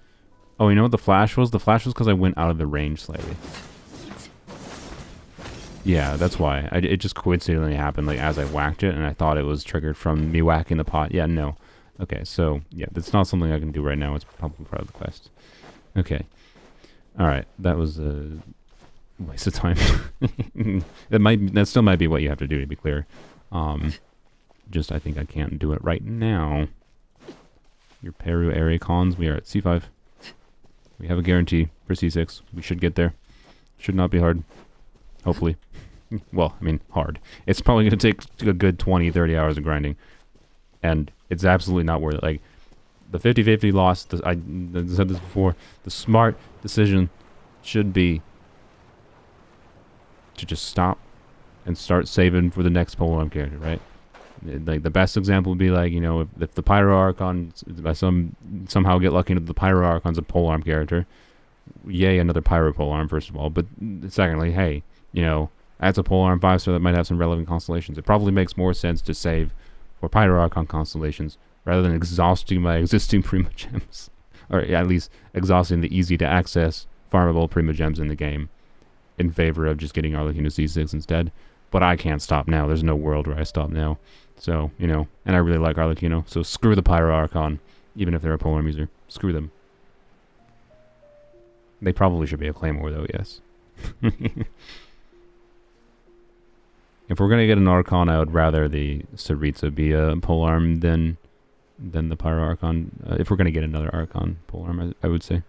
Oh, you know what the flash was? The flash was because I went out of the range slightly. Yeah, that's why. It just coincidentally happened like as I whacked it, and I thought it was triggered from me whacking the pot. Yeah, no. Okay, so, yeah, that's not something I can do right now. It's probably part of the quest. Okay. Alright, that was a waste of time. That still might be what you have to do, to be clear. Just, I think I can't do it right now. Your Peru area cons, we are at C5. We have a guarantee for C6. We should get there. Should not be hard. Hopefully. Well, I mean, hard. It's probably going to take a good 20, 30 hours of grinding. And it's absolutely not worth it. Like, the 50-50 loss, I said this before, the smart decision should be to just stop and start saving for the next Polearm character, right? Like, the best example would be like, you know, if the Pyro Archon, if I somehow get lucky into the Pyro Archon's a Polearm character, yay, another Pyro Polearm, first of all. But secondly, hey, you know, that's a Polearm 5-star that might have some relevant constellations. It probably makes more sense to save for Pyro Archon constellations rather than exhausting my existing Primogems. Or at least exhausting the easy-to-access, farmable Primogems in the game in favor of just getting Arlecchino C6 instead. But I can't stop now. There's no world where I stop now. So, you know, and I really like Arlecchino, so screw the Pyro Archon, even if they're a Polearm user. Screw them. They probably should be a Claymore, though, yes. If we're going to get an Archon, I would rather the Tsaritsa be a Polearm than the Pyro Archon. If we're going to get another Archon Polearm, I would say.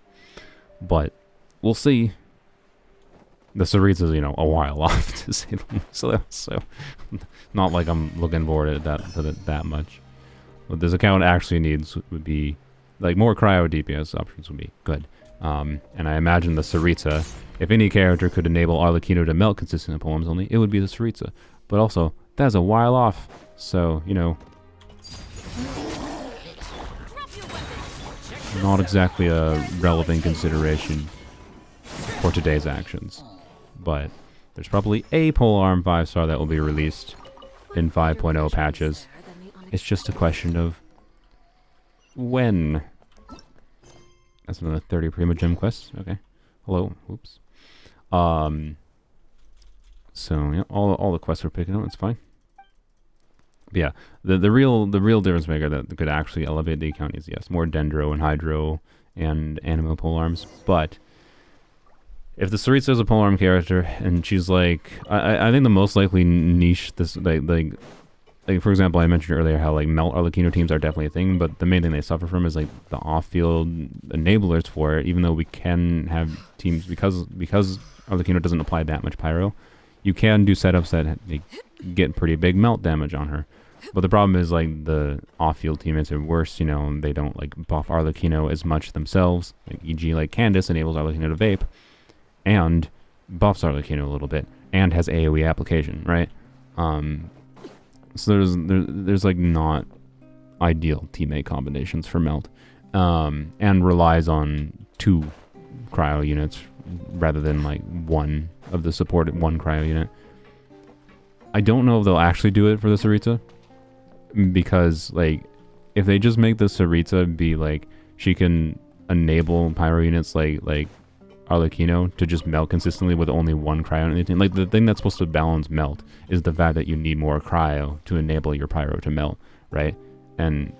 But we'll see. The Tsaritsa's, you know, a while off, to say the least. So not like I'm looking forward to that much. What this account actually needs would be, like, more cryo DPS options would be good. And I imagine the Tsaritsa, if any character could enable Arlecchino to melt consistent in Polearms Only, it would be the Tsaritsa. But also, that's a while off, so, you know, not exactly a relevant consideration for today's actions. But there's probably a Polearm 5-star that will be released in 5.0 patches. It's just a question of when. That's another 30 Primogem quests. Okay. Hello. Oops. So yeah, all the quests we're picking up. It's fine. But yeah, the real difference maker that could actually elevate the account is, yes, more Dendro and Hydro and Animo Polearms. But if the Tsaritsa is a Polearm character and she's like, I think the most likely niche this like for example, I mentioned earlier how like melt Arlecchino teams are definitely a thing, but the main thing they suffer from is like the off-field enablers for it. Even though we can have teams because Arlecchino doesn't apply that much pyro, you can do setups that get pretty big melt damage on her. But the problem is, like, the off-field teammates are worse, you know, and they don't, like, buff Arlecchino as much themselves. Like, e.g., like, Candace enables Arlecchino to vape, and buffs Arlecchino a little bit, and has AoE application, right? So there's like, not ideal teammate combinations for melt. And relies on 2 cryo units rather than, like, one of the supported 1 cryo unit. I don't know if they'll actually do it for the Sarita, because, like, if they just make the Sarita be, like, she can enable pyro units like Arlecchino to just melt consistently with only 1 cryo on anything. Like, the thing that's supposed to balance melt is the fact that you need more cryo to enable your pyro to melt, right? And,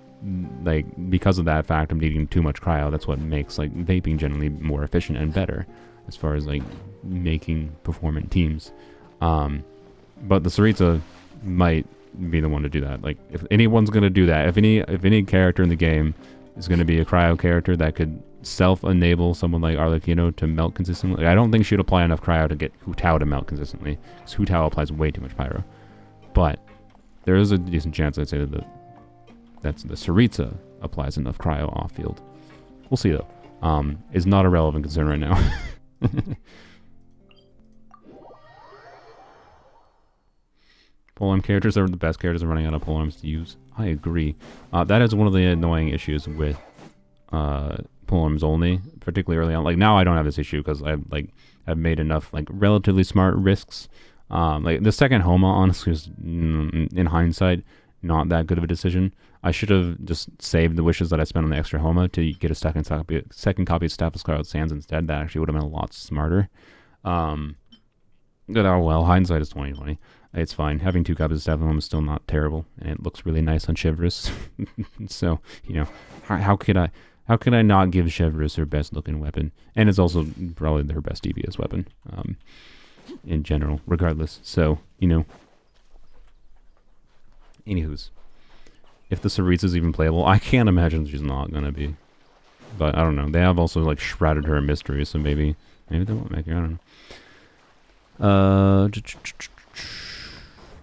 like, because of that fact of needing too much cryo, that's what makes, like, vaping generally more efficient and better as far as, like, making performant teams. But the Sarita might be the one to do that. Like, if anyone's gonna do that, if any character in the game is gonna be a cryo character that could self-enable someone like Arlecchino to melt consistently, like, I don't think she'd apply enough cryo to get Hu Tao to melt consistently, because Hu Tao applies way too much pyro. But there is a decent chance, I'd say, that the Sarita applies enough cryo off-field. We'll see, though. It's not a relevant concern right now. Polearm characters are the best characters are running out of polearms to use. I agree. That is one of the annoying issues with Polearms Only, particularly early on. Like, now I don't have this issue because I've made enough, like, relatively smart risks. Like, the second Homa, honestly, was, in hindsight, not that good of a decision. I should have just saved the wishes that I spent on the extra Homa to get a second copy of Staff of Scarlet Sands instead. That actually would have been a lot smarter. But oh well, hindsight is 20/20. It's fine. Having 2 copies of Staff of Homa is still not terrible, and it looks really nice on Chevrolet. So, you know, how could I not give Chevrolet her best looking weapon? And it's also probably her best DPS weapon, in general, regardless. So, you know. Anywho's. If the Sarita's even playable, I can't imagine she's not gonna be. But I don't know. They have also, like, shrouded her in mystery, so maybe they won't make her. I don't know.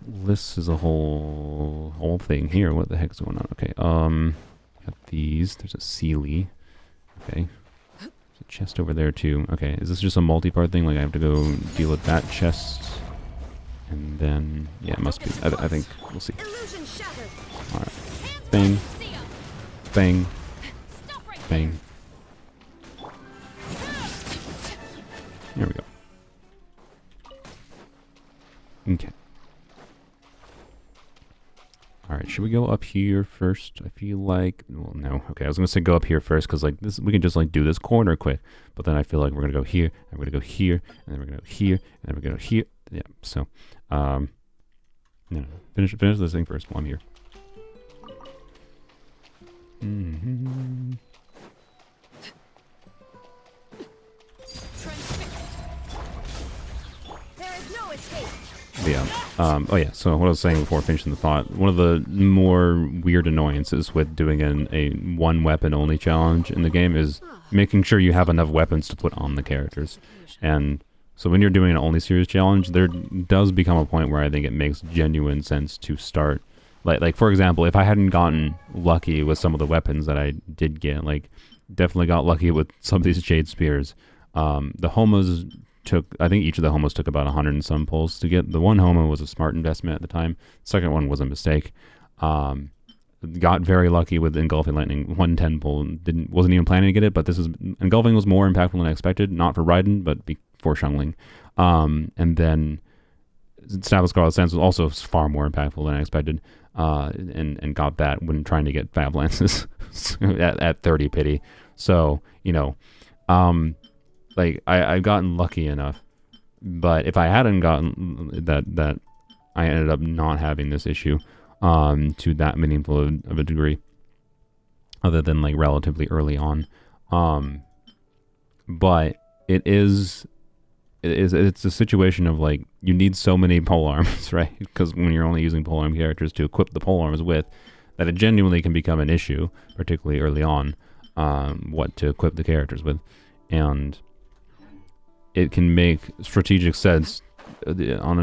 This is a whole thing here. What the heck's going on? Okay. Got these. There's a Sealy. Okay. There's a chest over there too. Okay. Is this just a multi-part thing? Like, I have to go deal with that chest, and then yeah, it must be. I think we'll see. All right. Bang. Bang. Bang. There we go. Okay. Alright, should we go up here first? I feel like... Well, no. Okay, I was going to say go up here first, because, like, this, we can just, like, do this corner quick. But then I feel like we're going to go here, and we're going to go here, and then we're going to go here, and then we're going to go here. Yeah, so... no. Finish this thing first while I'm here. There is no escape. Yeah. Oh yeah, so what I was saying before finishing the thought, one of the more weird annoyances with doing a 1 weapon only challenge in the game is making sure you have enough weapons to put on the characters. And so when you're doing an only series challenge, there does become a point where I think it makes genuine sense to start. Like for example, if I hadn't gotten lucky with some of the weapons that I did get, like definitely got lucky with some of these Jade Spears, the Homos took, I think each of the Homos took about 100 and some pulls to get. The one Homo was a smart investment at the time. The second one was a mistake. Got very lucky with Engulfing Lightning, 110 pull. Wasn't even planning to get it, but Engulfing was more impactful than I expected. Not for Raiden, but for Xiangling. And then Staff of Scarlet Sands was also far more impactful than I expected. And got that when trying to get Fab Lances at 30 pity. So, you know, like I've gotten lucky enough, but if I hadn't gotten that I ended up not having this issue to that meaningful of a degree, other than like relatively early on. But it's a situation of like you need so many polearms, right? Because when you're only using polearm characters to equip the polearms with, that it genuinely can become an issue, particularly early on, what to equip the characters with, and it can make strategic sense on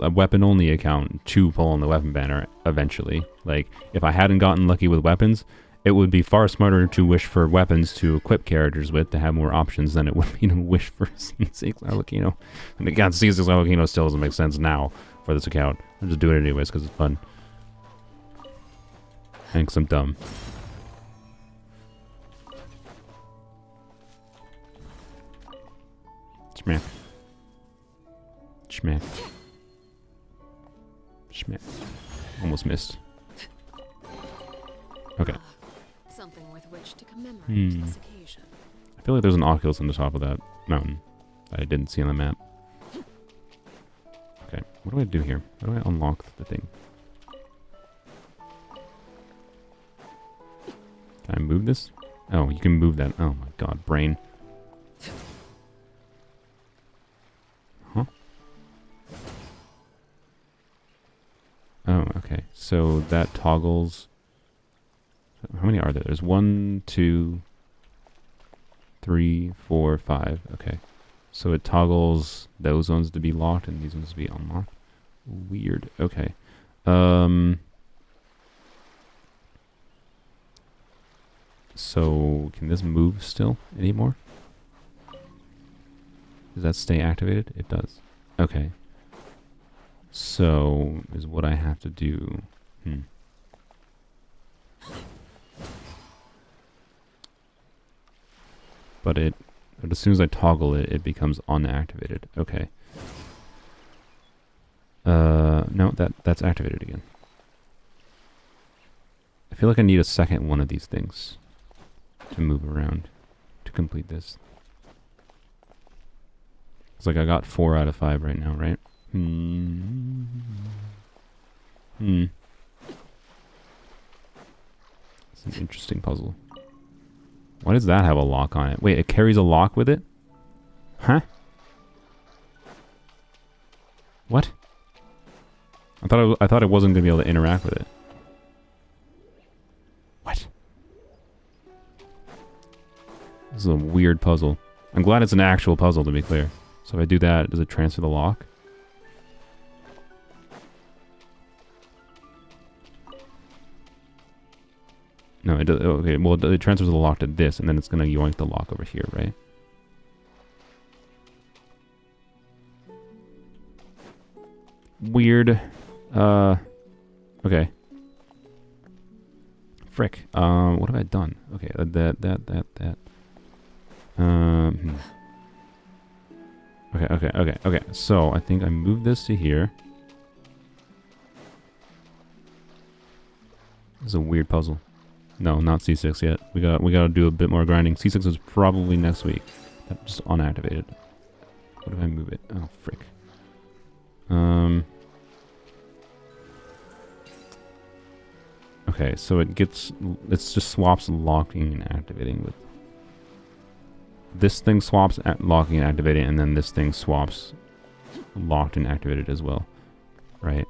a weapon only account to pull on the weapon banner eventually. Like, if I hadn't gotten lucky with weapons, it would be far smarter to wish for weapons to equip characters with to have more options than it would be to wish for C6 Arlecchino. And again, C6 Arlecchino still doesn't make sense now for this account. I'm just doing it anyways because it's fun. And because I'm dumb. Schmack. Schmack. Schmack. Almost missed. Okay. Something with which to commemorate Hmm. this occasion. I feel like there's an Oculus on the top of that mountain that I didn't see on the map. Okay, what do I do here? How do I unlock the thing? Can I move this? Oh, you can move that. Oh my god, brain. Huh? Oh, okay. So that toggles... How many are there? There's 1, 2, 3, 4, 5. Okay. So it toggles those ones to be locked and these ones to be unlocked. Weird. Okay. So can this move still anymore? Does that stay activated? It does. Okay. So is what I have to do. But as soon as I toggle it, it becomes unactivated. Okay. No, that's activated again. I feel like I need a second one of these things to move around to complete this. It's like I got 4 out of 5 right now, right? It's an interesting puzzle. Why does that have a lock on it? Wait, it carries a lock with it? Huh? What? I thought it wasn't gonna be able to interact with it. What? This is a weird puzzle. I'm glad it's an actual puzzle, to be clear. So if I do that, does it transfer the lock? No, it does. Okay, well, it transfers the lock to this, and then it's gonna yoink the lock over here, right? Weird. Okay. Frick. What have I done? Okay, that. Okay. So I think I moved this to here. This is a weird puzzle. No, not C6 yet. We gotta do a bit more grinding. C6 is probably next week. That's just unactivated. What if I move it? Oh, frick. Okay, so it just swaps locking and activating with... This thing swaps locking and activating, and then this thing swaps locked and activated as well. Right?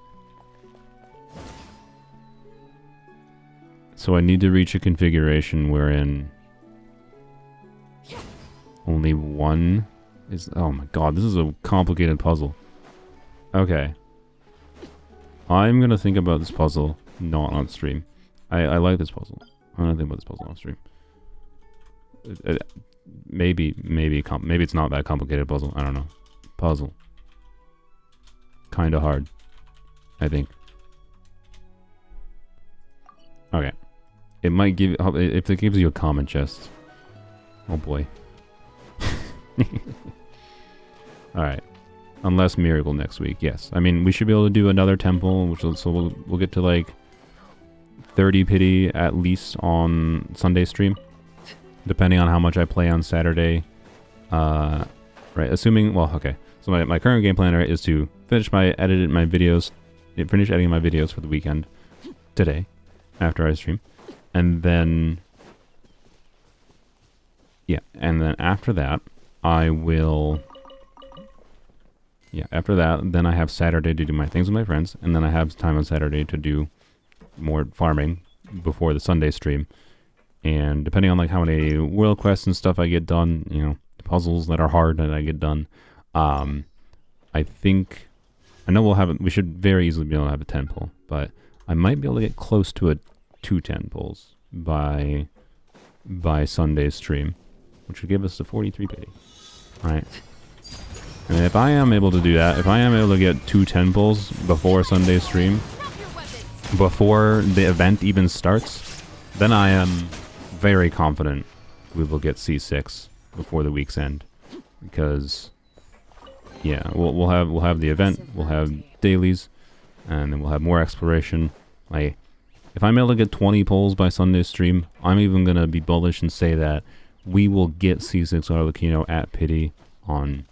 So I need to reach a configuration wherein only one is... Oh my god, this is a complicated puzzle. Okay. I'm gonna think about this puzzle not on stream. I like this puzzle. I'm gonna think about this puzzle on stream. Maybe it's not that complicated puzzle. I don't know. Puzzle. Kinda hard, I think. Okay. It might give... If it gives you a common chest. Oh boy. Alright. Unless Miracle next week, yes. I mean, we should be able to do another temple, so we'll get to like 30 pity at least on Sunday stream. Depending on how much I play on Saturday. Right, assuming... Well, okay. So my current game plan is to finish editing my videos for the weekend today, after I stream. And then... Yeah, and then after that, I will... Yeah, after that, then I have Saturday to do my things with my friends, and then I have time on Saturday to do more farming before the Sunday stream. And depending on like how many world quests and stuff I get done, you know, puzzles that are hard that I get done, I think, I know we'll have we should very easily be able to have a 10 pull, but I might be able to get close to a 210 pulls by Sunday's stream, which would give us a 43 pity. Right. And if I am able to do that, if I am able to get 210 pulls before Sunday's stream, before the event even starts, then I am very confident we will get C6 before the week's end. Because, yeah, we'll have the event, we'll have dailies, and then we'll have more exploration. Like, if I'm able to get 20 pulls by Sunday's stream, I'm even gonna be bullish and say that we will get C6 Arlecchino at Pity on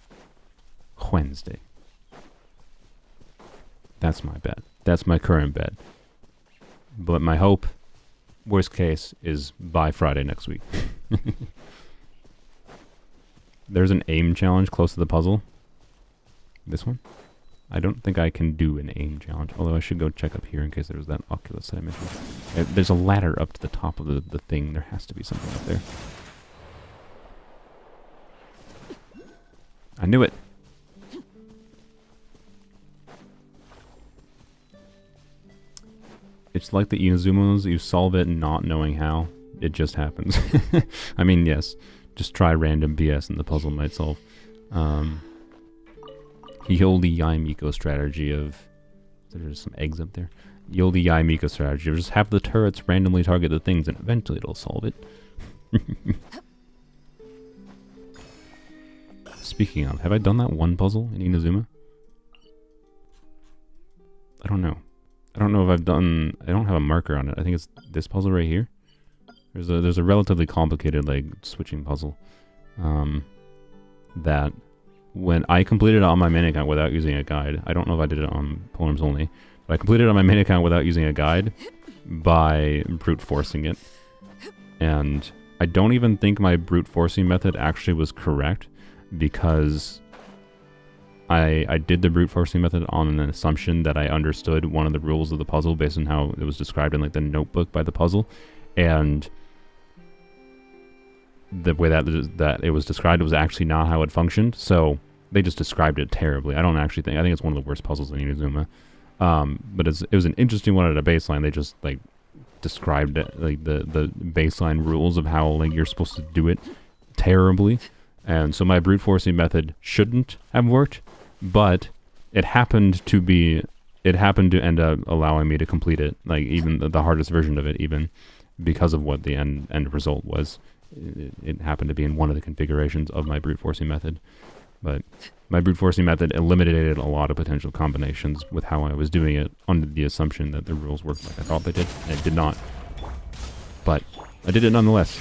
Wednesday. That's my bet. That's my current bet. But my hope, worst case, is by Friday next week. There's an aim challenge close to the puzzle. This one? I don't think I can do an aim challenge, although I should go check up here in case there was that Oculus that I mentioned. There's a ladder up to the top of the thing. There has to be something up there. I knew it! It's like the Inazumas, you solve it not knowing how. It just happens. I mean, yes. Just try random BS and the puzzle might solve. Yoli Yaimiko strategy of... There's some eggs up there. Yoli Yaimiko strategy of just have the turrets randomly target the things and eventually it'll solve it. Speaking of, have I done that one puzzle in Inazuma? I don't know. I don't know if I've done... I don't have a marker on it. I think it's this puzzle right here. There's a relatively complicated, like, switching puzzle. That when I completed it on my main account without using a guide, I don't know if I did it on Polearms Only, but I completed it on my main account without using a guide by brute forcing it. And I don't even think my brute forcing method actually was correct, because I did the brute forcing method on an assumption that I understood one of the rules of the puzzle based on how it was described in like the notebook by the puzzle, and the way that it was described was actually not how it functioned. So they just described it terribly. I think it's one of the worst puzzles in Inazuma. But it was an interesting one at a baseline. They just like described it, like the baseline rules of how like you're supposed to do it terribly. And so my brute forcing method shouldn't have worked, but it happened to end up allowing me to complete it, like even the hardest version of it, even because of what the end result was. It happened to be in one of the configurations of my brute forcing method. But my brute forcing method eliminated a lot of potential combinations with how I was doing it under the assumption that the rules worked like I thought they did, and it did not. But I did it nonetheless.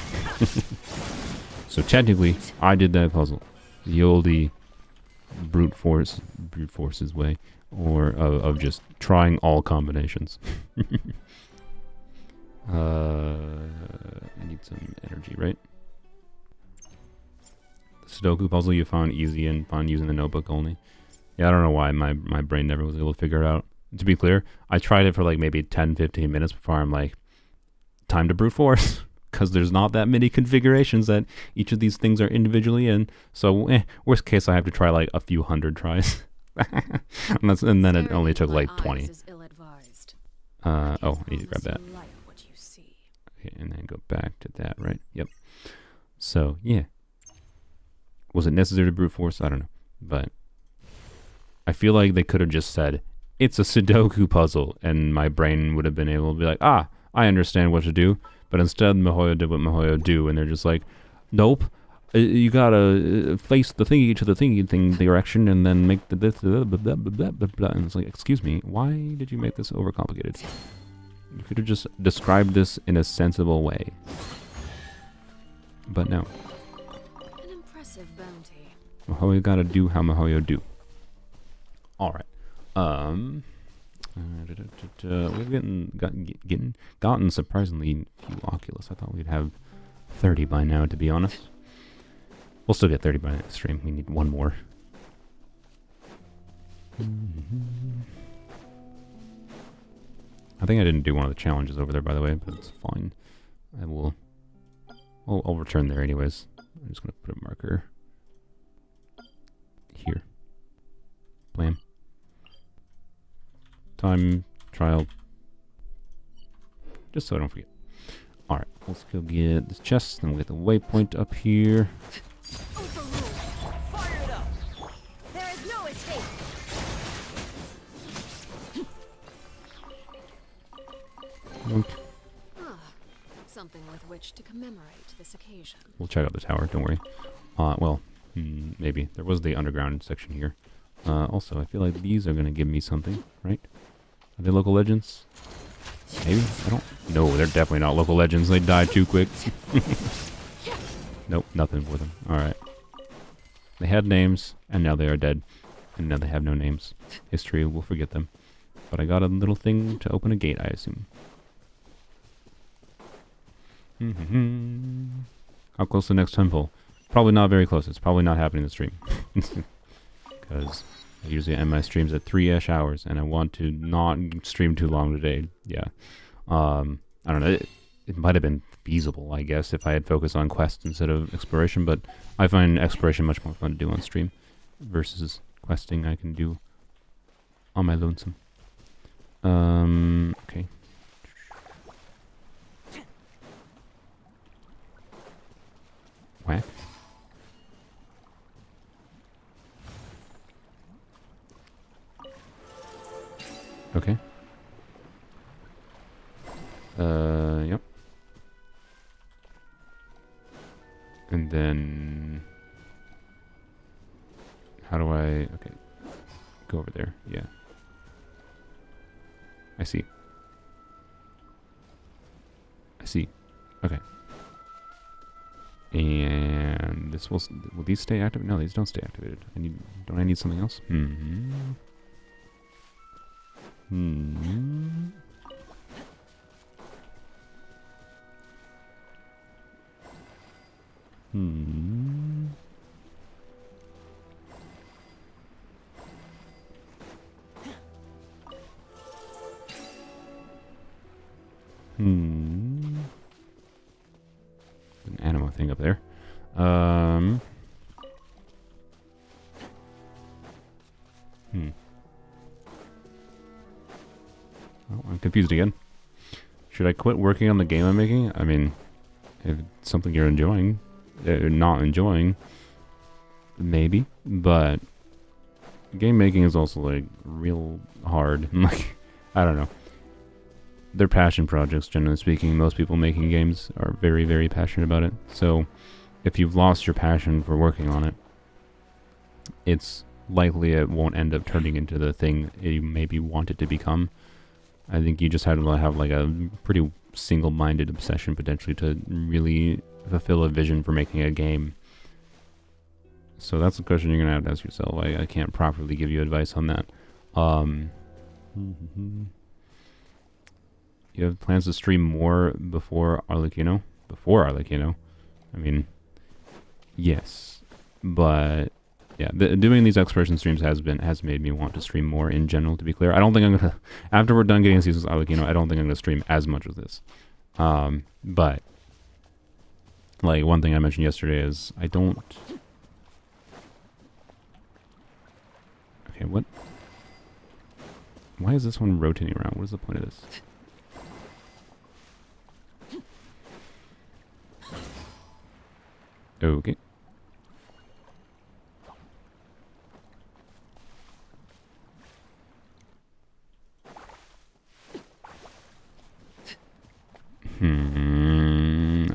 So technically, I did that puzzle. The oldie brute force's way, or of just trying all combinations. I need some energy, right? The Sudoku puzzle you found easy and fun using the notebook only. Yeah, I don't know why my brain never was able to figure it out. To be clear, I tried it for like maybe 10-15 minutes before I'm like, time to brute force. Because there's not that many configurations that each of these things are individually in. So, worst case, I have to try like a few hundred tries. and then it only took like 20. I need to grab that. Okay, and then go back to that, right? Yep. So, yeah. Was it necessary to brute force? I don't know. But I feel like they could have just said, it's a Sudoku puzzle, and my brain would have been able to be like, I understand what to do. But instead, Mihoyo did what Mihoyo do, and they're just like, nope, you gotta face the thingy to the thingy thing direction, and then make the this, blah, blah, blah, blah, blah. And it's like, excuse me, why did you make this overcomplicated? You could have just described this in a sensible way. But no. An impressive bounty. Mihoyo gotta do how Mihoyo do. Alright. We've gotten surprisingly few Oculus. I thought we'd have 30 by now, to be honest. We'll still get 30 by next stream. We need one more. I think I didn't do one of the challenges over there, by the way, but it's fine. I'll return there anyways. I'm just going to put a marker here. time trial. Just so I don't forget. Alright, let's go get this chest, then we'll get the waypoint up here. Fire it up. There is no escape. Okay. Ah, something with which to commemorate this occasion. We'll check out the tower, don't worry. Well, maybe. There was the underground section here. Also, I feel like these are going to give me something, right? Are they local legends? Maybe? I don't... No, they're definitely not local legends. They die too quick. Nope, nothing for them. Alright. They had names, and now they are dead. And now they have no names. History will forget them. But I got a little thing to open a gate, I assume. How close to the next temple? Probably not very close. It's probably not happening in the stream. Because I usually end my streams at 3-ish hours, and I want to not stream too long today. Yeah. I don't know. It might have been feasible, I guess, if I had focused on quests instead of exploration, but I find exploration much more fun to do on stream versus questing I can do on my lonesome. Okay. Whack. Okay. Yep. And then... How do I... Okay. Go over there. Yeah. I see. I see. Okay. And this will these stay active? No, these don't stay activated. Don't I need something else? An animal thing up there. Oh, I'm confused again. Should I quit working on the game I'm making? I mean, if it's something you're enjoying, not enjoying, maybe. But game making is also like real hard. Like, I don't know. They're passion projects, generally speaking. Most people making games are very, very passionate about it. So if you've lost your passion for working on it, it's likely it won't end up turning into the thing you maybe want it to become. I think you just have to have like a pretty single-minded obsession potentially to really fulfill a vision for making a game. So that's the question you're going to have to ask yourself. I can't properly give you advice on that. You have plans to stream more before Arlecchino? Before Arlecchino? I mean, yes. But, yeah, doing these exploration streams has made me want to stream more in general, to be clear. I don't think I'm going to... After we're done getting C6 Arlecchino, I don't think I'm going to stream as much of this. But, like, one thing I mentioned yesterday is I don't... Okay, what? Why is this one rotating around? What is the point of this? Okay. I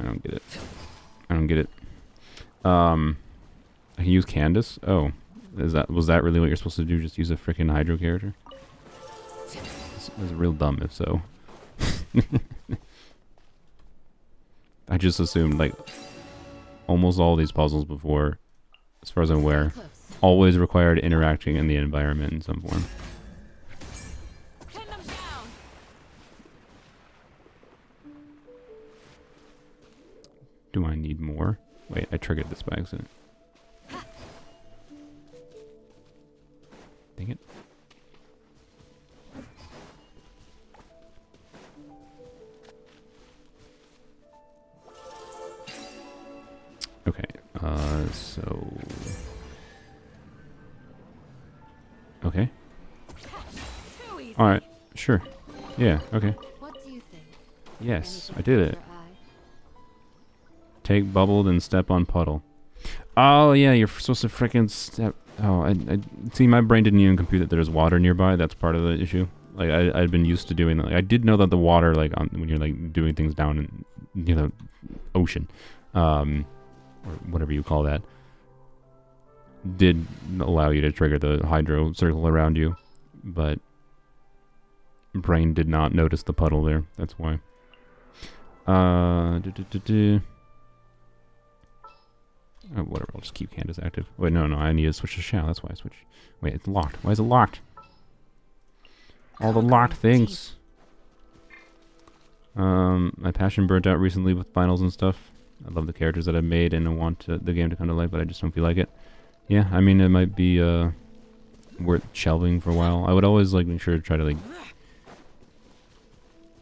don't get it. I don't get it. I can use Candace? Oh. Was that really what you're supposed to do? Just use a freaking Hydro character? That's real dumb if so. I just assumed, like, almost all these puzzles before, as far as I'm aware, always required interacting in the environment in some form. Pin them down. Do I need more? Wait, I triggered this by accident. Dang it. Okay, so... Okay. Alright. Sure. Yeah, okay. What do you think? Yes, Anything I did caught it. your eye? Take bubble, then step on puddle. Oh, yeah, you're supposed to frickin' step... Oh, I... See, my brain didn't even compute that there's water nearby. That's part of the issue. Like, I'd been used to doing that. Like, I did know that the water, like, when you're, like, doing things down in, you know, ocean, or whatever you call that, did allow you to trigger the hydro circle around you, but brain did not notice the puddle there. That's why. Oh, whatever, I'll just keep Candace active. Wait, no, I need to switch to Shao. That's why I switched. Wait, it's locked. Why is it locked? All the locked things. My passion burnt out recently with finals and stuff. I love the characters that I've made and I want the game to come to life, but I just don't feel like it. Yeah, I mean, it might be worth shelving for a while. I would always like make sure to try to like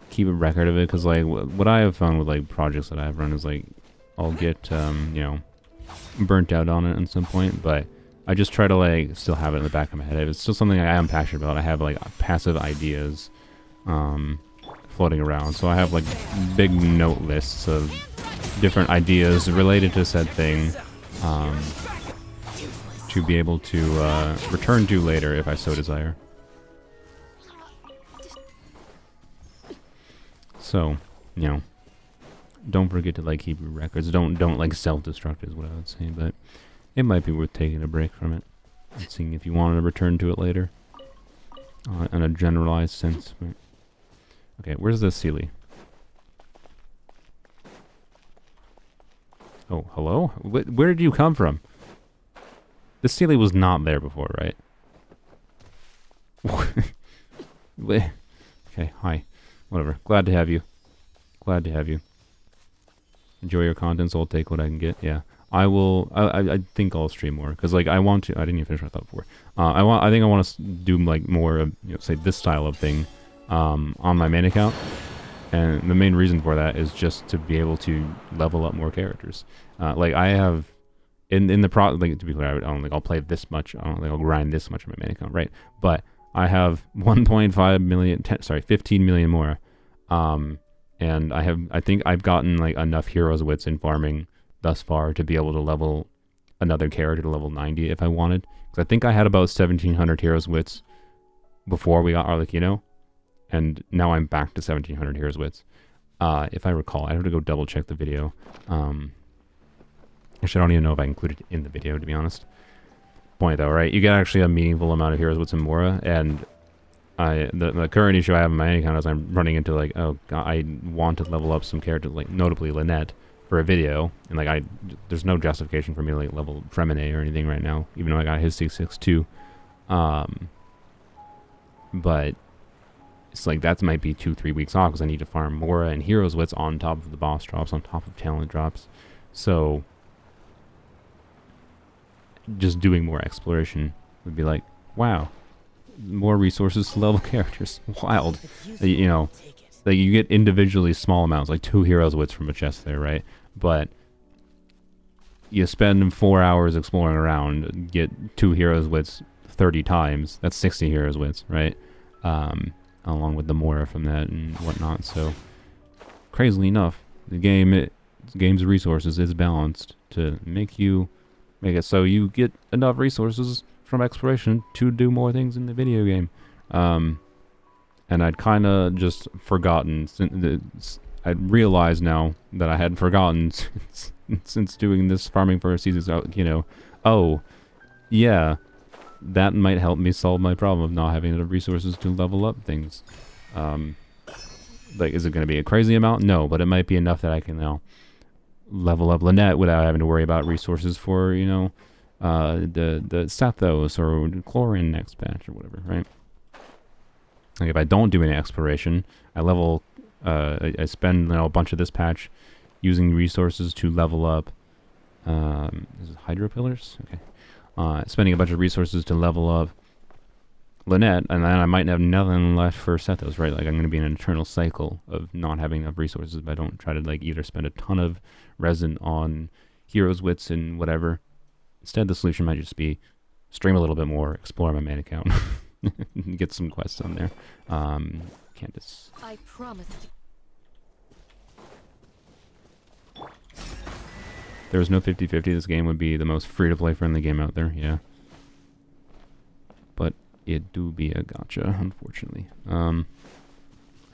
keep a record of it, because like what I have found with like projects that I've run is like I'll get you know, burnt out on it at some point, but I just try to like still have it in the back of my head. If it's still something I am passionate about, I have like passive ideas floating around. So I have like big note lists of different ideas related to said thing to be able to return to later if I so desire. So, you know, don't forget to like keep your records. Don't like self-destruct is what I would say, but it might be worth taking a break from it and seeing if you want to return to it later in a generalized sense. But okay, where's this Sealy? Oh, hello? Where did you come from? This Sealy was not there before, right? Okay, hi. Whatever. Glad to have you. Glad to have you. Enjoy your content, so I'll take what I can get. Yeah. I will. I think I'll stream more because, like, I want to. I didn't even finish what I thought before. I think I want to do like more of, you know, say this style of thing, on my main account, and the main reason for that is just to be able to level up more characters. Like I have, in the like, to be clear, I'll play this much. I don't think I'll grind this much on my main account, right? But I have 1.5 million. 15 million more. And I think I've gotten like enough heroes wits in farming thus far to be able to level another character to level 90 if I wanted. Because I think I had about 1,700 heroes wits before we got Arlecchino, and now I'm back to 1,700 heroes wits. If I recall, I have to go double check the video. Actually, I don't even know if I included it in the video, to be honest. Point though, right? You get actually a meaningful amount of heroes wits in Mora, and the current issue I have in my account is I'm running into like, oh god, I want to level up some characters, like notably Lynette, for a video, and like there's no justification for me to like level Fremine or anything right now, even though I got his C6 too. But it's like that might be 2-3 weeks off because I need to farm Mora and Heroes Wits on top of the boss drops, on top of talent drops. So just doing more exploration would be like, wow, more resources to level characters. Wild. You know, like you get individually small amounts, like 2 Heroes Wits from a chest there, right? But you spend 4 hours exploring around, get 2 Heroes Wits 30 times. That's 60 Heroes Wits, right? Along with the Mora from that and whatnot. So, crazily enough, the game's resources is balanced to make it so you get enough resources from exploration to do more things in the video game. And I'd kind of just forgotten. I'd realized now that I had forgotten since doing this farming for a season. You know, oh, yeah, that might help me solve my problem of not having enough resources to level up things. Like, is it going to be a crazy amount? No, but it might be enough that I can now level up Lynette without having to worry about resources for, you know, the Sethos or Chlorine next patch or whatever, right? Like if I don't do any exploration, I level, I spend, you know, a bunch of this patch using resources to level up, is it Hydro Pillars? Okay. Spending a bunch of resources to level up Lynette, and then I might have nothing left for Sethos, right? Like I'm going to be in an eternal cycle of not having enough resources if I don't try to like either spend a ton of resin on Heroes Wits and whatever. Instead, the solution might just be stream a little bit more, explore my main account. Get some quests on there. Candace. I promised. If there was no 50-50, this game would be the most free-to-play friendly game out there, yeah. But it do be a gotcha, unfortunately. I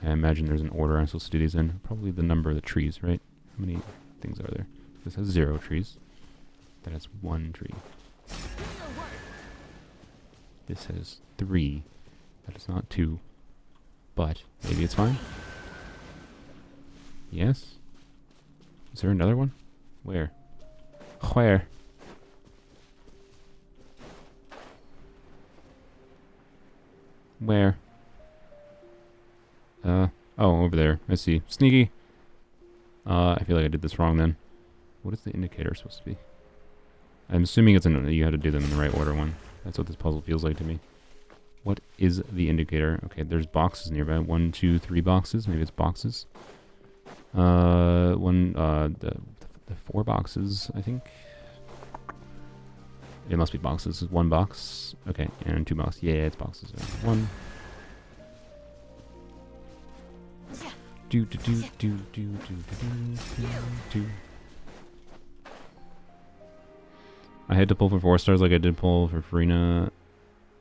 imagine there's an order I'm supposed to do these in. Probably the number of the trees, right? How many things are there? This has 0 trees. That has 1 tree. This has 3. That is not 2. But maybe it's fine. Yes? Is there another one? Where? Where? Where? Oh, over there. I see. Sneaky! I feel like I did this wrong then. What is the indicator supposed to be? I'm assuming it's you had to do them in the right order one. That's what this puzzle feels like to me. What is the indicator? Okay, there's boxes nearby. 1, 2, 3 boxes. Maybe it's boxes. The 4 boxes, I think. It must be boxes. 1 box. Okay, and 2 boxes. Yeah, it's boxes. 1. Do do do do do do do do. I had to pull for 4 stars like I did pull for Farina.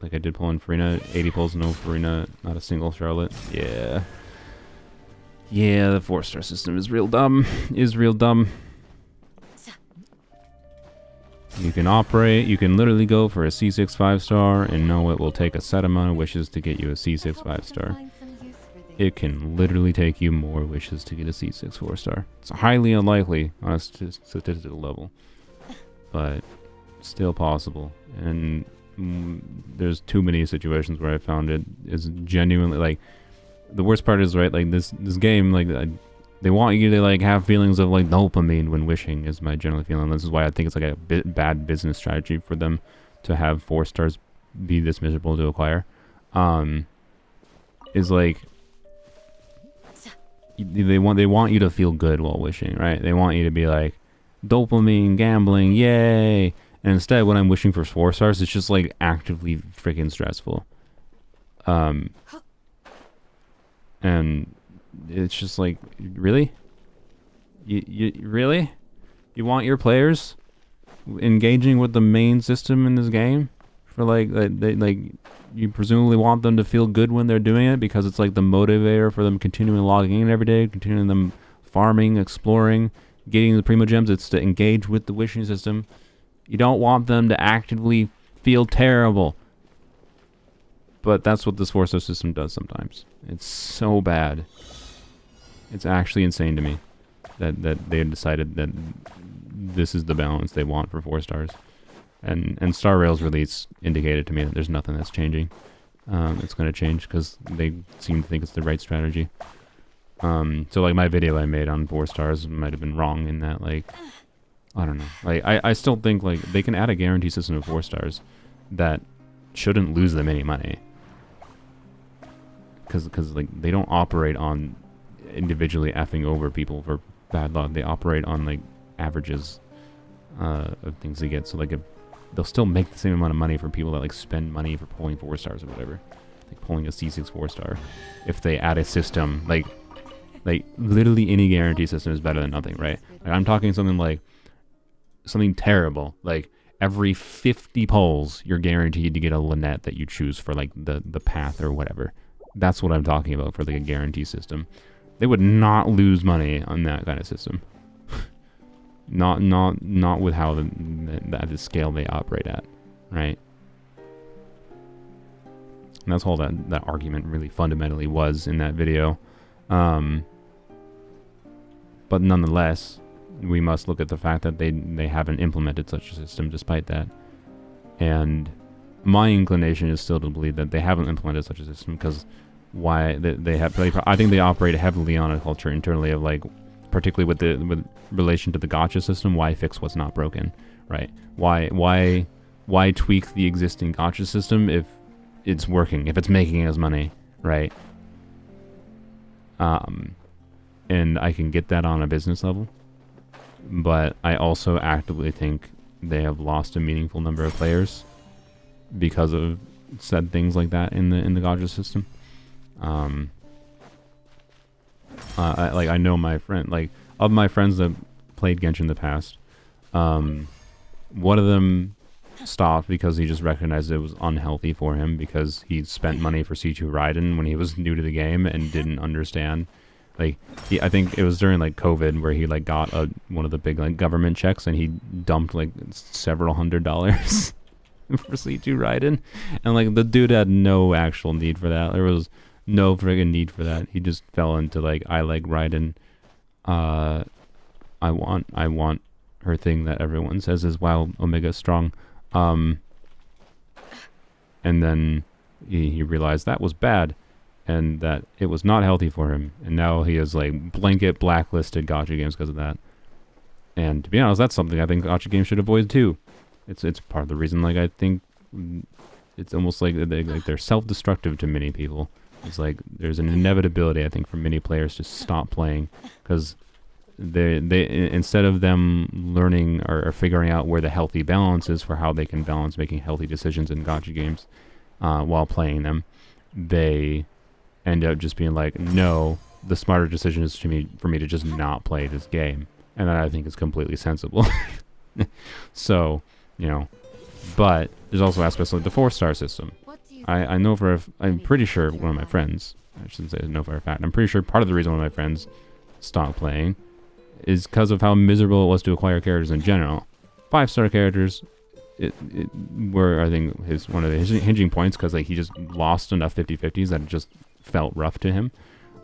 Like I did pull in Farina. 80 pulls, no Farina. Not a single Charlotte. Yeah. Yeah, the 4-star system is real dumb. Is real dumb. You can operate, you can literally go for a C6 5-star and know it will take a set amount of wishes to get you a C6 5-star. It can literally take you more wishes to get a C6 4-star. It's highly unlikely on a statistical level, but still possible. And there's too many situations where I found it is genuinely, like, the worst part is, right, like this game, like, they want you to, like, have feelings of, like, dopamine when wishing, is my general feeling. This is why I think it's, like, a bad business strategy for them to have 4 stars be this miserable to acquire. Is, like, they want you to feel good while wishing, right? They want you to be, like, dopamine, gambling, yay! And instead, when I'm wishing for 4 stars, it's just, like, actively freaking stressful. And it's just like, really? You really? You want your players engaging with the main system in this game? For like you presumably want them to feel good when they're doing it because it's like the motivator for them continuing logging in every day, continuing them farming, exploring, getting the primo gems. It's to engage with the wishing system. You don't want them to actively feel terrible. But that's what this 4-star system does sometimes. It's so bad. It's actually insane to me that they decided that this is the balance they want for 4 stars. And Star Rail's release indicated to me that there's nothing that's changing. It's going to change because they seem to think it's the right strategy. So like my video I made on 4 stars might have been wrong in that, like, I don't know. Like I still think like they can add a guarantee system of 4 stars that shouldn't lose them any money. Because like they don't operate on individually effing over people for bad luck. They operate on like averages of things they get. So like if they'll still make the same amount of money for people that like spend money for pulling 4 stars or whatever, like pulling a C6 4-star. If they add a system like literally any guarantee system is better than nothing, right? Like I'm talking something terrible, like every 50 pulls you're guaranteed to get a Lynette that you choose for like the path or whatever. That's what I'm talking about for like a guarantee system. They would not lose money on that kind of system. not with how the scale they operate at, right? And that's all that argument really fundamentally was in that video. But nonetheless, we must look at the fact that they haven't implemented such a system despite that. And my inclination is still to believe that they haven't implemented such a system because I think they operate heavily on a culture internally of like, particularly with relation to the gacha system, why fix what's not broken, right? Why tweak the existing gacha system if it's working, if it's making us money, right? And I can get that on a business level, but I also actively think they have lost a meaningful number of players because of said things like that in the gacha system. I know my friend, like, of my friends that played Genshin in the past, one of them stopped because he just recognized it was unhealthy for him because he spent money for C2 Raiden when he was new to the game and didn't understand. Like, I think it was during like COVID where he like got one of the big like government checks and he dumped like several $100s for C2 Raiden, and like the dude had no actual need for that. There was no friggin' need for that. He just fell into like, I like Raiden. I want her thing that everyone says is wow, Omega strong. And then he realized that was bad and that it was not healthy for him. And now he is like blanket blacklisted gacha games because of that. And to be honest, that's something I think gacha games should avoid too. It's part of the reason, like, I think it's almost like they're self-destructive to many people. It's like there's an inevitability, I think, for many players to stop playing because they instead of them learning or figuring out where the healthy balance is for how they can balance making healthy decisions in gacha games while playing them, they end up just being like, no, the smarter decision is for me to just not play this game, and that I think is completely sensible. So, you know, but there's also aspects like the 4-star system. I know I'm pretty sure one of my friends, I shouldn't say know for a fact, I'm pretty sure part of the reason one of my friends stopped playing is because of how miserable it was to acquire characters in general. 5-star characters, it were, I think, one of his hinging points, because like he just lost enough 50/50s that it just felt rough to him.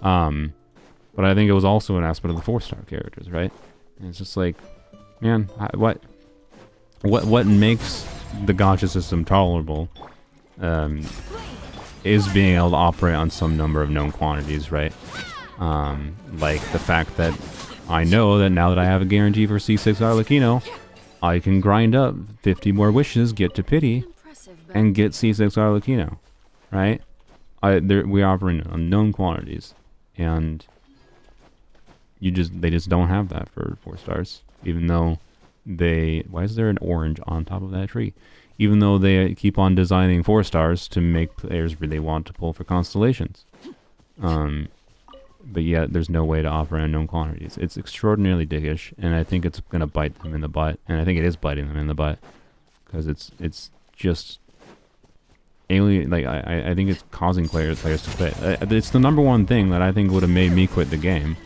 But I think it was also an aspect of the 4-star characters, right? And it's just like, man, what makes the gacha system tolerable is being able to operate on some number of known quantities, right? Like the fact that I know that now that I have a guarantee for C6 Arlecchino, I can grind up 50 more wishes, get to pity, and get C6 Arlecchino, right? We operate on known quantities, and they just don't have that for 4 stars, even though why is there an orange on top of that tree? Even though they keep on designing 4 stars to make players really want to pull for constellations. But yet there's no way to operate on known quantities. It's extraordinarily dickish, and I think it's going to bite them in the butt, and I think it is biting them in the butt, because it's just alien. Like, I think it's causing players to quit. It's the number one thing that I think would have made me quit the game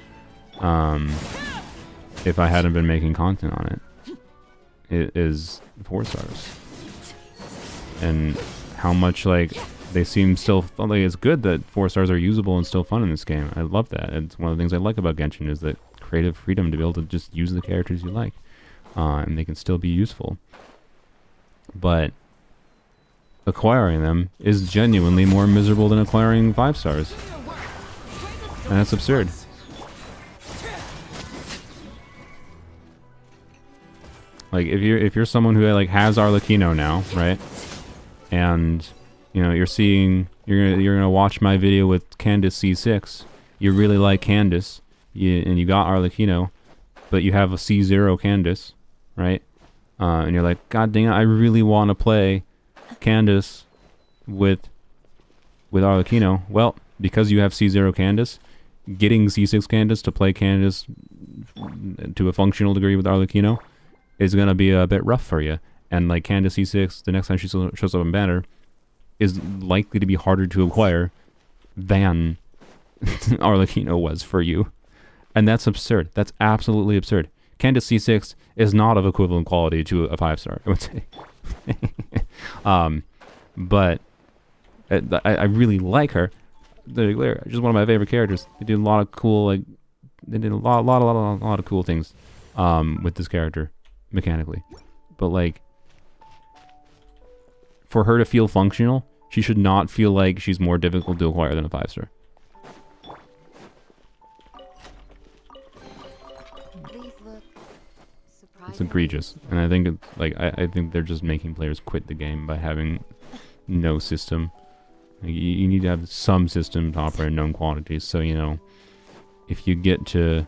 if I hadn't been making content on it. It is 4 stars. And how much, like, they seem still like it's good that 4 stars are usable and still fun in this game. I love that. It's one of the things I like about Genshin is that creative freedom to be able to just use the characters you like, and they can still be useful. But acquiring them is genuinely more miserable than acquiring 5 stars, and that's absurd. Like, if you're someone who like has Arlecchino now, right, and you know, you're gonna watch my video with Candace C6. You really like Candace, and you got Arlecchino, but you have a C0 Candace, right? And you're like, God dang it, I really want to play Candace with Arlecchino. Well, because you have C0 Candace, getting C6 Candace to play Candace to a functional degree with Arlecchino is gonna be a bit rough for you. And like Candace C6, the next time she shows up in Banner, is likely to be harder to acquire than Arlecchino was for you. And that's absurd. That's absolutely absurd. Candace C6 is not of equivalent quality to a 5-star, I would say. But I really like her. They're just one of my favorite characters. They did a lot of cool, like, they did a lot of cool things with this character mechanically. But like, for her to feel functional, she should not feel like she's more difficult to acquire than a 5-star. It's egregious, and I think it's like I think they're just making players quit the game by having no system. Like, you need to have some system to operate in known quantities. So, you know, if you get to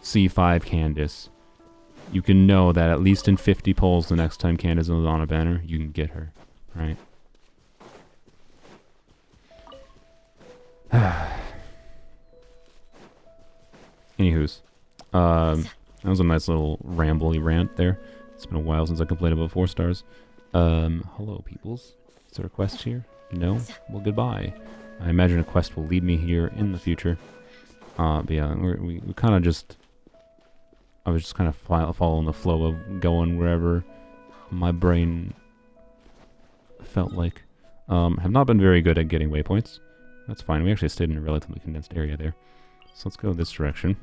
C5 Candace, you can know that at least in 50 polls the next time Candace is on a banner, you can get her, right? Anywho's, that was a nice little rambly rant there. It's been a while since I complained about 4 stars. Hello, peoples. Is there a quest here? No? Well, goodbye. I imagine a quest will lead me here in the future. But yeah, we kind of just... I was just kind of following the flow of going wherever my brain felt like. Have not been very good at getting waypoints. That's fine. We actually stayed in a relatively condensed area there. So let's go this direction.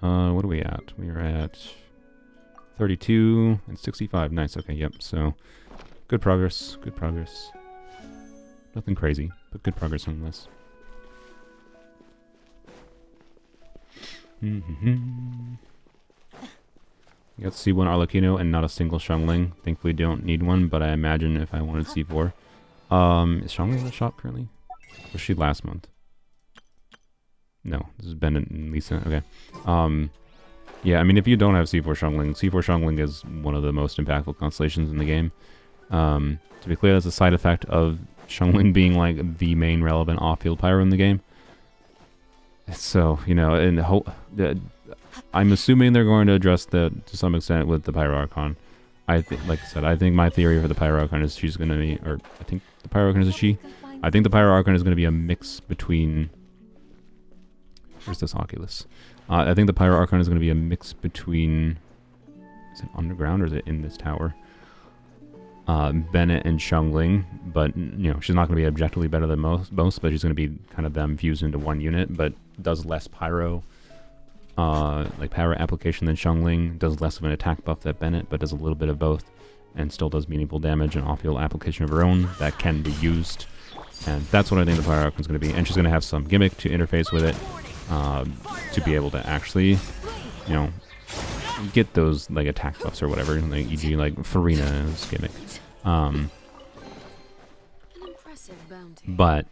What are we at? We are at 32 and 65. Nice. Okay, yep. So good progress. Good progress. Nothing crazy, but good progress nonetheless. You got C1 Arlecchino and not a single Xiangling. Thankfully don't need one, but I imagine if I wanted C4. Is Xiangling in the shop currently? Was she last month? No, this is Ben and Lisa. Okay. Yeah, I mean, if you don't have C4 Xiangling is one of the most impactful constellations in the game. To be clear, that's a side effect of Xiangling being like the main relevant off-field pyro in the game. So, you know, and I'm assuming they're going to address that to some extent with the Pyro Archon. Like I said, I think my theory for the Pyro Archon is she's going to be, or I think the Pyro Archon is a she. I think the Pyro Archon is going to be a mix between... Where's this Oculus? I think the Pyro Archon is going to be a mix between... Is it underground or is it in this tower? Bennett and Xiangling, but you know she's not going to be objectively better than most, but she's going to be kind of them fused into one unit, but does less pyro, like pyro application than Xiangling, does less of an attack buff than Bennett, but does a little bit of both, and still does meaningful damage and off-field application of her own that can be used, and that's what I think the Pyro Archon is going to be, and she's going to have some gimmick to interface with it, to be able to actually, you know, get those like attack buffs or whatever, like e.g. like Farina's gimmick. An impressive bounty. But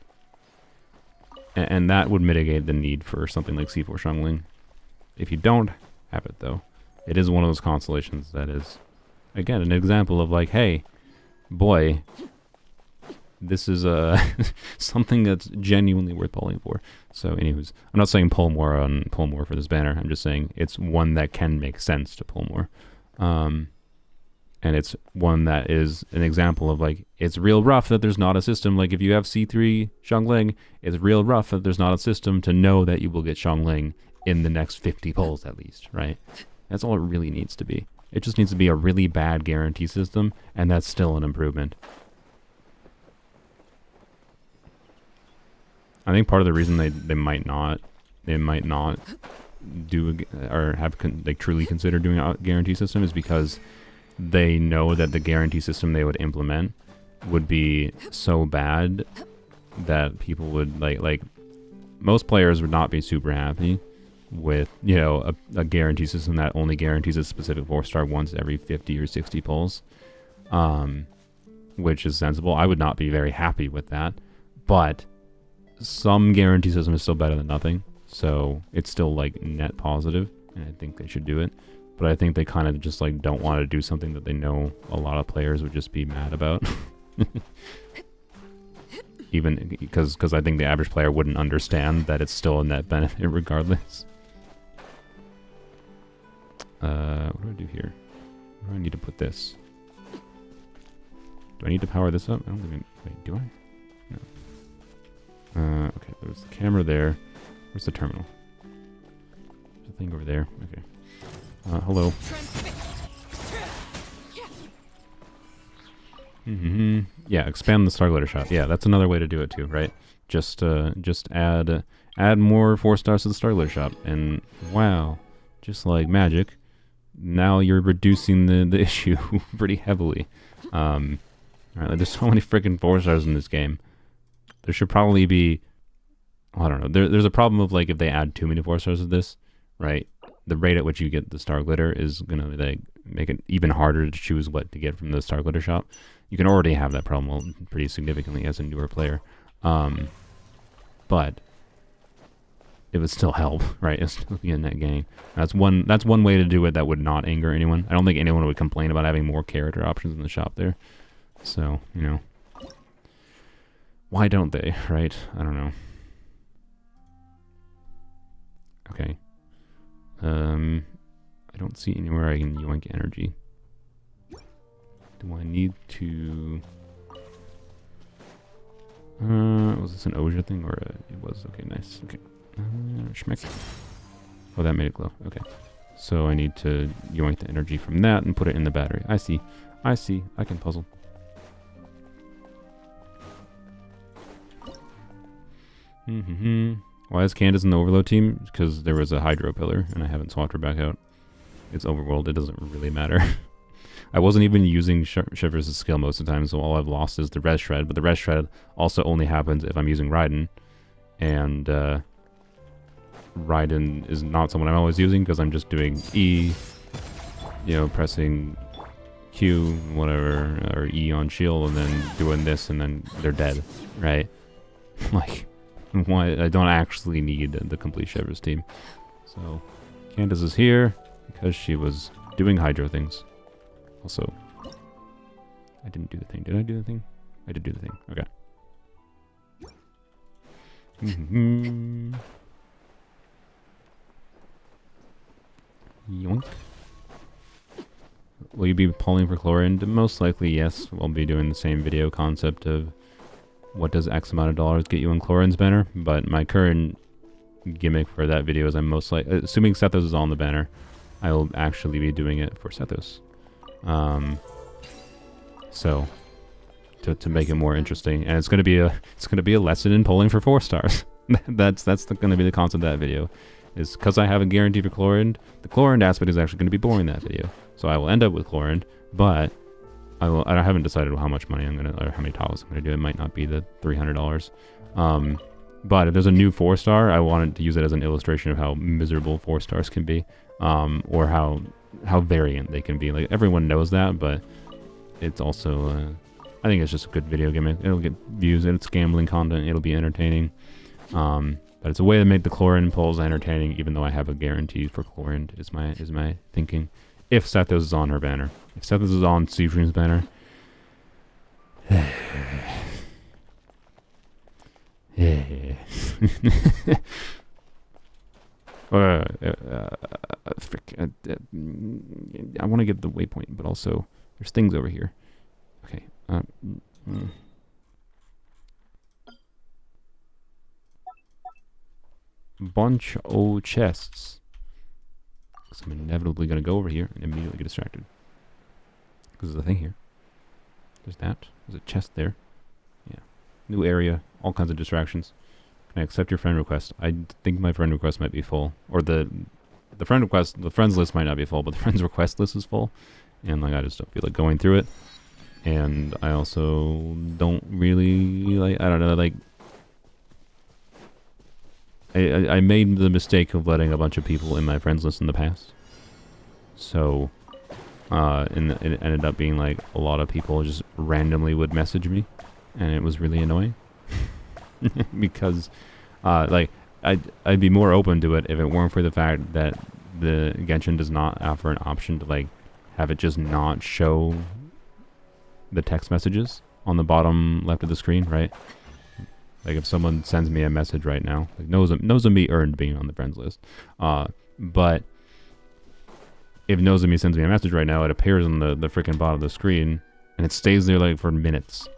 and that would mitigate the need for something like C4 Xiangling. If you don't have it though, it is one of those constellations that is, again, an example of like, hey, boy, this is something that's genuinely worth pulling for. So anyways, I'm not saying pull more for this banner. I'm just saying it's one that can make sense to pull more. And it's one that is an example of like, it's real rough that there's not a system. Like if you have C3 Xiangling, it's real rough that there's not a system to know that you will get Xiangling in the next 50 pulls at least, right? That's all it really needs to be. It just needs to be a really bad guarantee system, and that's still an improvement. I think part of the reason they might not do or have like truly consider doing a guarantee system is because they know that the guarantee system they would implement would be so bad that people would like most players would not be super happy with, you know, a guarantee system that only guarantees a specific 4-star once every 50 or 60 pulls, which is sensible. I would not be very happy with that, but some guarantee system is still better than nothing, so it's still like net positive, and I think they should do it. But I think they kind of just like don't want to do something that they know a lot of players would just be mad about. Even because I think the average player wouldn't understand that it's still a net benefit regardless. What do I do here? Where do I need to put this? Do I need to power this up? I don't think wait, do I? No. Okay, there's the camera there. Where's the terminal? There's a thing over there. Okay. Hello. Yeah, expand the Star Glitter shot. Yeah, that's another way to do it too, right? Just add more 4 stars to the Star Glitter shop, and wow, just like magic, now you're reducing the issue pretty heavily. Alright, like, there's so many freaking 4 stars in this game. There should probably be, I don't know. There's a problem of like if they add too many 4 stars of this, right? The rate at which you get the Star Glitter is gonna like make it even harder to choose what to get from the Star Glitter shop. You can already have that problem pretty significantly as a newer player, but it would still help, right? It'd still be a net gain. That's one way to do it that would not anger anyone. I don't think anyone would complain about having more character options in the shop there. So, you know, Why don't they, right? I don't know. Okay. I don't see anywhere I can yoink energy. Do I need to... was this an Oja thing or it was? Okay, nice. Okay. Schmeck. Oh, that made it glow. Okay. So I need to yoink the energy from that and put it in the battery. I see. I see. I can puzzle. Why is Candace in the overload team? Because there was a hydro pillar and I haven't swapped her back out. It's overworld. It doesn't really matter. I wasn't even using Shivers' skill most of the time, so all I've lost is the res shred. But the res shred also only happens if I'm using Raiden. And Raiden is not someone I'm always using because I'm just doing E, you know, pressing Q, whatever, or E on shield, and then doing this, and then they're dead, right? Like, why? I don't actually need the complete Shivers team. So, Candace is here because she was doing hydro things. Also, I didn't do the thing. Did I do the thing? I did do the thing. Okay. Yoink. Will you be pulling for chlorine? Most likely, yes. I'll be doing the same video concept of what does X amount of dollars get you in chlorine's banner, but my current gimmick for that video is I'm most likely, assuming Sethos is on the banner, I will actually be doing it for Sethos. So to make it more interesting, and it's gonna be a lesson in pulling for 4 stars. that's gonna be the concept of that video. Is because I have a guarantee for chlorine, the chlorine aspect is actually going to be boring that video. So I will end up with chlorine, but I haven't decided how much money I'm gonna, or how many tiles I'm gonna do. It might not be the $300. But if there's a new 4-star, I wanted to use it as an illustration of how miserable 4 stars can be, or how variant they can be. Like, everyone knows that, but it's also I think it's just a good video gimmick. It'll get views, and it's gambling content. It'll be entertaining. But it's a way to make the chlorine pulls entertaining, even though I have a guarantee for chlorine, is my thinking. If Sethos is on her banner. If Sethos is on Seafream's banner. I want to get the waypoint, but also there's things over here. Okay. Bunch of chests. So I'm inevitably going to go over here and immediately get distracted. Because there's a thing here. There's that. There's a chest there. Yeah. New area. All kinds of distractions. Can I accept your friend request? I think my friend request might be full. Or the friend request, the friends list might not be full, but the friends request list is full. And like, I just don't feel like going through it. And I also don't really, like, I don't know, like, I made the mistake of letting a bunch of people in my friends list in the past. So, and it ended up being like a lot of people just randomly would message me, and it was really annoying. Because, like, I'd be more open to it if it weren't for the fact that the Genshin does not offer an option to, like, have it just not show the text messages on the bottom left of the screen, right? Like, if someone sends me a message right now, like, knows of me earned being on the friends list. But if knows of me sends me a message right now, it appears on the freaking bottom of the screen, and it stays there, like, for minutes.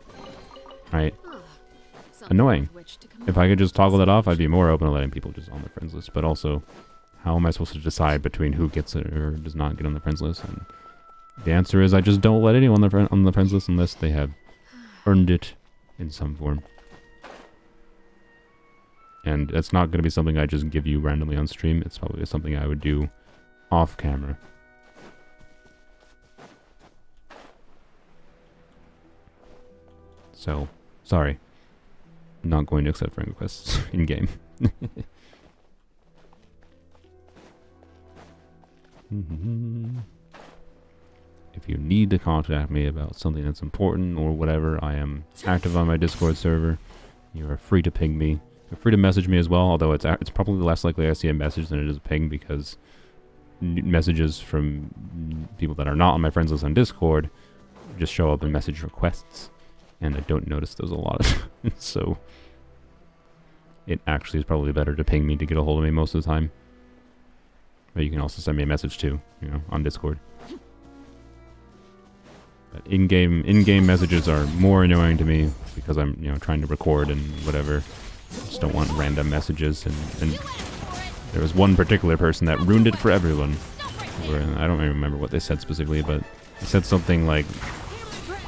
Right? Annoying. If I could just toggle that off, I'd be more open to letting people just on the friends list. But also, how am I supposed to decide between who gets it or does not get on the friends list? And the answer is I just don't let anyone on the friends list unless they have earned it in some form. And it's not going to be something I just give you randomly on stream. It's probably something I would do off camera. So, sorry. Not going to accept friend requests in game. If you need to contact me about something that's important or whatever, I am active on my Discord server. You are free to ping me. You're free to message me as well, although it's probably less likely I see a message than it is a ping, because messages from people that are not on my friends list on Discord just show up in message requests. and I don't notice those a lot. So it actually is probably better to ping me to get a hold of me most of the time. But you can also send me a message too, you know, on Discord. But in-game messages are more annoying to me because I'm, you know, trying to record and whatever. Just don't want random messages, and there was one particular person that ruined it for everyone. Where, I don't even remember what they said specifically, but they said something like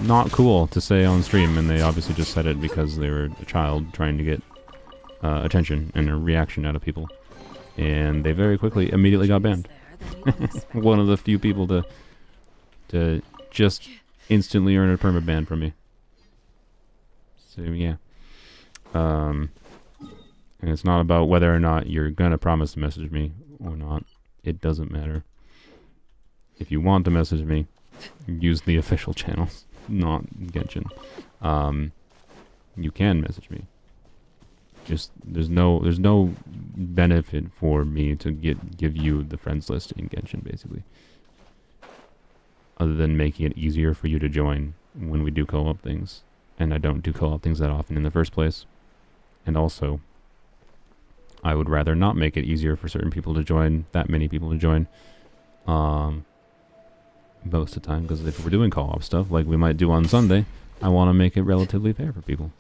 not cool to say on stream, and they obviously just said it because they were a child trying to get attention and a reaction out of people, and they very quickly immediately got banned. One of the few people to just instantly earn a permaban from me. So yeah, and it's not about whether or not you're gonna promise to message me or not. It doesn't matter. If you want to message me, use the official channels, not Genshin. You can message me. Just there's no benefit for me to give you the friends list in Genshin, basically, other than making it easier for you to join when we do co-op things. And I don't do co-op things that often in the first place. And also, I would rather not make it easier for certain people to join, that many people to join, most of the time, because if we're doing co-op stuff like we might do on Sunday, I want to make it relatively fair for people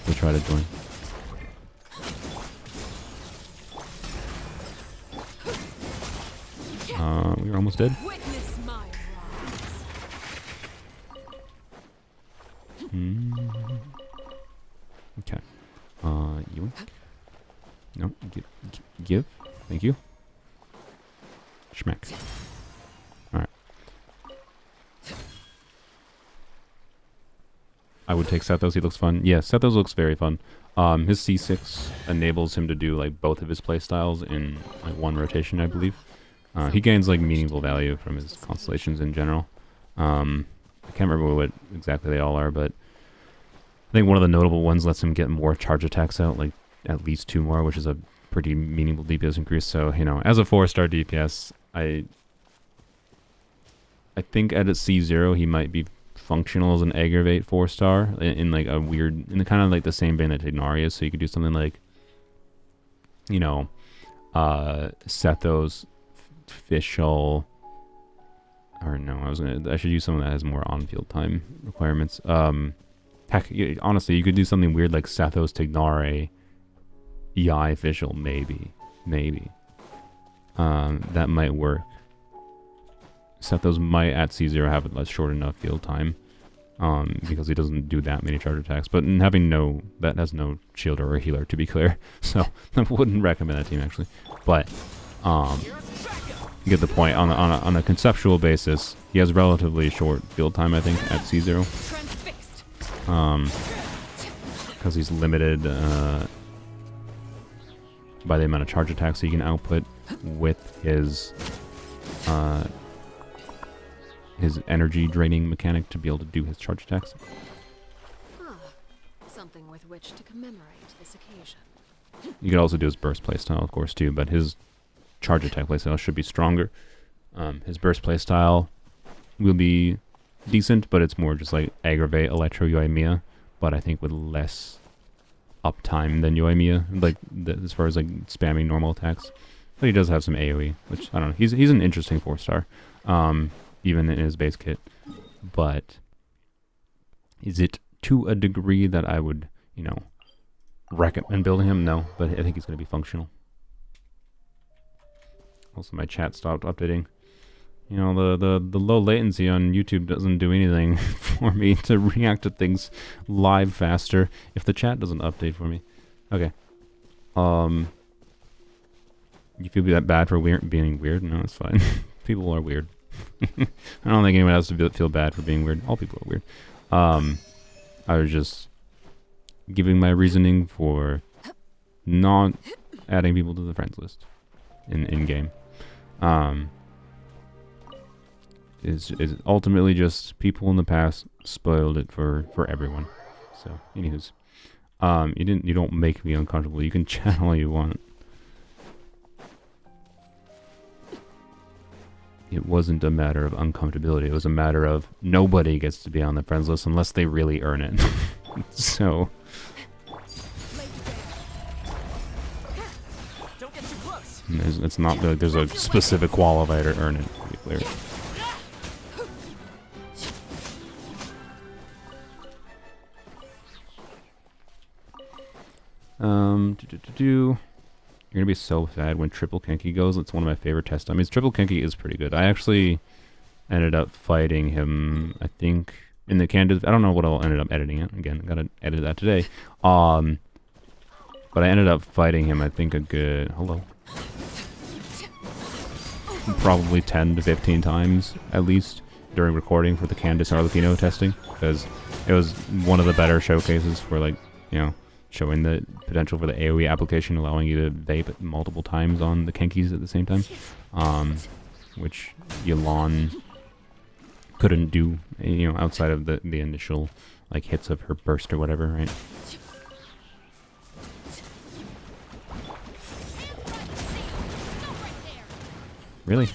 to try to join. We're almost dead. Witness my Okay. You? No. Give. Thank you. Schmeck. Alright. I would take Sethos. He looks fun. Yeah, Sethos looks very fun. His C6 enables him to do like both of his playstyles in like one rotation, I believe. He gains like meaningful value from his constellations in general. I can't remember what exactly they all are, but I think one of the notable ones lets him get more charge attacks out, like at least 2 more, which is a pretty meaningful DPS increase. So, you know, as a 4-star DPS, I think at a C0 he might be functional as an aggravate 4-star in like a weird, in the kind of like the same vein that Tignaria is. So you could do something like, you know, Sethos, Fischl, or no, I should use something that has more on-field time requirements. Heck, honestly, you could do something weird like Sethos, Tignare, EI Fischl, maybe. That might work. Sethos might at C0 have a short enough field time, because he doesn't do that many charge attacks. But having that has no shield or a healer, to be clear. So I wouldn't recommend that team actually. But you get the point. On a conceptual basis, he has relatively short field time, I think, at C0. Because he's limited by the amount of charge attacks he can output with his energy draining mechanic to be able to do his charge attacks. Something with which to commemorate this occasion. You could also do his burst playstyle, of course, too, but his charge attack playstyle should be stronger. His burst playstyle will be decent, but it's more just like aggravate Electro Yoimiya, but I think with less uptime than Yoimiya, like as far as like spamming normal attacks. But he does have some AoE, which I don't know. He's an interesting 4-star, even in his base kit. But is it to a degree that I would, you know, recommend building him? No, but I think he's going to be functional. Also, my chat stopped updating. You know, the low latency on YouTube doesn't do anything for me to react to things live faster if the chat doesn't update for me. Okay. You feel that bad for being weird? No, it's fine. People are weird. I don't think anyone has to feel bad for being weird. All people are weird. I was just giving my reasoning for not adding people to the friends list in game. Is ultimately just people in the past spoiled it for everyone. So, anywho's, you don't make me uncomfortable. You can chat all you want. it wasn't a matter of uncomfortability. It was a matter of nobody gets to be on the friends list unless they really earn it. So, Don't get too close. it's not like there's a specific qualifier to earn it, to be clear. You're gonna be so sad when Triple Kenki goes. It's one of my favorite test dummies. Triple Kenki is pretty good. I actually ended up fighting him, I think, in the Candace. I don't know what I'll ended up editing it. Again, I gotta edit that today. But I ended up fighting him, I think, a good... Hello. Probably 10 to 15 times, at least, during recording for the Candace Arlecchino testing. Because it was one of the better showcases for, like, you know, showing the potential for the AoE application, allowing you to vape multiple times on the Kenkis at the same time. Which Yelan couldn't do, you know, outside of the initial, like, hits of her burst or whatever, right? Really?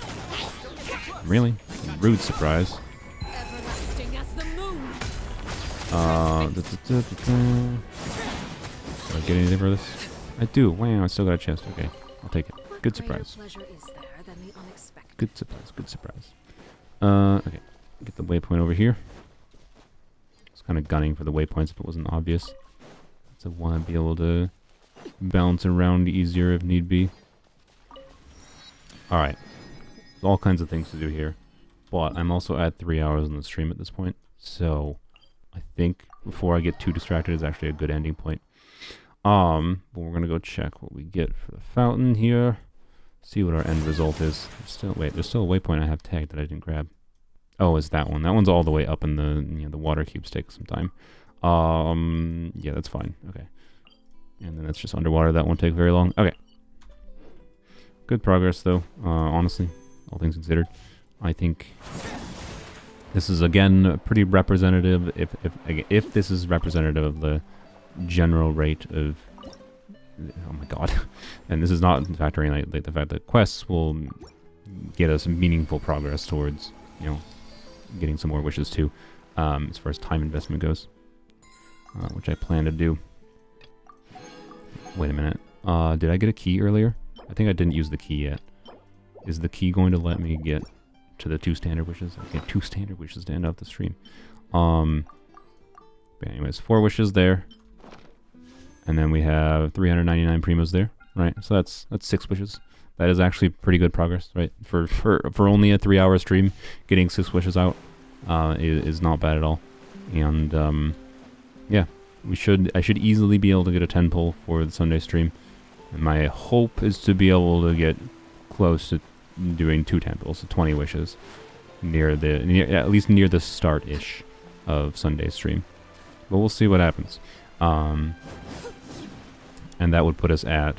Really? Rude surprise. Everlasting as the moon. Do I get anything for this? I do. Wow, I still got a chest. Okay, I'll take it. What Good greater surprise. pleasure is there than the unexpected? Good surprise. Good surprise. Okay. Get the waypoint over here. I was kind of gunning for the waypoints if it wasn't obvious. So I want to be able to bounce around easier if need be. Alright. There's all kinds of things to do here. But I'm also at 3 hours on the stream at this point. So I think before I get too distracted is actually a good ending point. But we're gonna go check what we get for the fountain here. See what our end result is. There's still a waypoint I have tagged that I didn't grab. Oh, it's that one. That one's all the way up in the, you know, the water cubes take some time. Yeah, that's fine. Okay. And then that's just underwater. That won't take very long. Okay. Good progress though, honestly, all things considered. I think this is again pretty representative, if this is representative of the general rate of, oh my god, and this is not factoring like the fact that quests will get us meaningful progress towards, you know, getting some more wishes too, as far as time investment goes, which I plan to do. Wait a minute, did I get a key earlier? I think I didn't use the key yet. Is the key going to let me get to the 2 standard wishes? Okay, 2 standard wishes to end up the stream. But anyways, 4 wishes there. And then we have 399 primos there, right? So that's 6 wishes. That is actually pretty good progress, right? For only a 3-hour stream, getting 6 wishes out is not bad at all. And yeah, I should easily be able to get a 10 pull for the Sunday stream. And my hope is to be able to get close to doing 2 temples, so 20 wishes, at least near the start-ish of Sunday stream. But we'll see what happens. And that would put us at...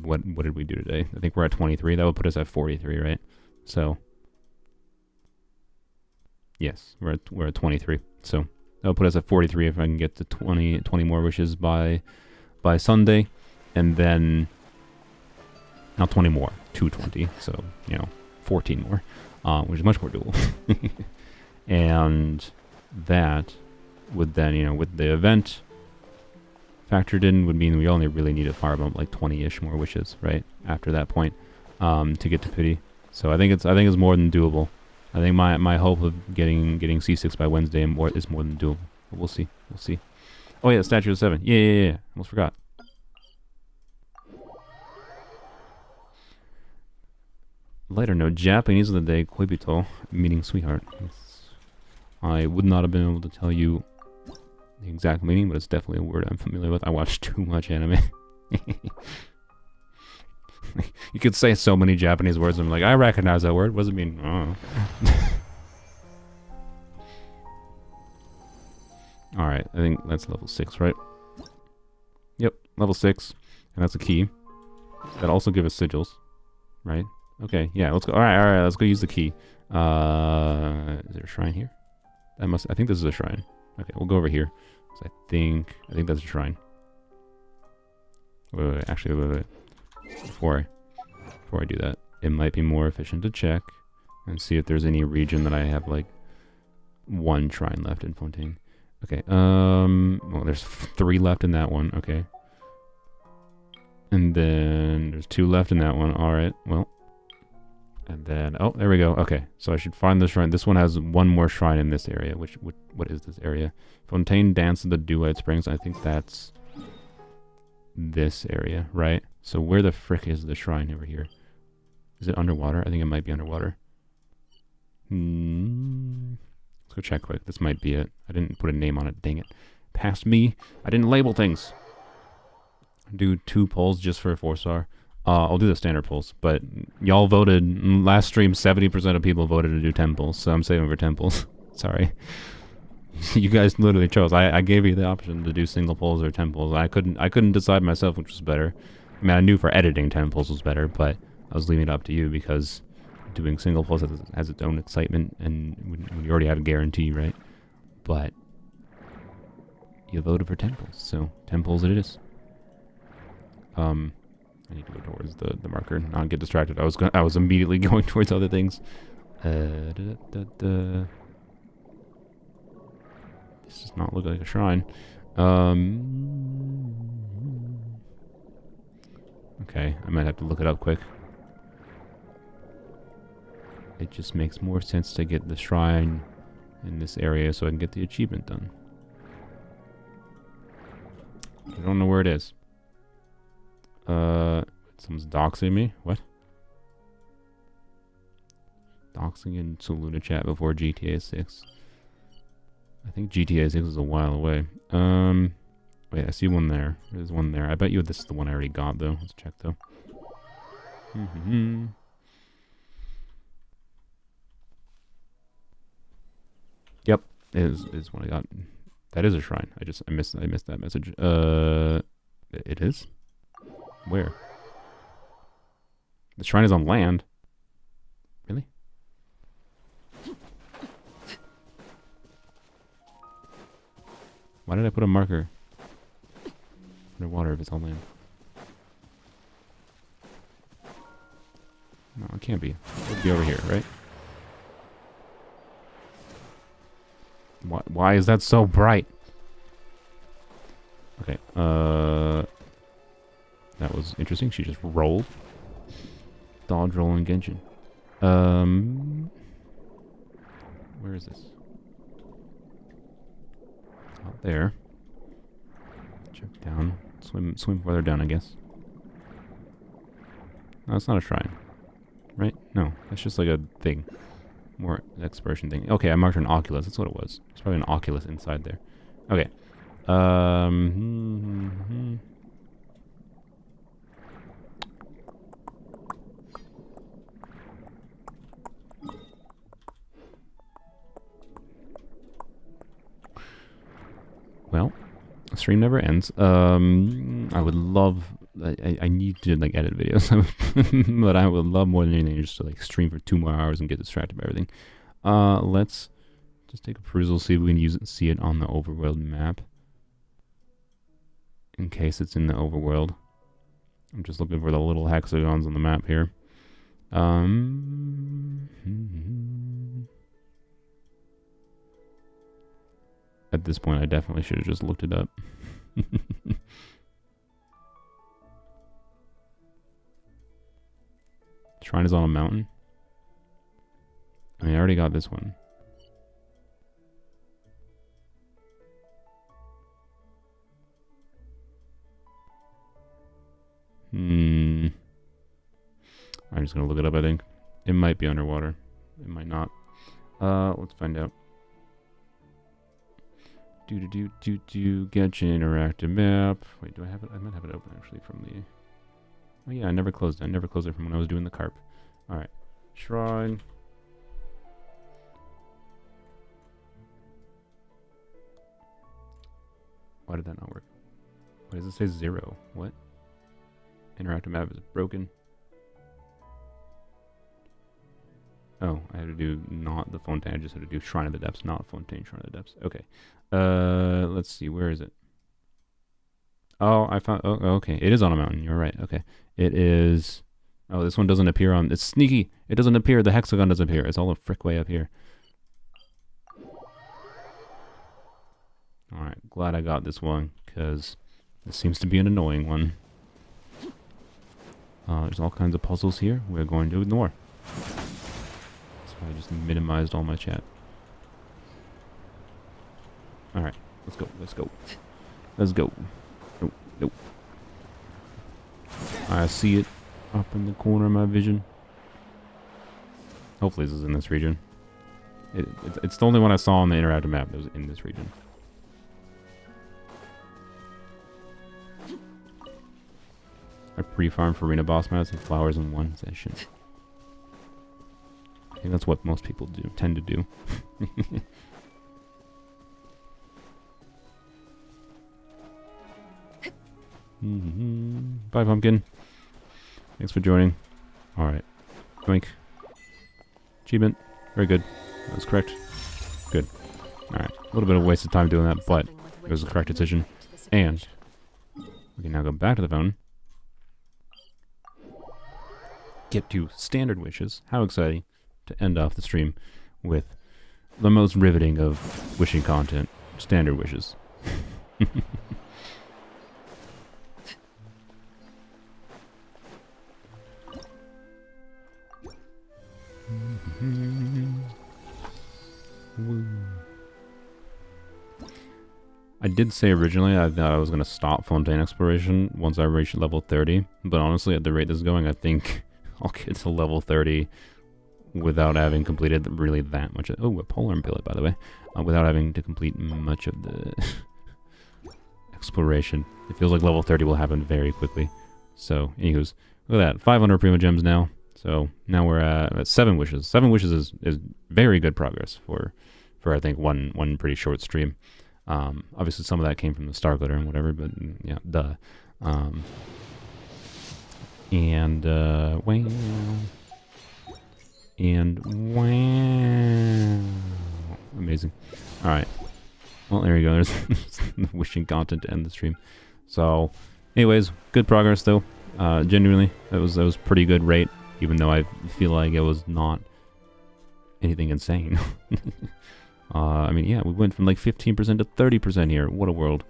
What did we do today? I think we're at 23. That would put us at 43, right? So... Yes, we're at 23. So that would put us at 43 if I can get to 20 more wishes by Sunday. And then... Not 20 more. 220. So, you know, 14 more. Which is much more doable. And that would then, you know, with the event factored in, would mean we only really need to fire up like 20-ish more wishes, right? After that point, to get to pity. So I think it's more than doable. I think my hope of getting C6 by Wednesday is more than doable. But we'll see. We'll see. Oh yeah, Statue of 7. Yeah. Almost forgot. Lighter note, Japanese of the day, koibito, meaning sweetheart. I would not have been able to tell you the exact meaning, but it's definitely a word I'm familiar with. I watch too much anime. You could say so many Japanese words, and I'm like, I recognize that word. What does it mean? Oh. Alright, I think that's level 6, right? Yep, level 6. And that's a key. That also gives us sigils, right? Okay, yeah, let's go. Alright, let's go use the key. Is there a shrine here? I think this is a shrine. Okay, we'll go over here. So I think that's a shrine. Wait. Actually, wait. before I do that, it might be more efficient to check and see if there's any region that I have like one shrine left in Fontaine. Okay, well, there's 3 left in that one, okay. And then there's 2 left in that one, alright, well. And then, oh, there we go, okay. So I should find the shrine. This one has 1 more shrine in this area, what is this area? Fontaine Dance of the Dewlight Springs, I think that's this area, right? So where the frick is the shrine over here? Is it underwater? I think it might be underwater. Let's go check quick. This might be it. I didn't put a name on it. Dang it. Past me. I didn't label things. Do 2 polls just for a 4-star. I'll do the standard polls. But y'all voted. Last stream, 70% of people voted to do 10 polls. So I'm saving for 10 polls. Sorry. You guys literally chose. I gave you the option to do single polls or 10 polls. I couldn't decide myself which was better. I mean, I knew for editing 10 polls was better, but I was leaving it up to you because doing single polls has its own excitement, and when you already have a guarantee, right? But you voted for 10 polls, so 10 polls it is. I need to go towards the marker, not get distracted. I was immediately going towards other things. This does not look like a shrine. Okay, I might have to look it up quick. It just makes more sense to get the shrine in this area so I can get the achievement done. I don't know where it is. Someone's doxing me? What? Doxing in Soluna chat before GTA 6. I think GTA 6 is a while away. Wait, I see one there. There's one there. I bet you this is the one I already got, though. Let's check, though. Yep, is one I got. That is a shrine. I missed that message. It is? Where? The shrine is on land. Really? Why did I put a marker underwater if it's on land? No, it can't be. It would be over here, right? Why is that so bright? Okay, that was interesting. She just rolled. Dodge roll and Genshin. Where is this? Out there. Check down. Swim further down, I guess. No, it's not a shrine. Right? No, that's just like a thing. More exploration thing. Okay, I marked an Oculus. That's what it was. It's probably an Oculus inside there. Okay. Well, the stream never ends. I would love... I need to like edit videos, but I would love more than anything just to like stream for 2 more hours and get distracted by everything. Let's just take a perusal, see if we can see it on the overworld map. In case it's in the overworld. I'm just looking for the little hexagons on the map here. At this point, I definitely should have just looked it up. Shrine is on a mountain. I mean, I already got this one. I'm just gonna look it up, I think. It might be underwater. It might not. Let's find out. Get your interactive map. Wait, do I have it? I might have it open actually from the... Oh yeah, I never closed it. I never closed it from when I was doing the carp. Alright. Shrine. Why did that not work? Why does it say 0? What? Interactive map is broken. Oh, I had to do not the Fontaine. I just had to do Shrine of the Depths, not Fontaine, Shrine of the Depths. Okay. Let's see. Where is it? Oh, I found... Oh, okay. It is on a mountain. You're right. Okay. It is Oh, this one doesn't appear on... It's sneaky. It doesn't appear. The hexagon doesn't appear. It's all the frick way up here. Alright, glad I got this one, because this seems to be an annoying one. There's all kinds of puzzles here we're going to ignore. That's why I just minimized all my chat. Alright, let's go, let's go. Let's go. Nope, nope. I see it up in the corner of my vision. Hopefully this is in this region. It's the only one I saw on the interactive map that was in this region. I pre-farmed for arena boss mats and flowers in one session. I think that's what most people tend to do. Bye, Pumpkin. Thanks for joining. Alright. Doink. Achievement. Very good. That was correct. Good. Alright. A little bit of a waste of time doing that, but it was the correct decision. And we can now go back to the phone. Get to standard wishes. How exciting to end off the stream with the most riveting of wishing content. Standard wishes. I did say originally I thought I was going to stop Fontaine exploration once I reached level 30, but honestly at the rate this is going I think I'll get to level 30 without having completed really that much. Oh, a polearm billet, by the way. Without having to complete much of the exploration. It feels like level 30 will happen very quickly. So, anywho's, look at that. 500 Prima Gems now. So, now we're at 7 wishes. 7 wishes is very good progress for I think, one pretty short stream. Obviously, some of that came from the Star Glitter and whatever, but yeah, duh. Wow. And wow. Amazing. Alright. Well, there you go. There's the wishing content to end the stream. So, anyways, good progress though. Genuinely, that was pretty good rate, even though I feel like it was not anything insane. I mean, yeah, we went from like 15% to 30% here. What a world.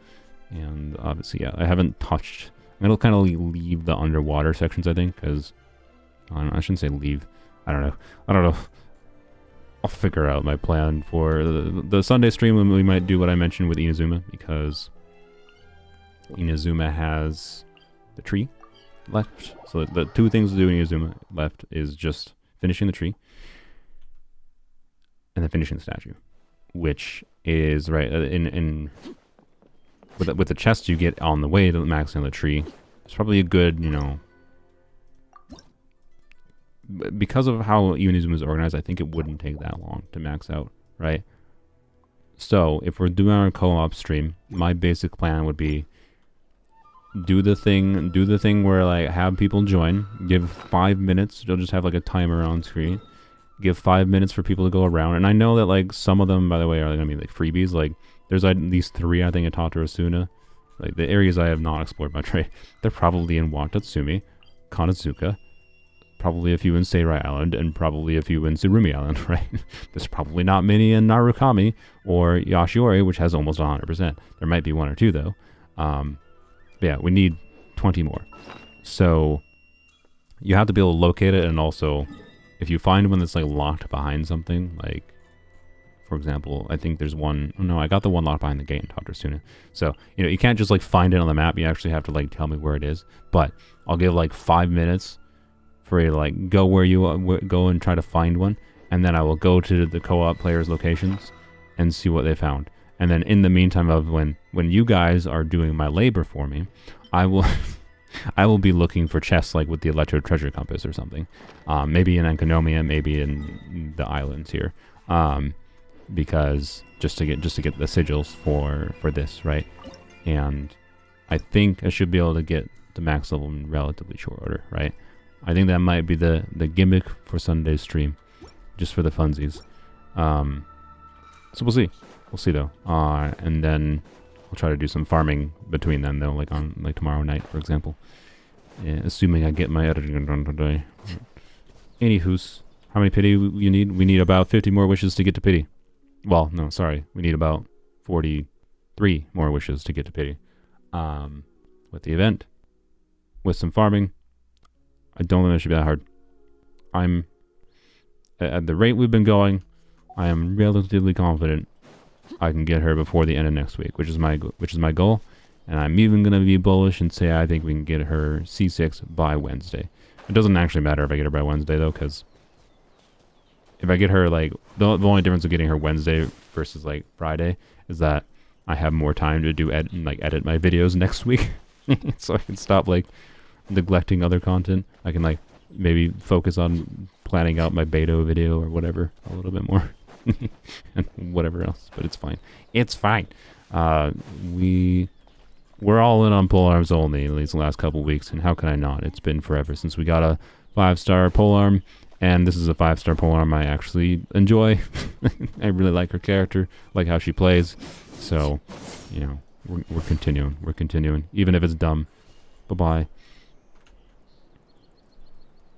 And obviously, yeah, I haven't touched... I'm going to kind of leave the underwater sections, I think, because... I shouldn't say leave. I don't know. I'll figure out my plan for the Sunday stream when we might do what I mentioned with Inazuma, because Inazuma has the tree left. So the two things to do in Inazuma left is just finishing the tree and then finishing the statue. Which is right with the chest you get on the way to maxing the tree. It's probably a good, because of how Inazuma is organized, I think it wouldn't take that long to max out, right? So if we're doing our co-op stream, my basic plan would be do the thing where like have people join, give 5 minutes. You'll just have like a timer on screen. Give 5 minutes for people to go around, and I know that like some of them, by the way, are gonna be like freebies. Like there's at least 3, I think, at Tatarasuna. Like the areas I have not explored much, right? They're probably in Watatsumi, Kanazuka, probably a few in Seirai Island, and probably a few in Tsurumi Island, right? There's probably not many in Narukami or Yashiori, which has almost 100%. There might be 1 or 2 though. But yeah, we need 20 more. So you have to be able to locate it, and also if you find one that's like locked behind something, like for example, I think there's one. Oh no, I got the one locked behind the gate in Tatarasuna. So you can't just like find it on the map. You actually have to like tell me where it is. But I'll give like 5 minutes for you to like go where you go and try to find one, and then I will go to the co-op players' locations and see what they found. And then in the meantime of when you guys are doing my labor for me, I will I will be looking for chests like with the Electro Treasure Compass or something. Maybe in Enkonomiya, maybe in the islands here. Because just to get the sigils for this, right? And I think I should be able to get the max level in relatively short order, right? I think that might be the gimmick for Sunday's stream, just for the funsies. So we'll see. We'll see though. And then I'll try to do some farming between them though, like on tomorrow night, for example. Yeah, assuming I get my editing done today. Anywho's, how many pity you need? We need about 50 more wishes to get to pity. Well, no, sorry. We need about 43 more wishes to get to pity. With the event, with some farming, I don't think it should be that hard. I'm, at the rate we've been going, I am relatively confident I can get her before the end of next week, which is my goal. And I'm even going to be bullish and say I think we can get her C6 by Wednesday. It doesn't actually matter if I get her by Wednesday, though, because if I get her, like, the only difference of getting her Wednesday versus, like, Friday is that I have more time to do edit my videos next week. So I can stop, like, neglecting other content. I can, like, maybe focus on planning out my beta video or whatever a little bit more. And whatever else, but it's fine. It's fine. We're all in on Polearms Only in these last couple weeks, and how can I not? It's been forever since we got a 5-star polearm, and this is a 5-star polearm I actually enjoy. I really like her character, like how she plays, so, you know, we're continuing. We're continuing, even if it's dumb. Bye-bye.